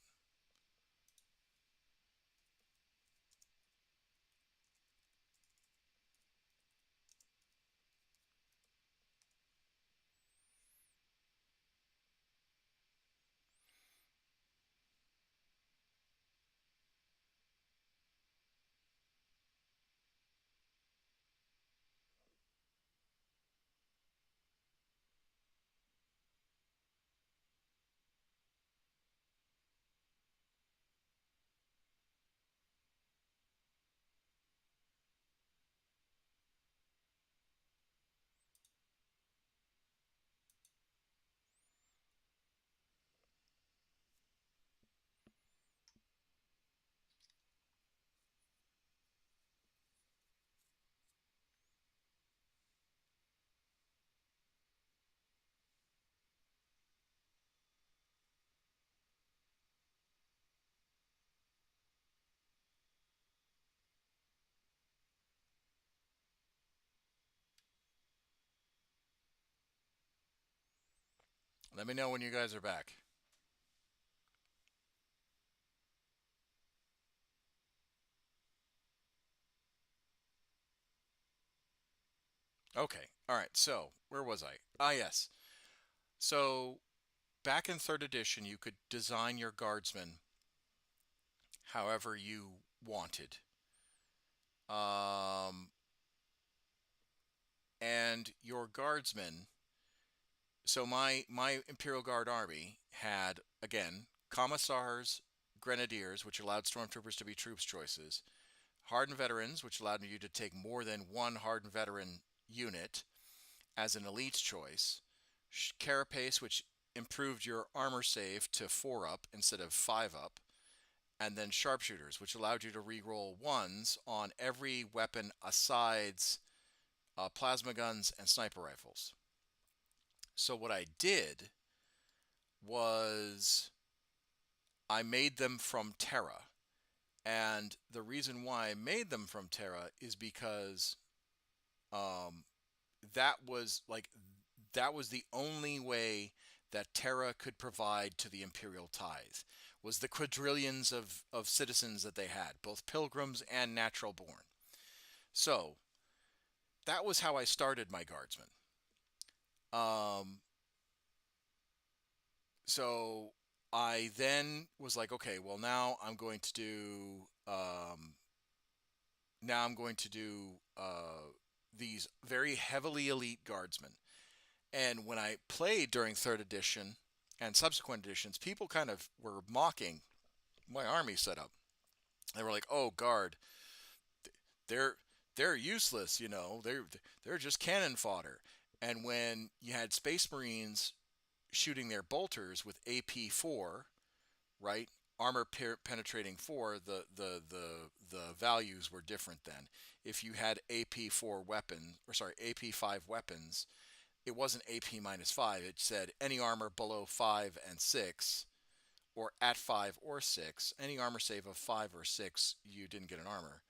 Let me know when you guys are back. Okay. All right. So, where was I? Ah, yes. So, back in 3rd edition, you could design your guardsmen however you wanted. And your guardsmen. So my Imperial Guard army had, again, Commissars, Grenadiers, which allowed Stormtroopers to be troops choices, Hardened Veterans, which allowed you to take more than one Hardened Veteran unit as an elite choice, Carapace, which improved your armor save to 4-up instead of 5-up, and then Sharpshooters, which allowed you to re-roll ones on every weapon asides plasma guns and sniper rifles. So what I did was I made them from Terra. And the reason why I made them from Terra is because that was the only way that Terra could provide to the Imperial tithe, was the quadrillions of citizens that they had, both pilgrims and natural born. So that was how I started my guardsmen. So I then was like, okay, well now I'm going to do these very heavily elite guardsmen, And when I played during third edition and subsequent editions, people kind of were mocking my army setup. They were like, "Oh, guard, they're they're useless, you know. They're just cannon fodder." And when you had Space Marines shooting their bolters with AP4, right? Penetrating 4, the values were different then. If you had AP4 weapons, or sorry, AP5 weapons, it wasn't AP minus 5. It said any armor below 5 and 6, or at 5 or 6. Any armor save of 5 or 6, you didn't get an armor.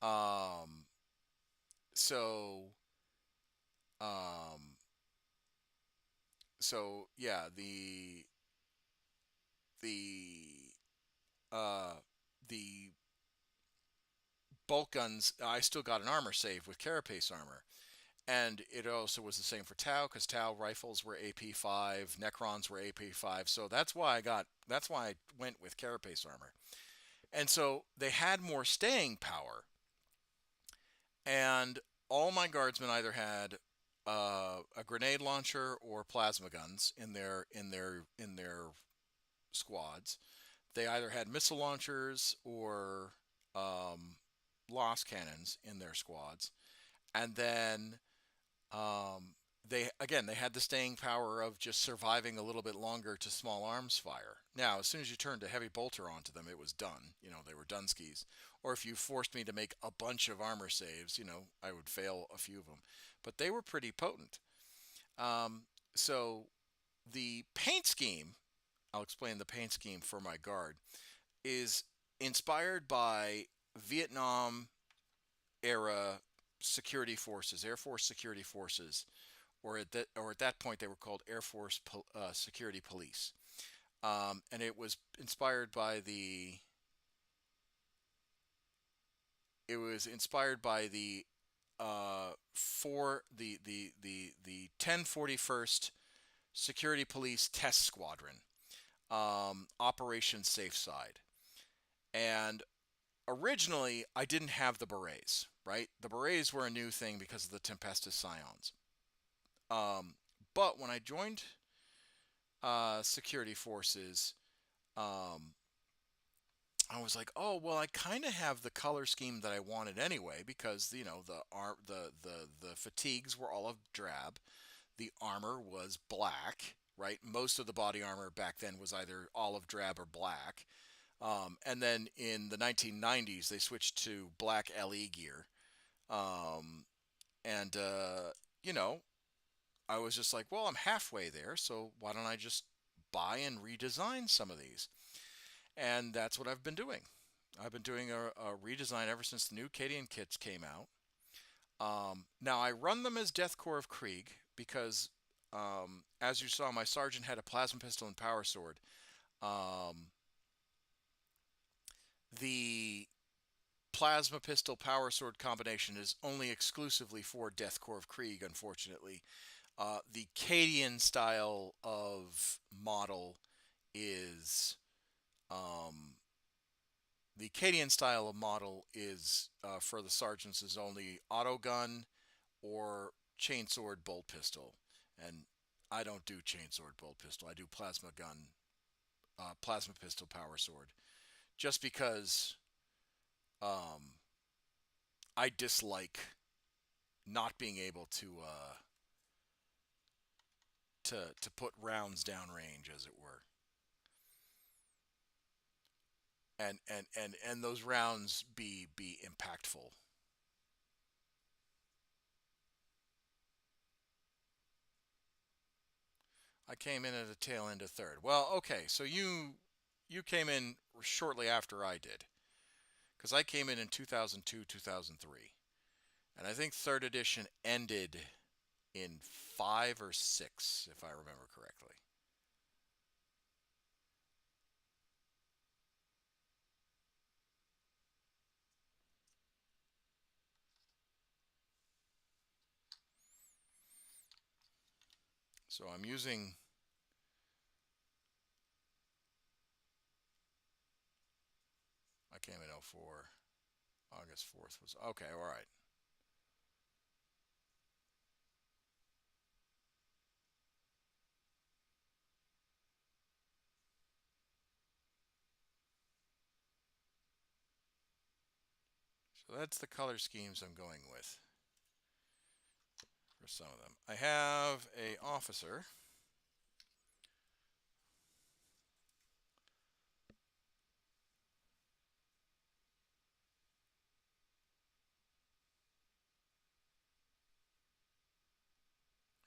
Um, so, um, so yeah, the uh, the bolt guns, I still got an armor save with carapace armor. And it also was the same for Tau, because Tau rifles were AP5, Necrons were AP5. So that's why I went with carapace armor. And so they had more staying power. And all my guardsmen either had a grenade launcher or plasma guns in their squads. They either had missile launchers or lost cannons in their squads. And then they had the staying power of just surviving a little bit longer to small arms fire. Now, as soon as you turned a heavy bolter onto them, it was done. You know, they were done skis. Or if you forced me to make a bunch of armor saves, you know, I would fail a few of them. But they were pretty potent. So the paint scheme, I'll explain the paint scheme for my guard, is inspired by Vietnam era security forces, Air Force security forces, or at that point they were called Air Force Security Police, and it was inspired by the for the 1041st Security Police Test Squadron, Operation Safe Side, and originally I didn't have the berets, right? The berets were a new thing because of the Tempestus Scions. Um, but when I joined security forces, um, I was like, oh well, I kind of have the color scheme that I wanted anyway, because you know the fatigues were olive drab, the armor was black, right? Most of the body armor back then was either olive drab or black. And then in the 1990s, they switched to black LE gear. Um, and, you know, I was just like, well, I'm halfway there, so why don't I just buy and redesign some of these? And that's what I've been doing. I've been doing a redesign ever since the new Cadian kits came out. Now, I run them as Deathcore of Krieg because, as you saw, my sergeant had a plasma pistol and power sword. Um, the plasma pistol power sword combination is only exclusively for Deathcore of Krieg, unfortunately. The Cadian style of model is um, for the sergeants is only auto gun or chainsword bolt pistol, and I don't do chainsword bolt pistol. I do plasma gun, plasma pistol power sword, just because um, I dislike not being able to put rounds downrange, as it were, and those rounds be impactful. I came in at the tail end of third. Well, okay, so you came in shortly after I did, because I came in 2002, 2003, and I think third edition ended in 5 or 6, if I remember correctly. So I'm using. I came in 04. August 4th was okay. All right. So that's the color schemes I'm going with for some of them. I have a officer.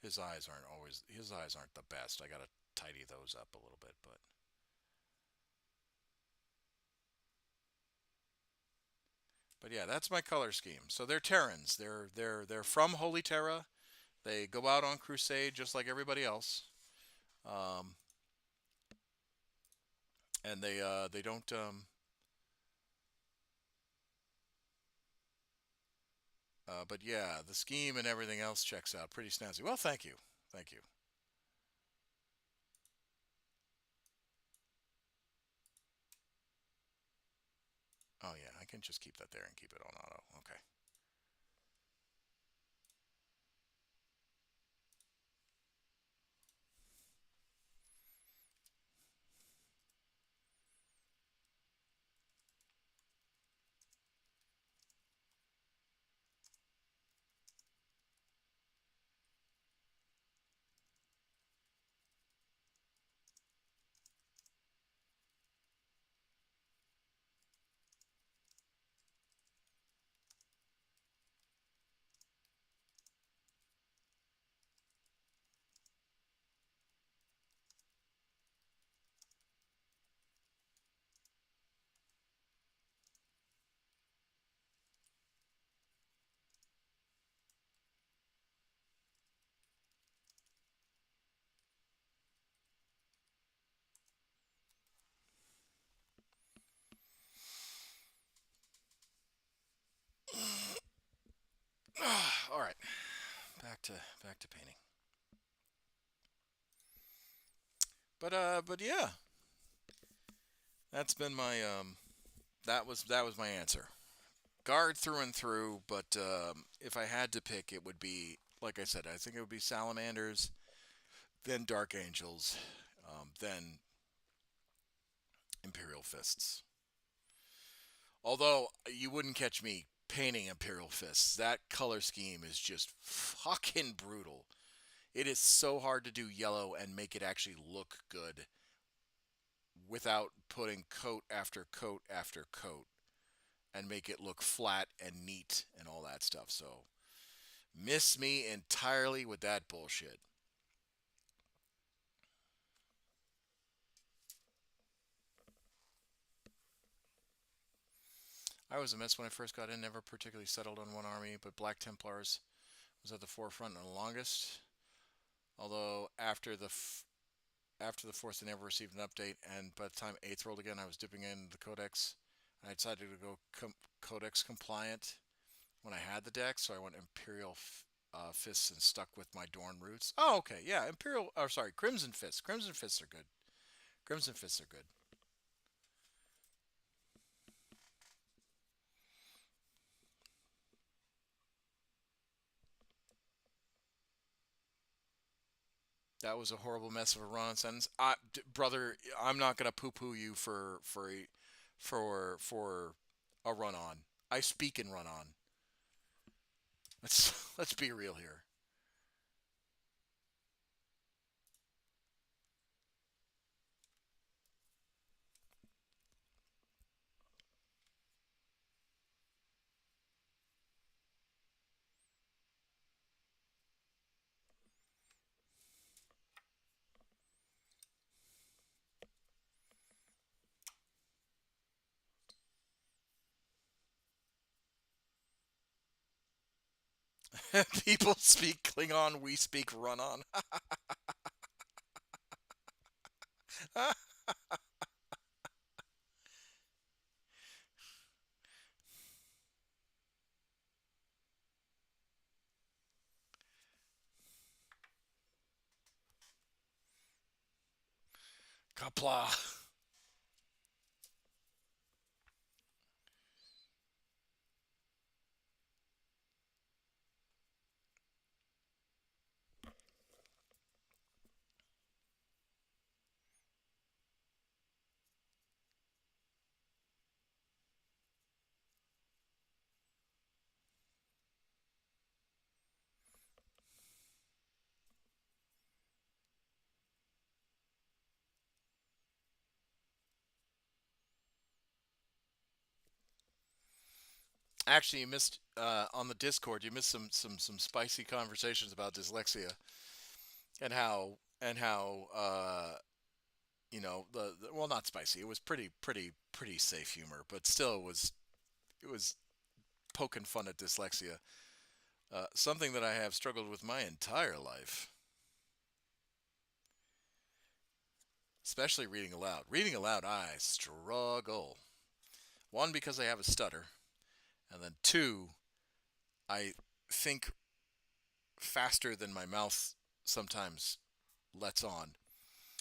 His eyes aren't the best. I gotta tidy those up a little bit, but yeah, that's my color scheme. So they're Terrans. They're from Holy Terra. They go out on crusade just like everybody else. Um, and they don't but yeah, the scheme and everything else checks out pretty snazzy. Well, thank you. Thank you. Oh yeah, I can just keep that there and keep it on auto. Okay. All right. Back to back to painting. But yeah, that's been my that was my answer. Guard through and through, but if I had to pick, it would be like I said. I think it would be salamanders, then dark angels, then imperial fists. Although you wouldn't catch me painting imperial fists. That color scheme is just fucking brutal. It is so hard to do yellow and make it actually look good without putting coat after coat after coat and make it look flat and neat and all that stuff. So miss me entirely with that bullshit. I was a mess when I first got in, never particularly settled on one army, but Black Templars was at the forefront the longest. Although after the fourth, I never received an update, and by the time eighth rolled again, I was dipping in the codex, and I decided to go codex compliant when I had the deck, so I went Imperial Fists and stuck with my Dorn roots. Oh, okay, yeah, Imperial, or sorry, Crimson Fists. Crimson Fists are good. Crimson Fists are good. That was a horrible mess of a run-on sentence. Brother, I'm not gonna poo-poo you for a run-on. I speak in run-on. Let's be real here. People speak Klingon, we speak run-on. Kapla. Actually, you missed on the Discord. You missed some spicy conversations about dyslexia and how well, not spicy. It was pretty safe humor, but still it was poking fun at dyslexia. Something that I have struggled with my entire life, especially reading aloud. Reading aloud, I struggle. One, because I have a stutter, and then two, I think faster than my mouth sometimes lets on.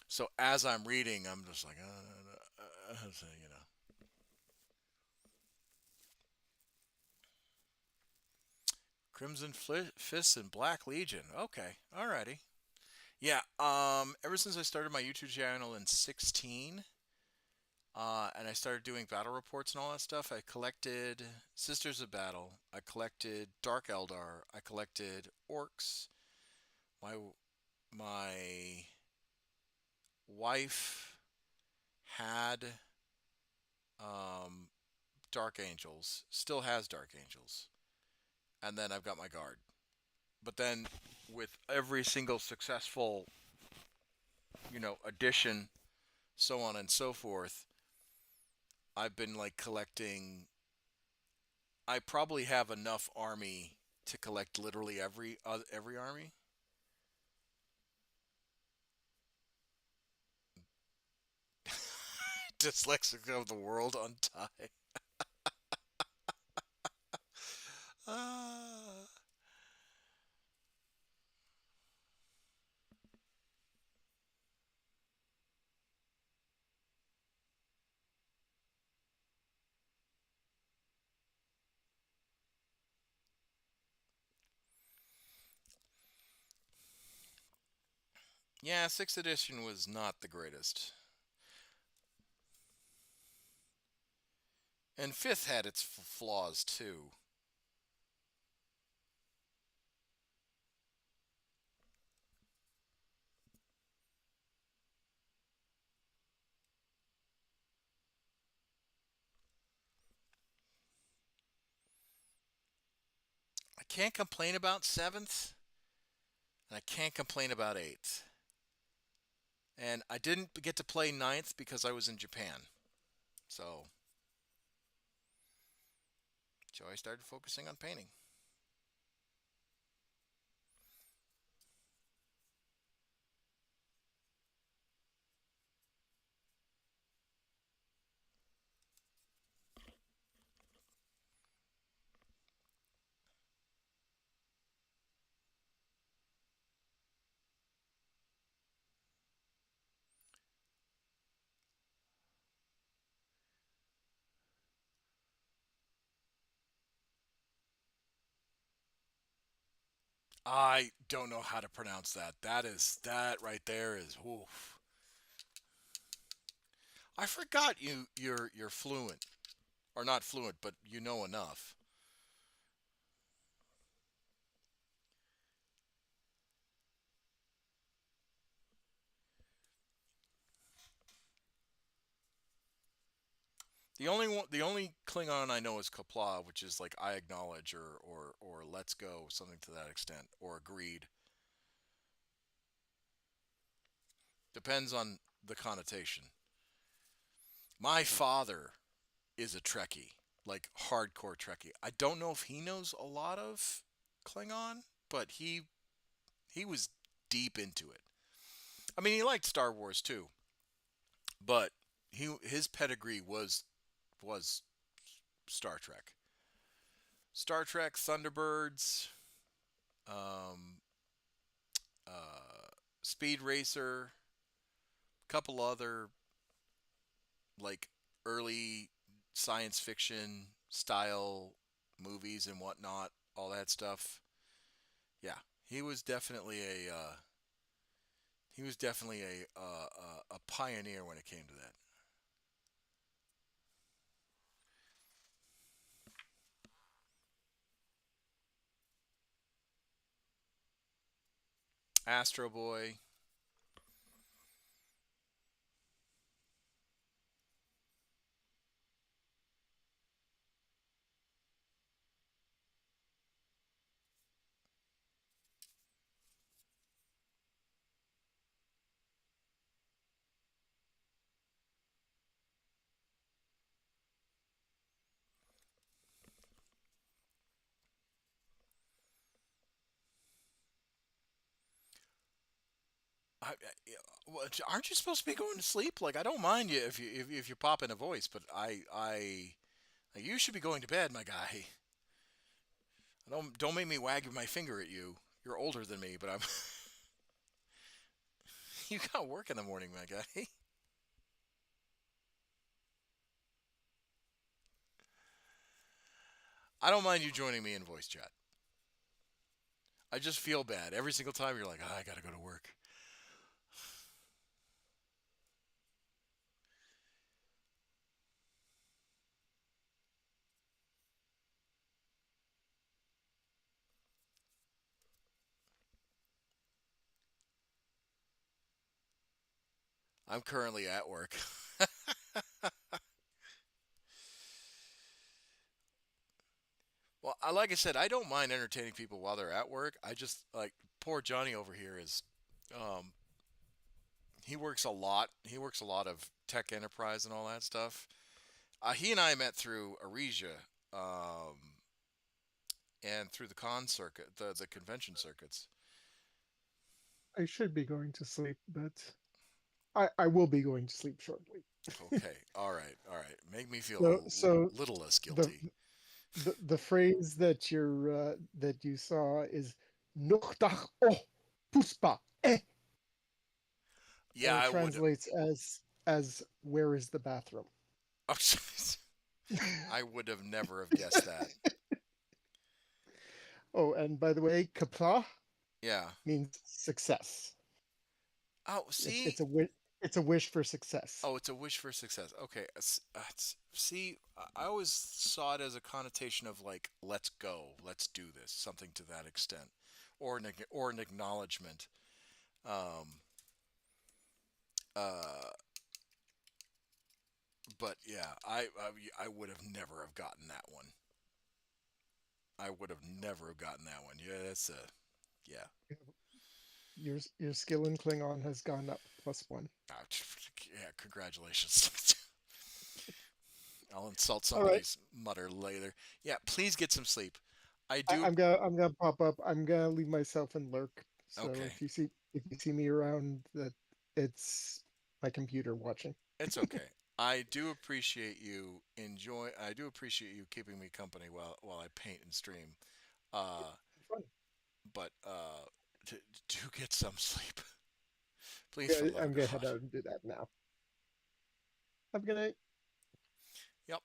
So as I'm reading, I'm just like, you know. Crimson Fists and Black Legion. Okay, alrighty. Yeah. Ever since I started my YouTube channel in 16, and I started doing battle reports and all that stuff, I collected Sisters of Battle. I collected Dark Eldar. I collected orcs. My wife had um, Dark Angels. Still has Dark Angels. And then I've got my guard. But then with every single successful, addition, so on and so forth, I've been like collecting. I probably have enough army to collect literally every army. Dyslexic of the world untie. Ah. Yeah, sixth edition was not the greatest, and fifth had its flaws too. I can't complain about seventh, and I can't complain about eighth. And I didn't get to play ninth because I was in Japan. So I started focusing on painting. I don't know how to pronounce that. That right there is oof. I forgot you're fluent, or not fluent, but you know enough. The only Klingon I know is Kapla, which is like I acknowledge or let's go, something to that extent, or agreed. Depends on the connotation. My father is a Trekkie, like hardcore Trekkie. I don't know if he knows a lot of Klingon, but he was deep into it. I mean, he liked Star Wars too, but his pedigree was Star Trek. Star Trek, Thunderbirds, um, Speed Racer, a couple other like early science fiction style movies and whatnot, all that stuff. Yeah, he was definitely a pioneer when it came to that. Astro Boy. well, aren't you supposed to be going to sleep? Like, I don't mind you if you pop in a voice, but you should be going to bed, my guy. Don't make me wag my finger at you. You're older than me, but I'm you got work in the morning, my guy. I don't mind you joining me in voice chat. I just feel bad every single time you're like, I gotta go to work. I'm currently at work. Well, like I said, I don't mind entertaining people while they're at work. I just like poor Johnny over here is, um, he works a lot. He works a lot of tech enterprise and all that stuff. He and I met through Aresia, and through the con circuit, the convention circuits. I should be going to sleep, but I will be going to sleep shortly. Okay, all right. Make me feel So a little less the guilty. the phrase that that you saw is "Nochtach oh puspa eh," Yeah, and it I would. translates as "Where is the bathroom?" I would have never have guessed that. Oh, and by the way, kapla Yeah. means success. Oh, It's see, it's a wish. It's a wish for success. oh, it's a wish for success. Okay. See, I always saw it as a connotation of like, let's go, let's do this, something to that extent, or an acknowledgement. Um, uh, but yeah, I would have never have gotten that one. I would have never have gotten that one. Yeah, that's a yeah. Your skill in Klingon has gone up +1. Ah, yeah, congratulations. I'll insult All right, somebody's mother later. Yeah, please get some sleep. I I, do. I'm gonna pop up. I'm gonna leave myself in lurk. So Okay, if you see me around, that it's my computer watching. it's okay. I do appreciate you enjoy. I do appreciate you keeping me company while I paint and stream. Uh, Fun. but d- do get some sleep, please, for Yeah, the love of I'm gonna head God. out and do that now. Have a good night. Yep.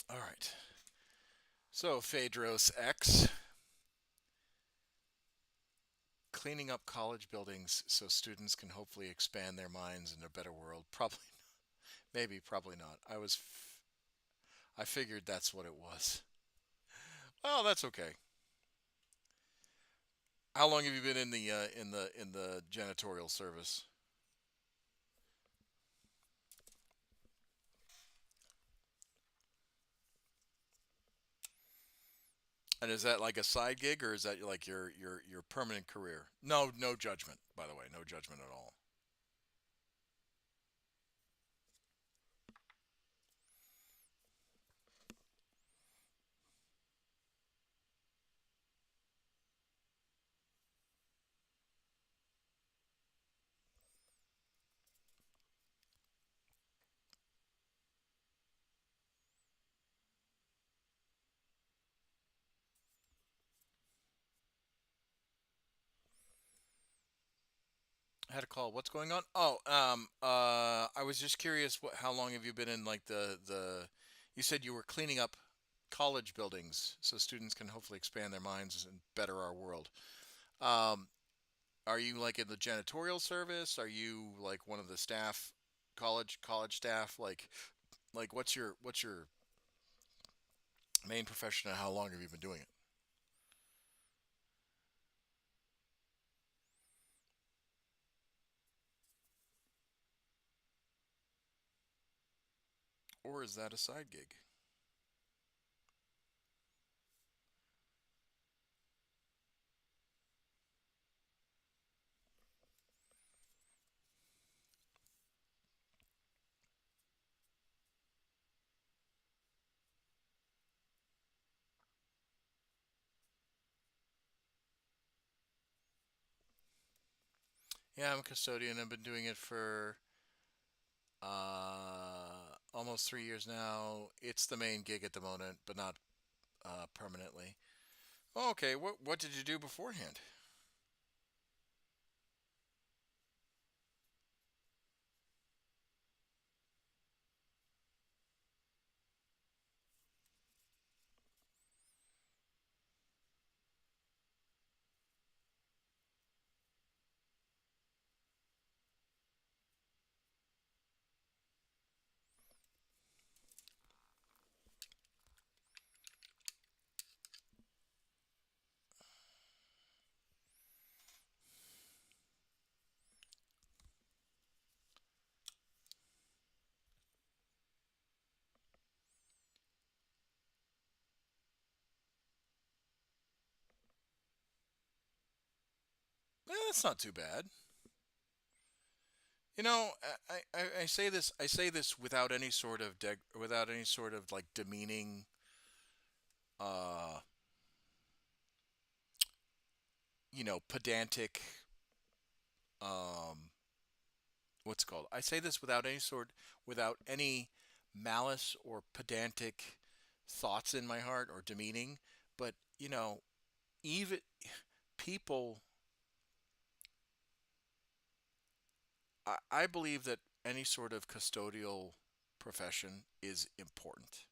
All right. So Phaedros X, cleaning up college buildings so students can hopefully expand their minds in a better world. Probably, maybe, probably not. I figured that's what it was. Well, that's okay. How long have you been in the janitorial service? And is that like a side gig or is that like your permanent career? No, no judgment, by the way, no judgment at all. I had a call. What's going on? Oh, I was just curious. How long have you been in like the? You said you were cleaning up college buildings so students can hopefully expand their minds and better our world. Um, are you like in the janitorial service? Are you like one of the staff, college staff? Like what's your main profession and how long have you been doing it? Or is that a side gig? Yeah, I'm a custodian. I've been doing it for almost 3 years now. It's the main gig at the moment, but not permanently. Oh, okay. What did you do beforehand? That's not too bad. You know, I say this. I say this without any sort of without any sort of like demeaning, uh, pedantic. Um, what's it called? I say this without any malice or pedantic thoughts in my heart or demeaning. But even people, I believe that any sort of custodial profession is important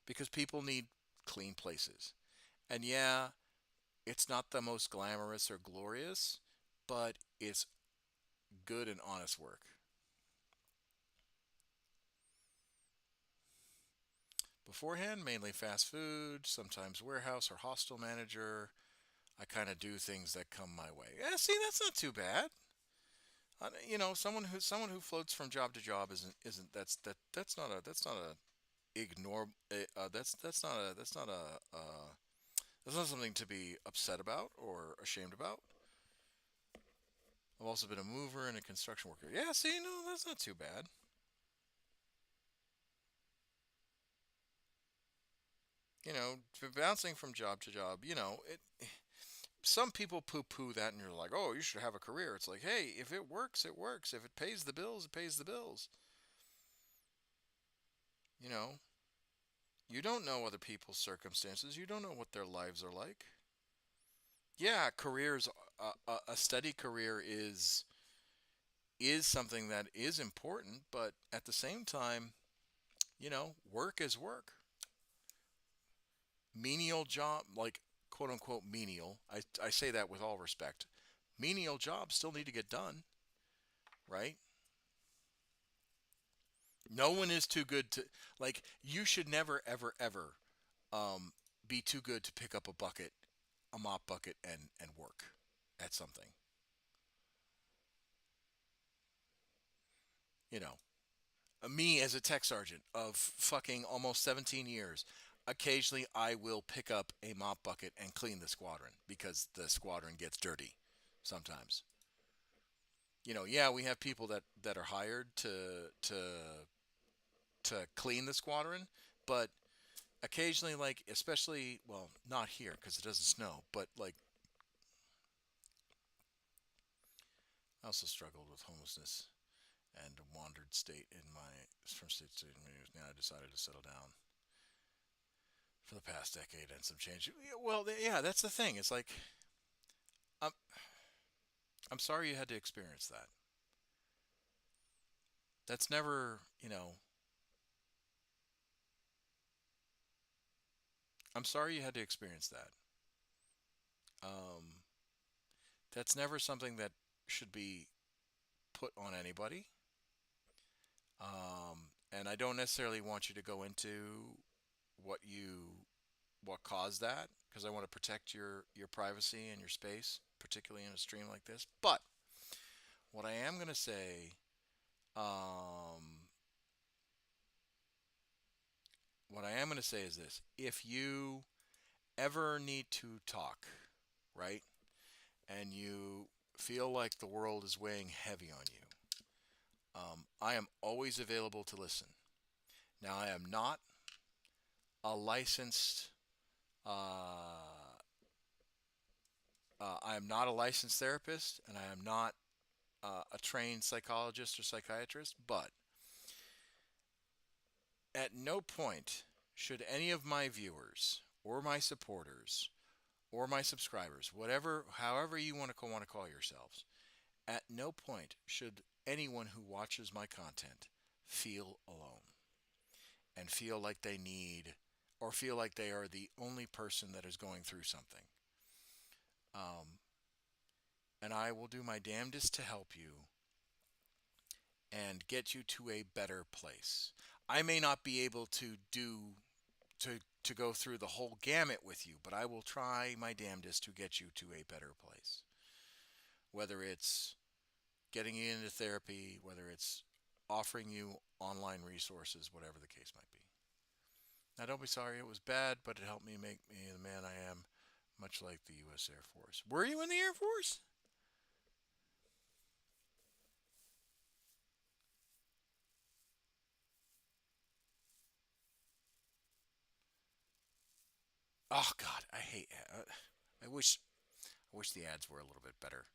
because people need clean places. And yeah, it's not the most glamorous or glorious, but it's good and honest work. Beforehand, mainly fast food, sometimes warehouse or hostel manager. I kind of do things that come my way. Yeah, see, that's not too bad. Someone who floats from job to job isn't that's not a ignore. That's not something to be upset about or ashamed about. I've also been a mover and a construction worker. Yeah, see, no, that's not too bad. Bouncing from job to job. Some people poo-poo that, and you're like, oh, you should have a career. It's like, hey, if it works, it works. If it pays the bills, it pays the bills. You know, you don't know other people's circumstances. You don't know what their lives are like. Yeah, careers, a steady career is something that is important, but at the same time, work is work. Menial job, like quote unquote menial. I say that with all respect. Menial jobs still need to get done, right? No one is too good to like. You should never, ever, ever um, be too good to pick up a mop bucket, and work at something. You know, Me as a tech sergeant of fucking almost 17 years, occasionally I will pick up a mop bucket and clean the squadron because the squadron gets dirty sometimes. Yeah, we have people that are hired to clean the squadron, but occasionally, like, especially, well, not here because it doesn't snow, but like, I also struggled with homelessness and wandered state in my from state to state. Now I decided to settle down for the past decade and some change. Well, yeah, that's the thing. It's like I'm I'm sorry you had to experience that. That's never, I'm sorry you had to experience that. Um, that's never something that should be put on anybody. And I don't necessarily want you to go into what you what caused that because I want to protect your privacy and your space, particularly in a stream like this. But what I am going to say, um, what I am going to say is this: if you ever need to talk, right, and you feel like the world is weighing heavy on you, I am always available to listen. Now, a licensed. I am not a licensed therapist, and I am not a trained psychologist or psychiatrist, but at no point should any of my viewers or my supporters or my subscribers, whatever, however you want to call yourselves, at no point should anyone who watches my content feel alone and feel like they need or feel like they are the only person that is going through something. Um, and I will do my damnedest to help you and get you to a better place. I may not be able to go through the whole gamut with you, but I will try my damnedest to get you to a better place. Whether it's getting you into therapy, whether it's offering you online resources, whatever the case might be. Now, don't be sorry it was bad, but it helped me make me the man I am, much like the U.S. Air Force. Were you in the Air Force? Oh God, I hate. I wish. I wish the ads were a little bit better.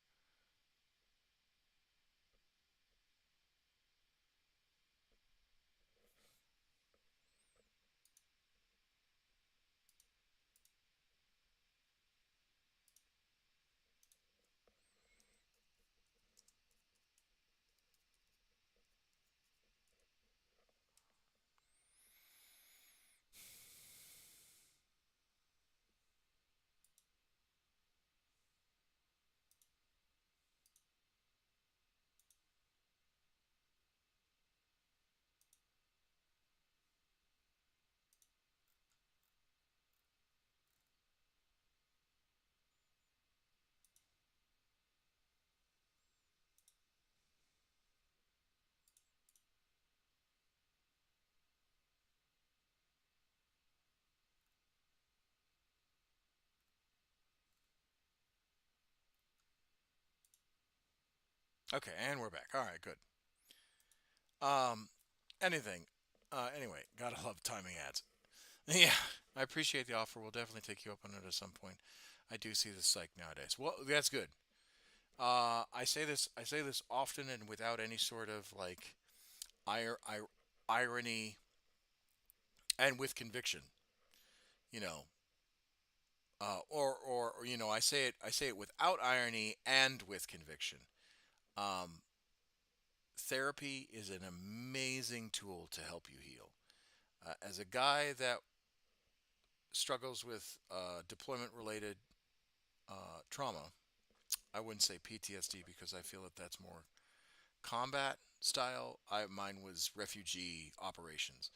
Okay, and we're back. All right, good. Um, anything. Anyway, gotta love timing ads. Yeah, I appreciate the offer. We'll definitely take you up on it at some point. I do see the psych nowadays. Well, that's good. I say this. I say this often and without any sort of like ir- ir- irony and with conviction. You know, or I say it. I say it without irony and with conviction. Um, Therapy is an amazing tool to help you heal. As a guy that struggles with deployment related trauma, I wouldn't say PTSD because I feel that that's more combat style. Mine was refugee operations,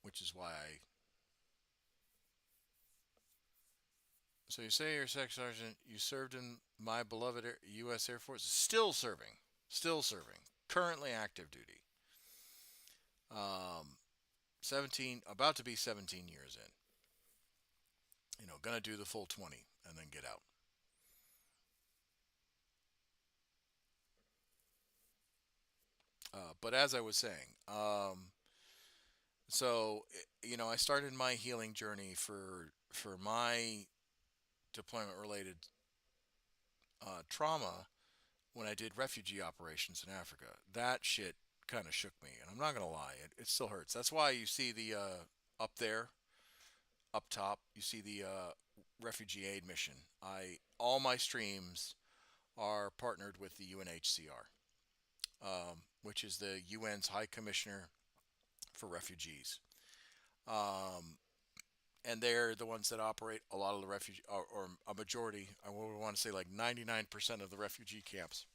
which is why I. So you say you're a sex sergeant. You served in my beloved U.S. Air Force. Still serving, currently active duty. 17, about to be 17 years in. Gonna do the full 20 and then get out. But as I was saying, so I started my healing journey for my deployment related trauma when I did refugee operations in Africa. That shit kind of shook me, and I'm not gonna lie, it still hurts. That's why you see the up there, up top, you see the refugee aid mission. I All my streams are partnered with the UNHCR, which is the UN's High Commissioner for Refugees. Um, and they're the ones that operate a lot of the refugee, or a majority, I would want to say like 99% of the refugee camps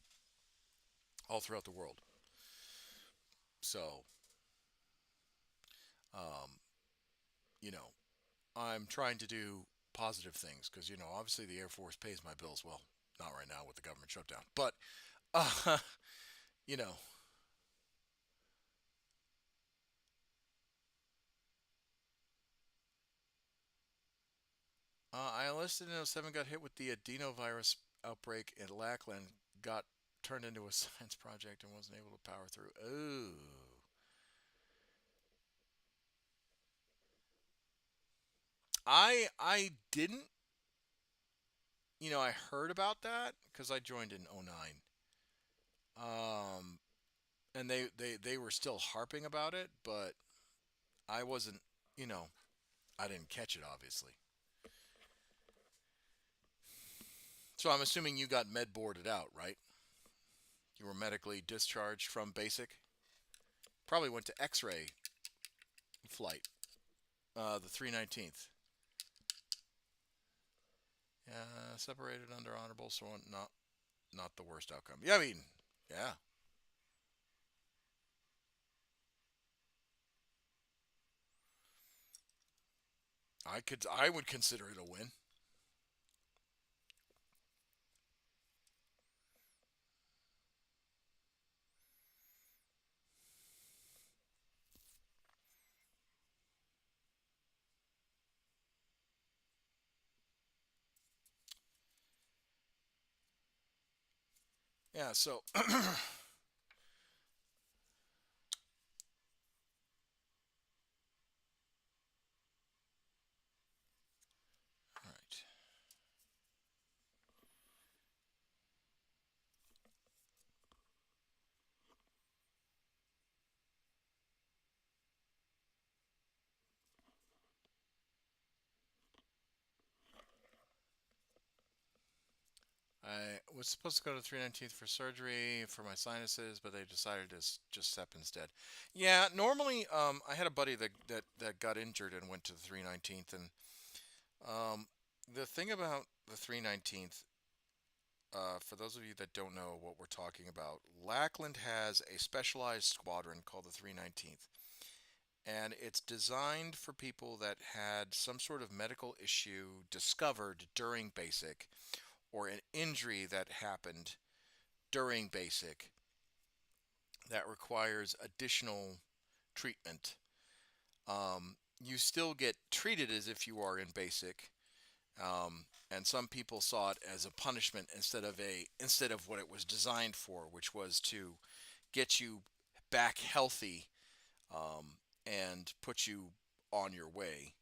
all throughout the world. So, um, you know, I'm trying to do positive things because, obviously the Air Force pays my bills. Well, not right now with the government shutdown, but, uh, you know, I enlisted in '07, got hit with the adenovirus outbreak in Lackland, got turned into a science project and wasn't able to power through. Oh. I didn't, I heard about that because I joined in '09. Um, and they were still harping about it, but I wasn't, you know, I didn't catch it obviously. So I'm assuming you got med boarded out, right? You were medically discharged from basic. Probably went to X-ray flight, the 319th. Separated under honorable, so not the worst outcome. Yeah, I mean, yeah. I would consider it a win. Yeah, so all right. I was supposed to go to 319th for surgery for my sinuses, but they decided to just SEP instead. Yeah, normally, I had a buddy that got injured and went to the 319th, and um, the thing about the 319th, for those of you that don't know what we're talking about, Lackland has a specialized squadron called the 319th, and it's designed for people that had some sort of medical issue discovered during basic or an injury that happened during basic that requires additional treatment. You still get treated as if you are in basic, and some people saw it as a punishment instead of what it was designed for, which was to get you back healthy, and put you on your way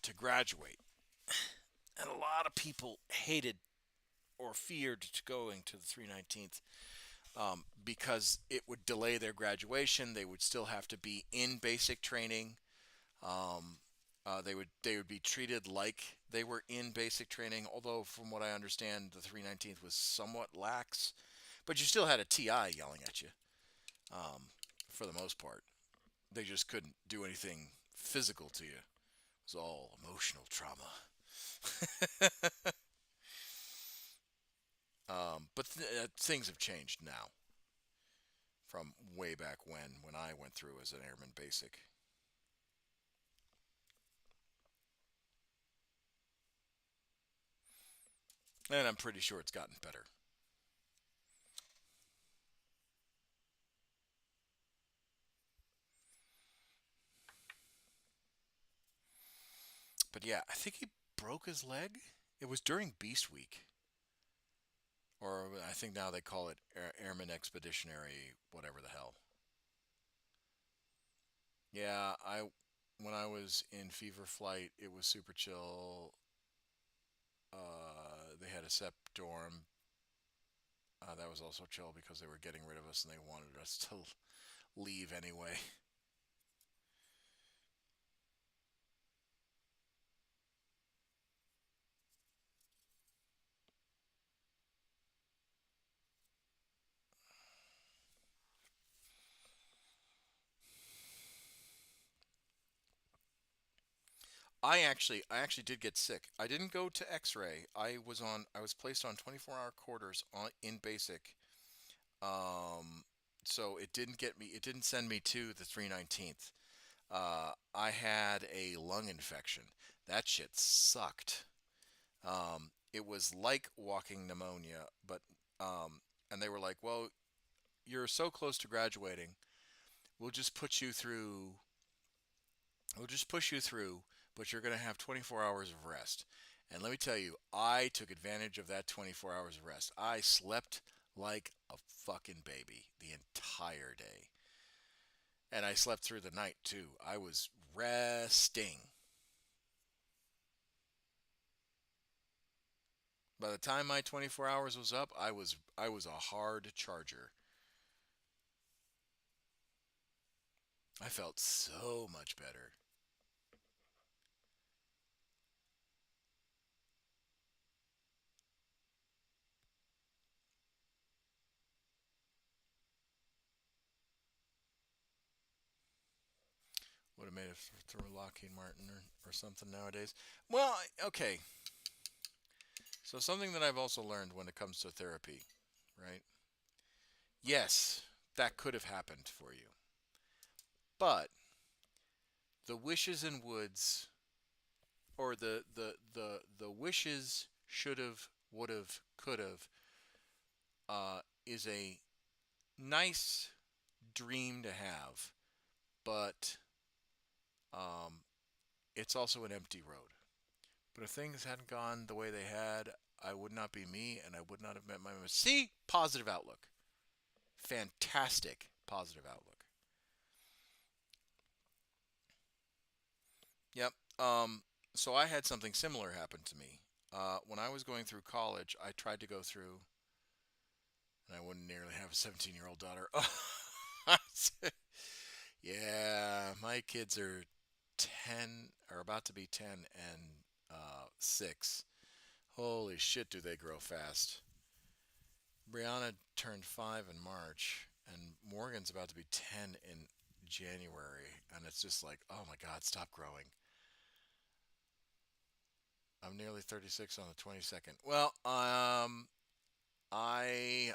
to graduate. And a lot of people hated or feared to going to the 319th, because it would delay their graduation. They would still have to be in basic training. Um, they would be treated like they were in basic training. Although, from what I understand, the 319th was somewhat lax, but you still had a TI yelling at you, um, for the most part. They just couldn't do anything physical to you. It was all emotional trauma. But things have changed now from way back when I went through as an airman basic. And I'm pretty sure it's gotten better. But yeah, I think he broke his leg. It was during Beast Week. Or I think now they call it Airman Expeditionary, whatever the hell. Yeah, when I was in Fever Flight, it was super chill. They had a SEP dorm. That was also chill because they were getting rid of us and they wanted us to leave anyway. I actually did get sick. I didn't go to X-ray. I was placed on 24-hour quarters in basic. Um, so it didn't send me to the 319th. I had a lung infection. That shit sucked. It was like walking pneumonia, but and they were like, "Well, you're so close to graduating. We'll just put you through We'll just push you through, but you're going to have 24 hours of rest." And let me tell you, I took advantage of that 24 hours of rest. I slept like a fucking baby the entire day. And I slept through the night too. I was resting. By the time my 24 hours was up, I was a hard charger. I felt so much better. Would have made it through Lockheed Martin or something nowadays. Well, okay. So something that I've also learned when it comes to therapy, right? Yes, that could have happened for you. But the wishes and woulds, or the wishes should have, would have, could have, is a nice dream to have, but um, it's also an empty road. But if things hadn't gone the way they had, I would not be me, and I would not have met my. See, positive outlook, fantastic positive outlook. Yep. So I had something similar happen to me. When I was going through college, I tried to go through, and I wouldn't nearly have a 17-year-old daughter. Yeah, my kids are 10, or about to be 10 and 6. Holy shit, do they grow fast. Brianna turned 5 in March, and Morgan's about to be 10 in January, and it's just like, oh my god, stop growing. I'm nearly 36 on the 22nd. Well, I I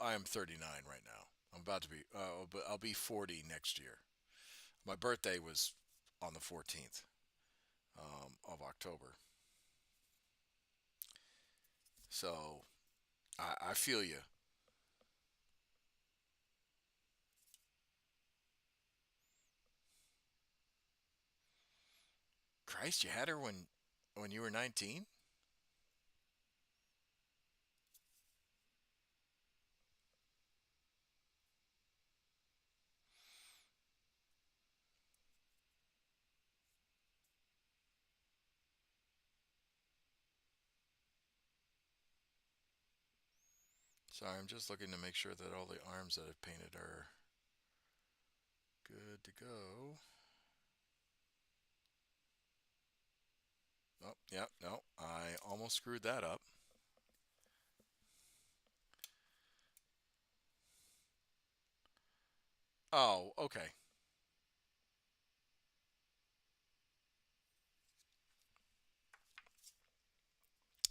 I am 39 right now. I'm about to be but I'll be 40 next year. My birthday was on the 14th of October. So I feel you. Christ, you had her when you were 19? Sorry, I'm just looking to make sure that all the arms that I've painted are good to go. Oh, yeah, no, I almost screwed that up. Oh, okay.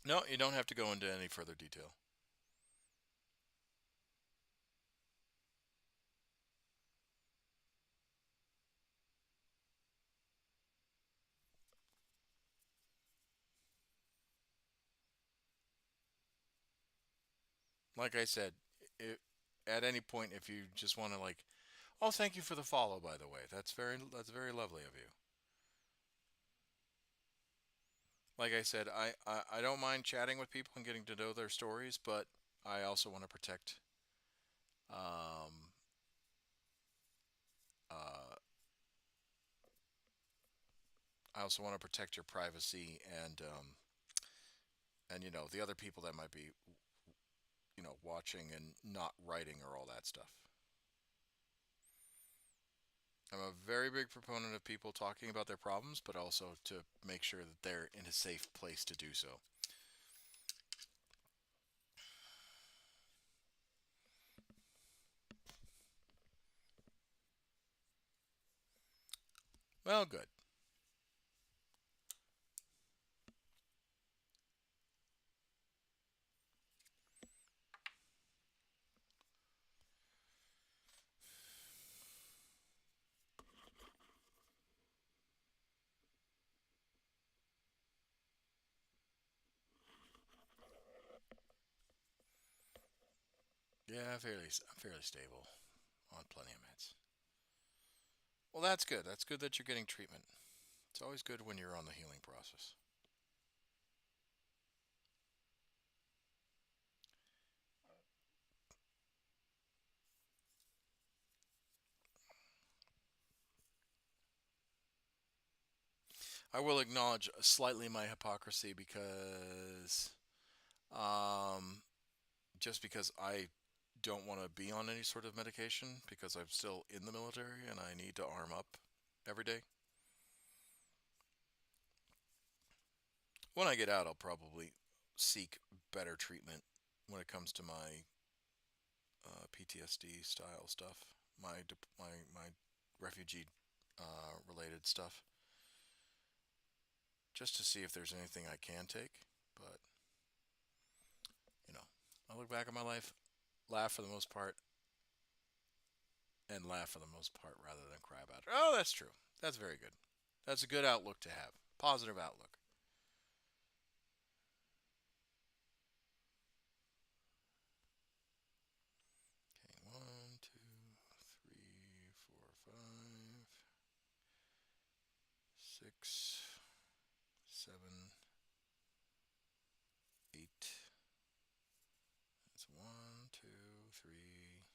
No, you don't have to go into any further detail. Like I said, it, at any point, if you just want to like, oh, thank you for the follow, by the way. That's very lovely of you. Like I said, I don't mind chatting with people and getting to know their stories, but I also want to protect um, uh, I also want to protect your privacy and the other people that might be watching and not writing or all that stuff. I'm a very big proponent of people talking about their problems, but also to make sure that they're in a safe place to do so. Well, good. Yeah, I'm fairly stable on plenty of meds. Well, that's good. That's good that you're getting treatment. It's always good when you're on the healing process. I will acknowledge slightly my hypocrisy because, um, just because I don't want to be on any sort of medication because I'm still in the military and I need to arm up every day. When I get out, I'll probably seek better treatment when it comes to my PTSD style stuff, my refugee related stuff, just to see if there's anything I can take. But you know, I look back at my life, laugh for the most part, and laugh for the most part rather than cry about it. Oh, that's true. That's very good. That's a good outlook to have. Positive outlook. Okay, one, two, three, four, five, six, seven, eight. That's one, two, three,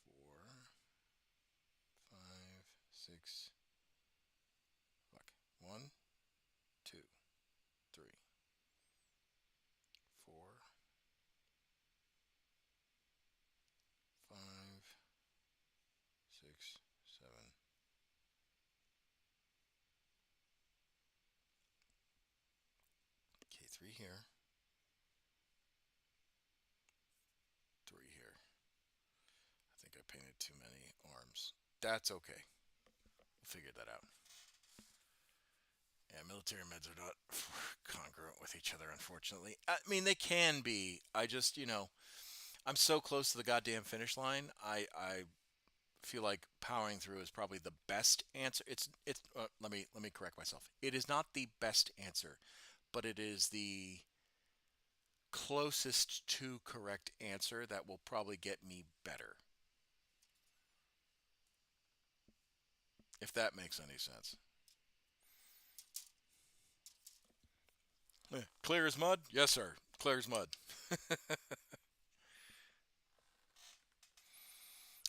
four, five, six. Fuck. One, two, three, four, five, six, seven. Okay, three here, three here. I think I painted too many arms. That's okay. We'll figure that out. Yeah, military meds are not congruent with each other, unfortunately. I mean, they can be. I just, I'm so close to the goddamn finish line. I feel like powering through is probably the best answer. It's. Let me correct myself. It is not the best answer, but it is the closest to correct answer that will probably get me better. If that makes any sense. Clear as mud? Yes, sir. Clear as mud.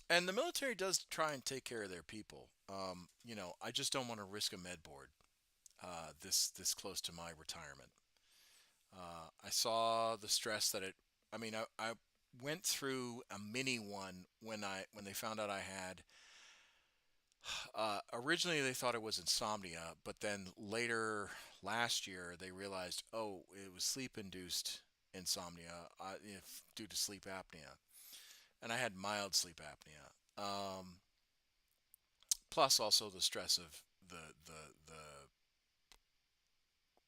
And the military does try and take care of their people. I just don't want to risk a med board this close to my retirement. I saw the stress that it. I mean, I went through a mini one when they found out I had. Originally, they thought it was insomnia, but then later last year they realized, oh, it was sleep-induced insomnia if, due to sleep apnea, and I had mild sleep apnea. Plus, also the stress of the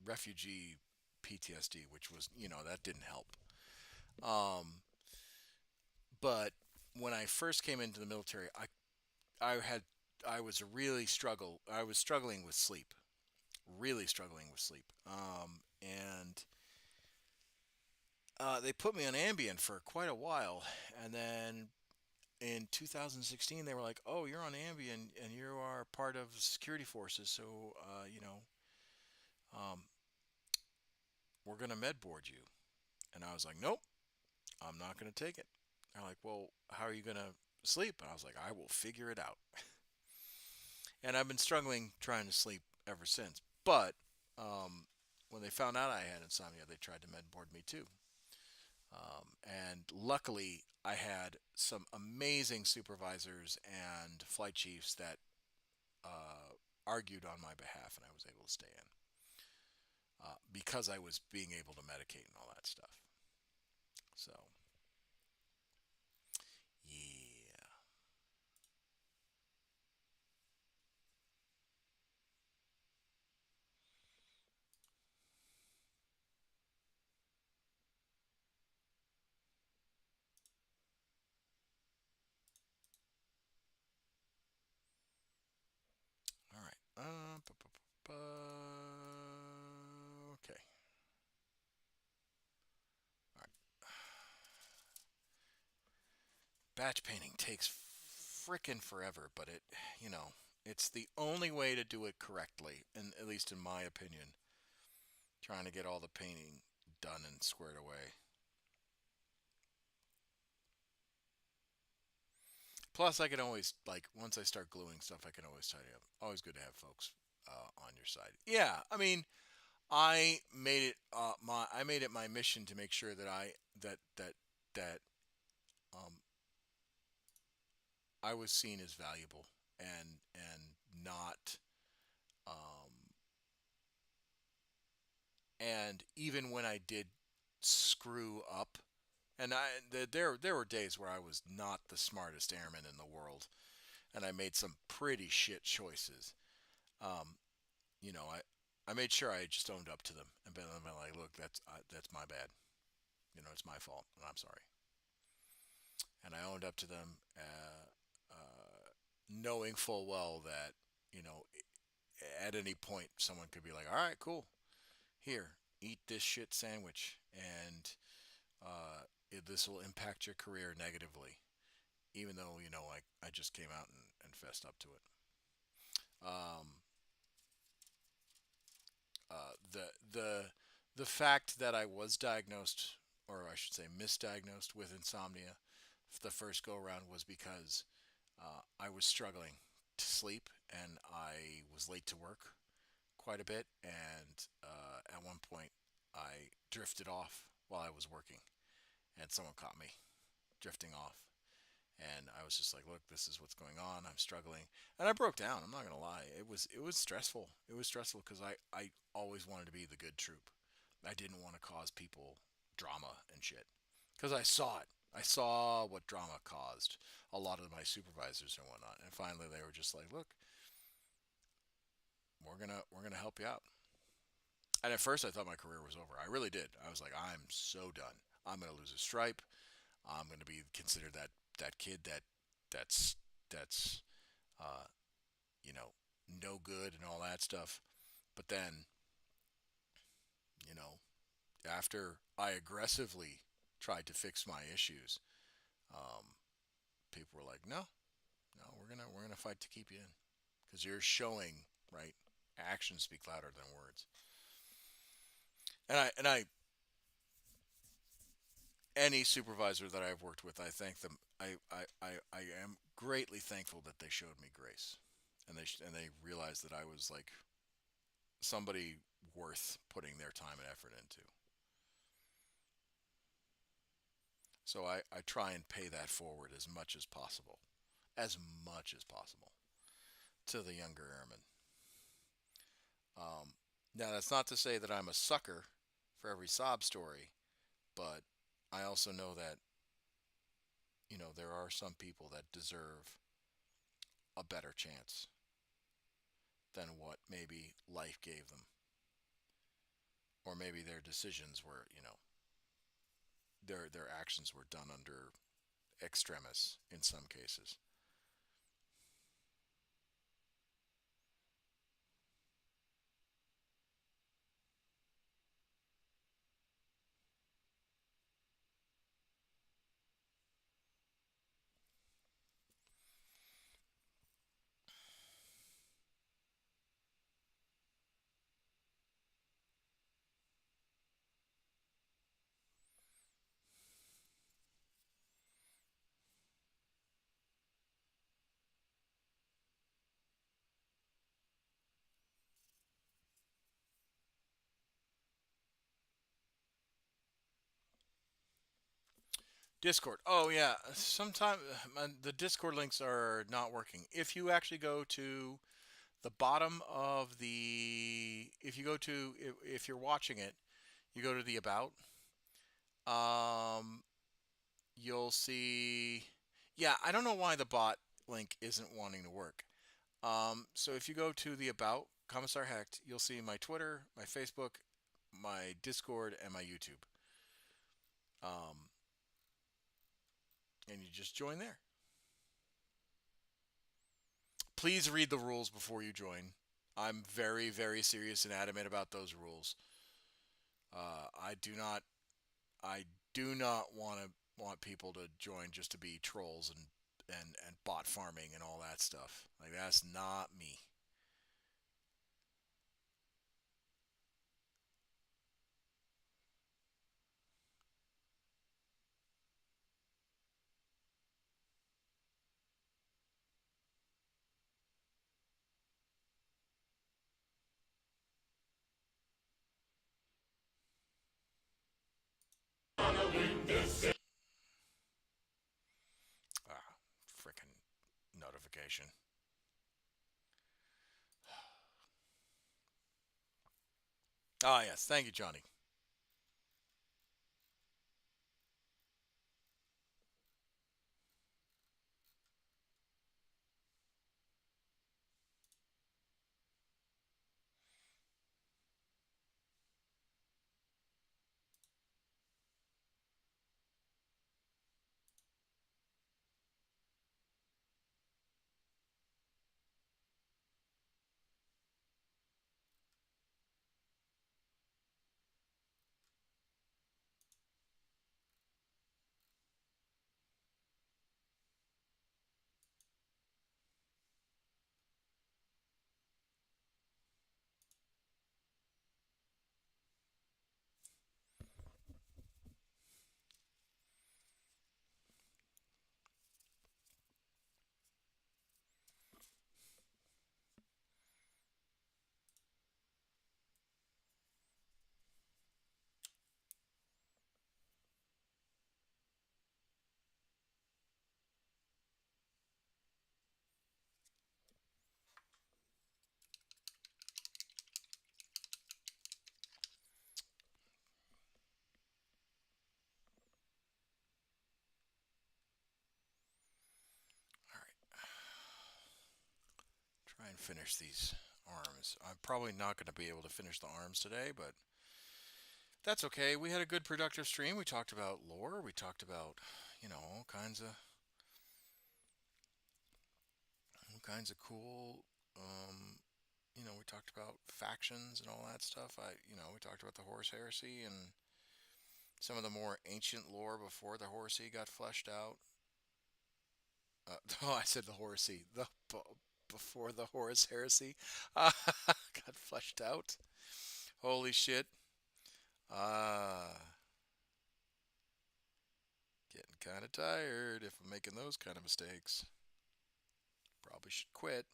refugee PTSD, which was that didn't help. Um, but when I first came into the military, I was really struggle. I was struggling with sleep, really struggling with sleep. And They put me on Ambien for quite a while, and then in 2016 they were like, "Oh, you're on Ambien and you are part of security forces, so um, we're gonna med board you." And I was like, "Nope, I'm not gonna take it." They're like, "Well, how are you gonna sleep?" And I was like, "I will figure it out." And I've been struggling trying to sleep ever since. But um, when they found out I had insomnia, they tried to med board me too. And luckily, I had some amazing supervisors and flight chiefs that argued on my behalf, and I was able to stay in because I was being able to medicate and all that stuff. So, yeah. All right. Okay. All right. Batch painting takes frickin' forever, but it's the only way to do it correctly, and at least in my opinion, trying to get all the painting done and squared away. Plus, I can always, like, once I start gluing stuff, I can always tidy up. Always good to have folks on your side. Yeah, I mean, I made it my mission to make sure that that um, I was seen as valuable and not um, and even when I did screw up, and there were days where I was not the smartest airman in the world, and I made some pretty shit choices. Um, I made sure I just owned up to them and been like, look, that's my bad. It's my fault, and I'm sorry. And I owned up to them, knowing full well that you know at any point someone could be like, all right, cool, here, eat this shit sandwich, and this will impact your career negatively, even though I just came out and fessed up to it. Um, the fact that I was diagnosed, or I should say misdiagnosed with insomnia, the first go around was because I was struggling to sleep and I was late to work quite a bit, and at one point I drifted off while I was working, and someone caught me drifting off. And I was just like, "Look, this is what's going on. I'm struggling," and I broke down. I'm not gonna lie. It was stressful. It was stressful because I always wanted to be the good troop. I didn't want to cause people drama and shit because I saw it. I saw what drama caused a lot of my supervisors and whatnot. And finally, they were just like, "Look, we're gonna help you out." And at first, I thought my career was over. I really did. I was like, "I'm so done. I'm gonna lose a stripe. I'm gonna be considered that kid that's uh, you know no good and all that stuff." But then, you know, after I aggressively tried to fix my issues, um, people were like, "No, no, we're gonna fight to keep you in because you're showing right. Actions speak louder than words." And I any supervisor that I've worked with, I thank them. I am greatly thankful that they showed me grace, and they realized that I was like somebody worth putting their time and effort into. So I try and pay that forward as much as possible to the younger airmen. Um, Now that's not to say that I'm a sucker for every sob story, but I also know that there are some people that deserve a better chance than what maybe life gave them, or maybe their decisions were, their actions were done under extremis in some cases. Discord. Oh yeah, sometimes the Discord links are not working. If you actually go to the bottom of if you go to, if you're watching it, you go to the about. Um, you'll see. Yeah, I don't know why the bot link isn't wanting to work. So if you go to the about Commissar Hecht, you'll see my Twitter, my Facebook, my Discord, and my YouTube. Um, and you just join there. Please read the rules before you join. I'm very, very serious and adamant about those rules. I do not, I do not want people to join just to be trolls and bot farming and all that stuff. Like that's not me. notification. Ah, yes. Thank you, Johnny. All right. Try and finish these arms. I'm probably not going to be able to finish the arms today, but that's okay. We had a good productive stream. We talked about lore. We talked about, all kinds of cool. We talked about factions and all that stuff. We talked about the Horus Heresy and some of the more ancient lore before the Horsey got fleshed out. Oh, I said the Horsey. Before the Horus Heresy got fleshed out. Holy shit. Ah, getting kind of tired if I'm making those kind of mistakes. Probably should quit.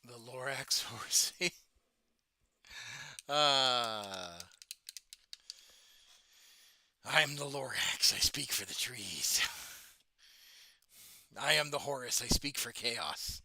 The Lorax Horsey. Ah, I am the Lorax. I speak for the trees. I am the Horus. I speak for chaos.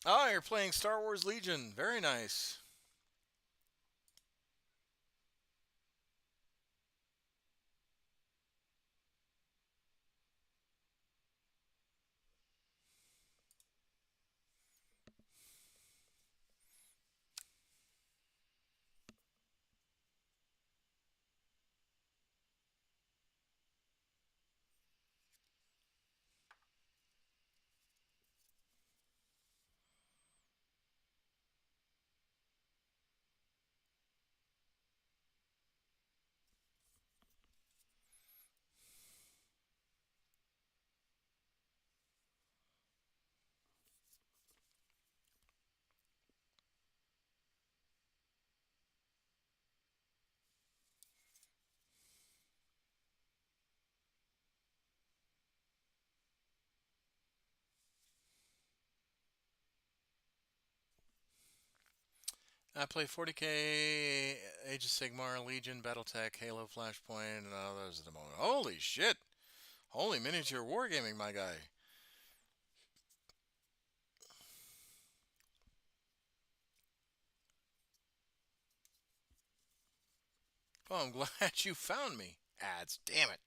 Ah, you're playing Star Wars Legion. Very nice. I play 40k, Age of Sigmar, Legion, BattleTech, Halo, Flashpoint, and others at the moment. Holy shit! Holy miniature wargaming, my guy. Oh, I'm glad you found me. Ads, damn it.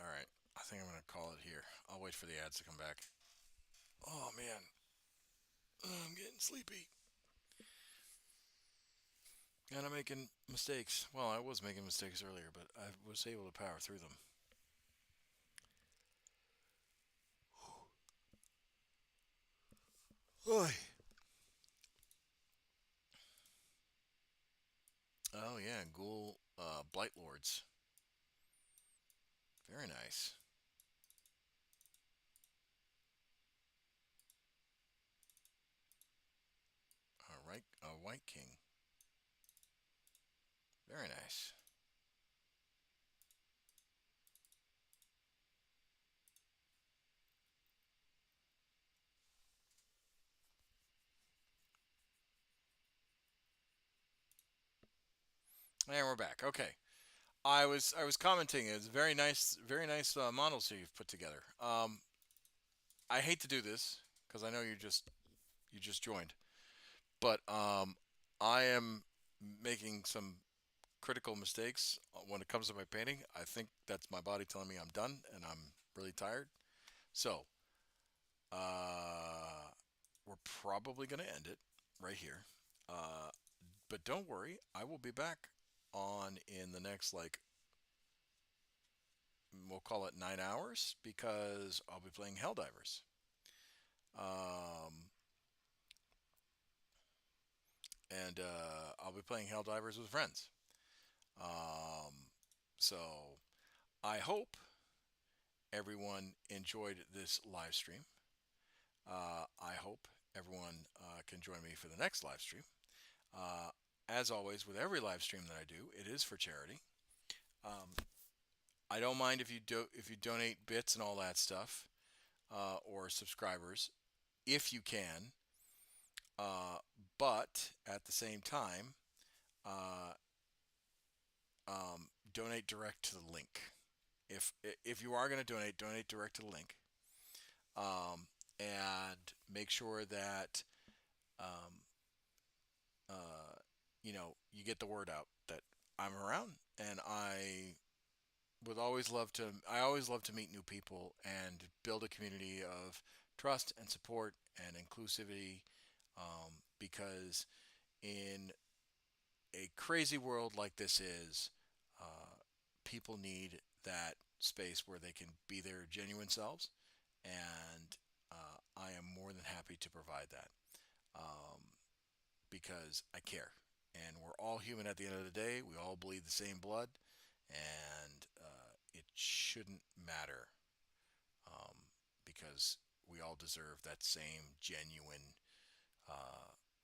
All right, I think I'm gonna call it here. I'll wait for the ads to come back. Oh man, I'm getting sleepy. And I'm making mistakes. Well, I was making mistakes earlier, but I was able to power through them. Oy. Oh yeah, ghoul blight lords. Very nice. All right, a white king. Very nice. And we're back. Okay. I was commenting. It's very nice models here you've put together. I hate to do this because I know you just joined, but I am making some critical mistakes when it comes to my painting. I think that's my body telling me I'm done and I'm really tired. So we're probably going to end it right here. Uh, but don't worry, I will be back on in the next like we'll call it 9 hours because I'll be playing Helldivers. Um, and I'll be playing Helldivers with friends. Um, so I hope everyone enjoyed this live stream. I hope everyone can join me for the next live stream. Uh, as always, with every live stream that I do, it is for charity. Um, I don't mind if you donate bits and all that stuff or subscribers if you can. Uh, but at the same time, uh, donate direct to the link. If you are going to donate, donate direct to the link, and make sure that um, you get the word out that I'm around, and I always love to meet new people and build a community of trust and support and inclusivity, because in a crazy world like this is, uh, people need that space where they can be their genuine selves, and I am more than happy to provide that, um, because I care. And we're all human at the end of the day. We all bleed the same blood, and it shouldn't matter, um, because we all deserve that same genuine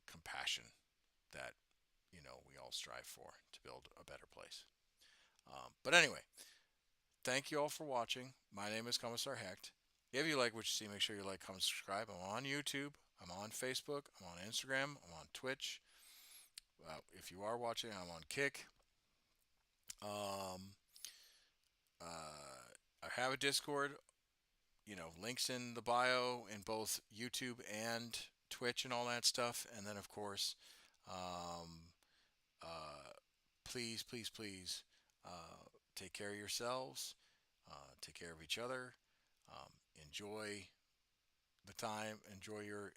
compassion that we all strive for to build a better place. But anyway, thank you all for watching. My name is Commissar Hecht. If you like what you see, make sure you like, comment, subscribe. I'm on YouTube. I'm on Facebook. I'm on Instagram. I'm on Twitch. If you are watching, I'm on Kick. Um, I have a Discord. Links in the bio in both YouTube and Twitch and all that stuff. And then, of course, um, uh, please, please, please take care of yourselves, take care of each other, enjoy the time, enjoy your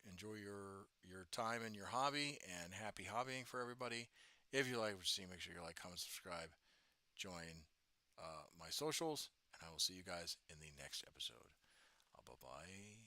time and your hobby, and happy hobbying for everybody. If you like what you see, make sure you like, comment, subscribe, join my socials, and I will see you guys in the next episode. Bye bye.